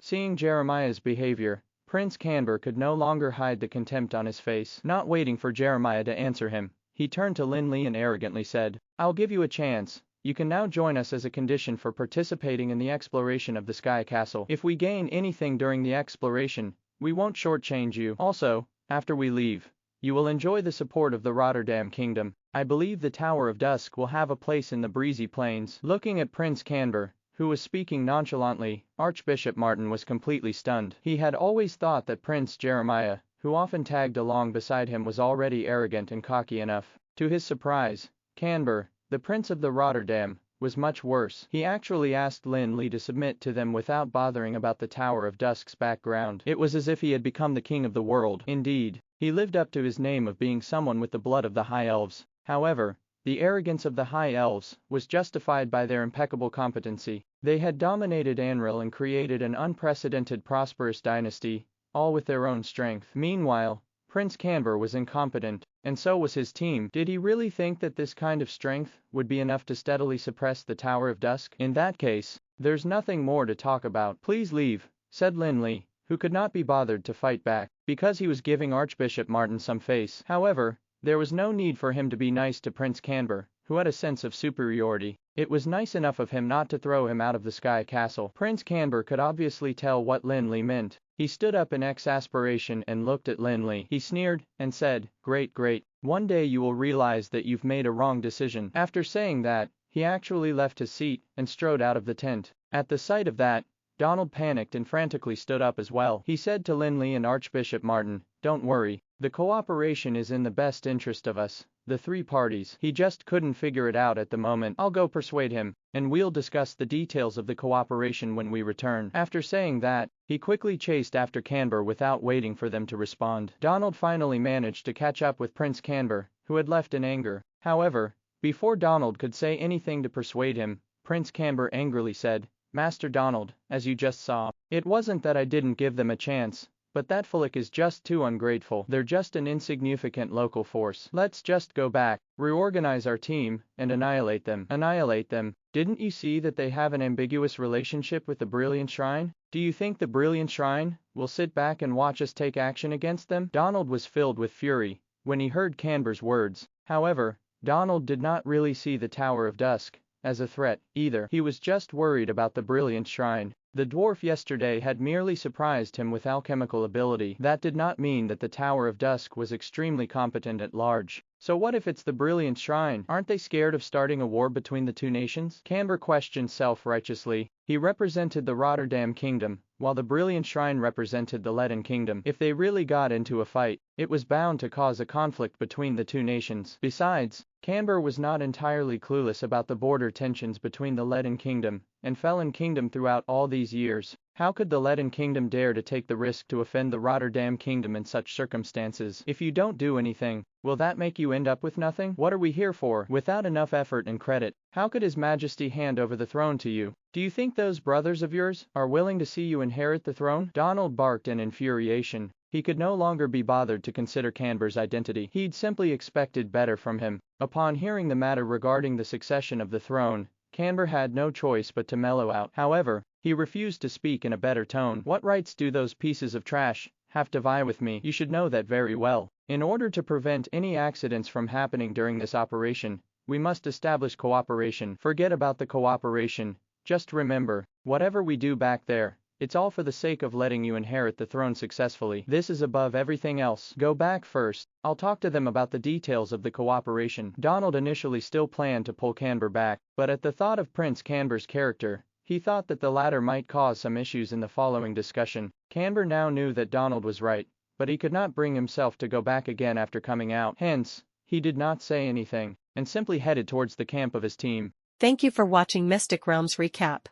Seeing Jeremiah's behavior, Prince Canber could no longer hide the contempt on his face. Not waiting for Jeremiah to answer him, he turned to Lin Li and arrogantly said, "I'll give you a chance. You can now join us as a condition for participating in the exploration of the Sky Castle. If we gain anything during the exploration, we won't shortchange you. Also, after we leave, you will enjoy the support of the Rotterdam Kingdom. I believe the Tower of Dusk will have a place in the breezy plains." Looking at Prince Canber, who was speaking nonchalantly, Archbishop Martin was completely stunned. He had always thought that Prince Jeremiah who often tagged along beside him, was already arrogant and cocky enough. To his surprise, Canber, the Prince of the Rotterdam, was much worse. He actually asked Lin Li to submit to them without bothering about the Tower of Dusk's background. It was as if he had become the king of the world. Indeed, he lived up to his name of being someone with the blood of the High Elves. However, the arrogance of the High Elves was justified by their impeccable competency. They had dominated Anril and created an unprecedented prosperous dynasty, all with their own strength. Meanwhile, Prince Canber was incompetent, and so was his team. Did he really think that this kind of strength would be enough to steadily suppress the Tower of Dusk? In that case, there's nothing more to talk about. Please leave, said Lin Li, who could not be bothered to fight back, because he was giving Archbishop Martin some face. However, there was no need for him to be nice to Prince Canber, who had a sense of superiority. It was nice enough of him not to throw him out of the Sky Castle. Prince Canber could obviously tell what Lin Li meant. He stood up in exasperation and looked at Lin Li. He sneered and said, "Great, great. One day you will realize that you've made a wrong decision." After saying that, he actually left his seat and strode out of the tent. At the sight of that, Donald panicked and frantically stood up as well. He said to Lin Li and Archbishop Martin, "Don't worry. The cooperation is in the best interest of us, the three parties. He just couldn't figure it out at the moment. I'll go persuade him, and we'll discuss the details of the cooperation when we return." After saying that, he quickly chased after Canber without waiting for them to respond. Donald finally managed to catch up with Prince Canber, who had left in anger. However, before Donald could say anything to persuade him, Prince Canber angrily said, "Master Donald, as you just saw, it wasn't that I didn't give them a chance, but that Fulik is just too ungrateful. They're just an insignificant local force. Let's just go back, reorganize our team, and annihilate them." Annihilate them? Didn't you see that they have an ambiguous relationship with the Brilliant Shrine? Do you think the Brilliant Shrine will sit back and watch us take action against them? Donald was filled with fury when he heard Canber's words. However, Donald did not really see the Tower of Dusk as a threat either. He was just worried about the Brilliant Shrine. The dwarf yesterday had merely surprised him with alchemical ability. That did not mean that the Tower of Dusk was extremely competent at large. So what if it's the Brilliant Shrine? Aren't they scared of starting a war between the two nations? Canber questioned self-righteously. He represented the Rotterdam Kingdom, while the Brilliant Shrine represented the Leaden Kingdom. If they really got into a fight, it was bound to cause a conflict between the two nations. Besides, Canber was not entirely clueless about the border tensions between the Leaden Kingdom and Felon Kingdom throughout all these years. How could the Leaden Kingdom dare to take the risk to offend the Rotterdam Kingdom in such circumstances? If you don't do anything, will that make you end up with nothing? What are we here for? Without enough effort and credit, how could His Majesty hand over the throne to you? Do you think those brothers of yours are willing to see you inherit the throne? Donald barked in infuriation. He could no longer be bothered to consider Canber's identity. He'd simply expected better from him. Upon hearing the matter regarding the succession of the throne, Canber had no choice but to mellow out. However, he refused to speak in a better tone. "What rights do those pieces of trash have to vie with me? You should know that very well. In order to prevent any accidents from happening during this operation, we must establish cooperation." "Forget about the cooperation. Just remember, whatever we do back there, it's all for the sake of letting you inherit the throne successfully. This is above everything else. Go back first. I'll talk to them about the details of the cooperation." Donald initially still planned to pull Canber back, but at the thought of Prince Canber's character, he thought that the latter might cause some issues in the following discussion. Canber now knew that Donald was right, but he could not bring himself to go back again after coming out. Hence, he did not say anything, and simply headed towards the camp of his team. Thank you for watching Mystic Realms Recap.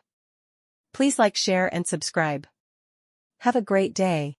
Please like, share and subscribe. Have a great day.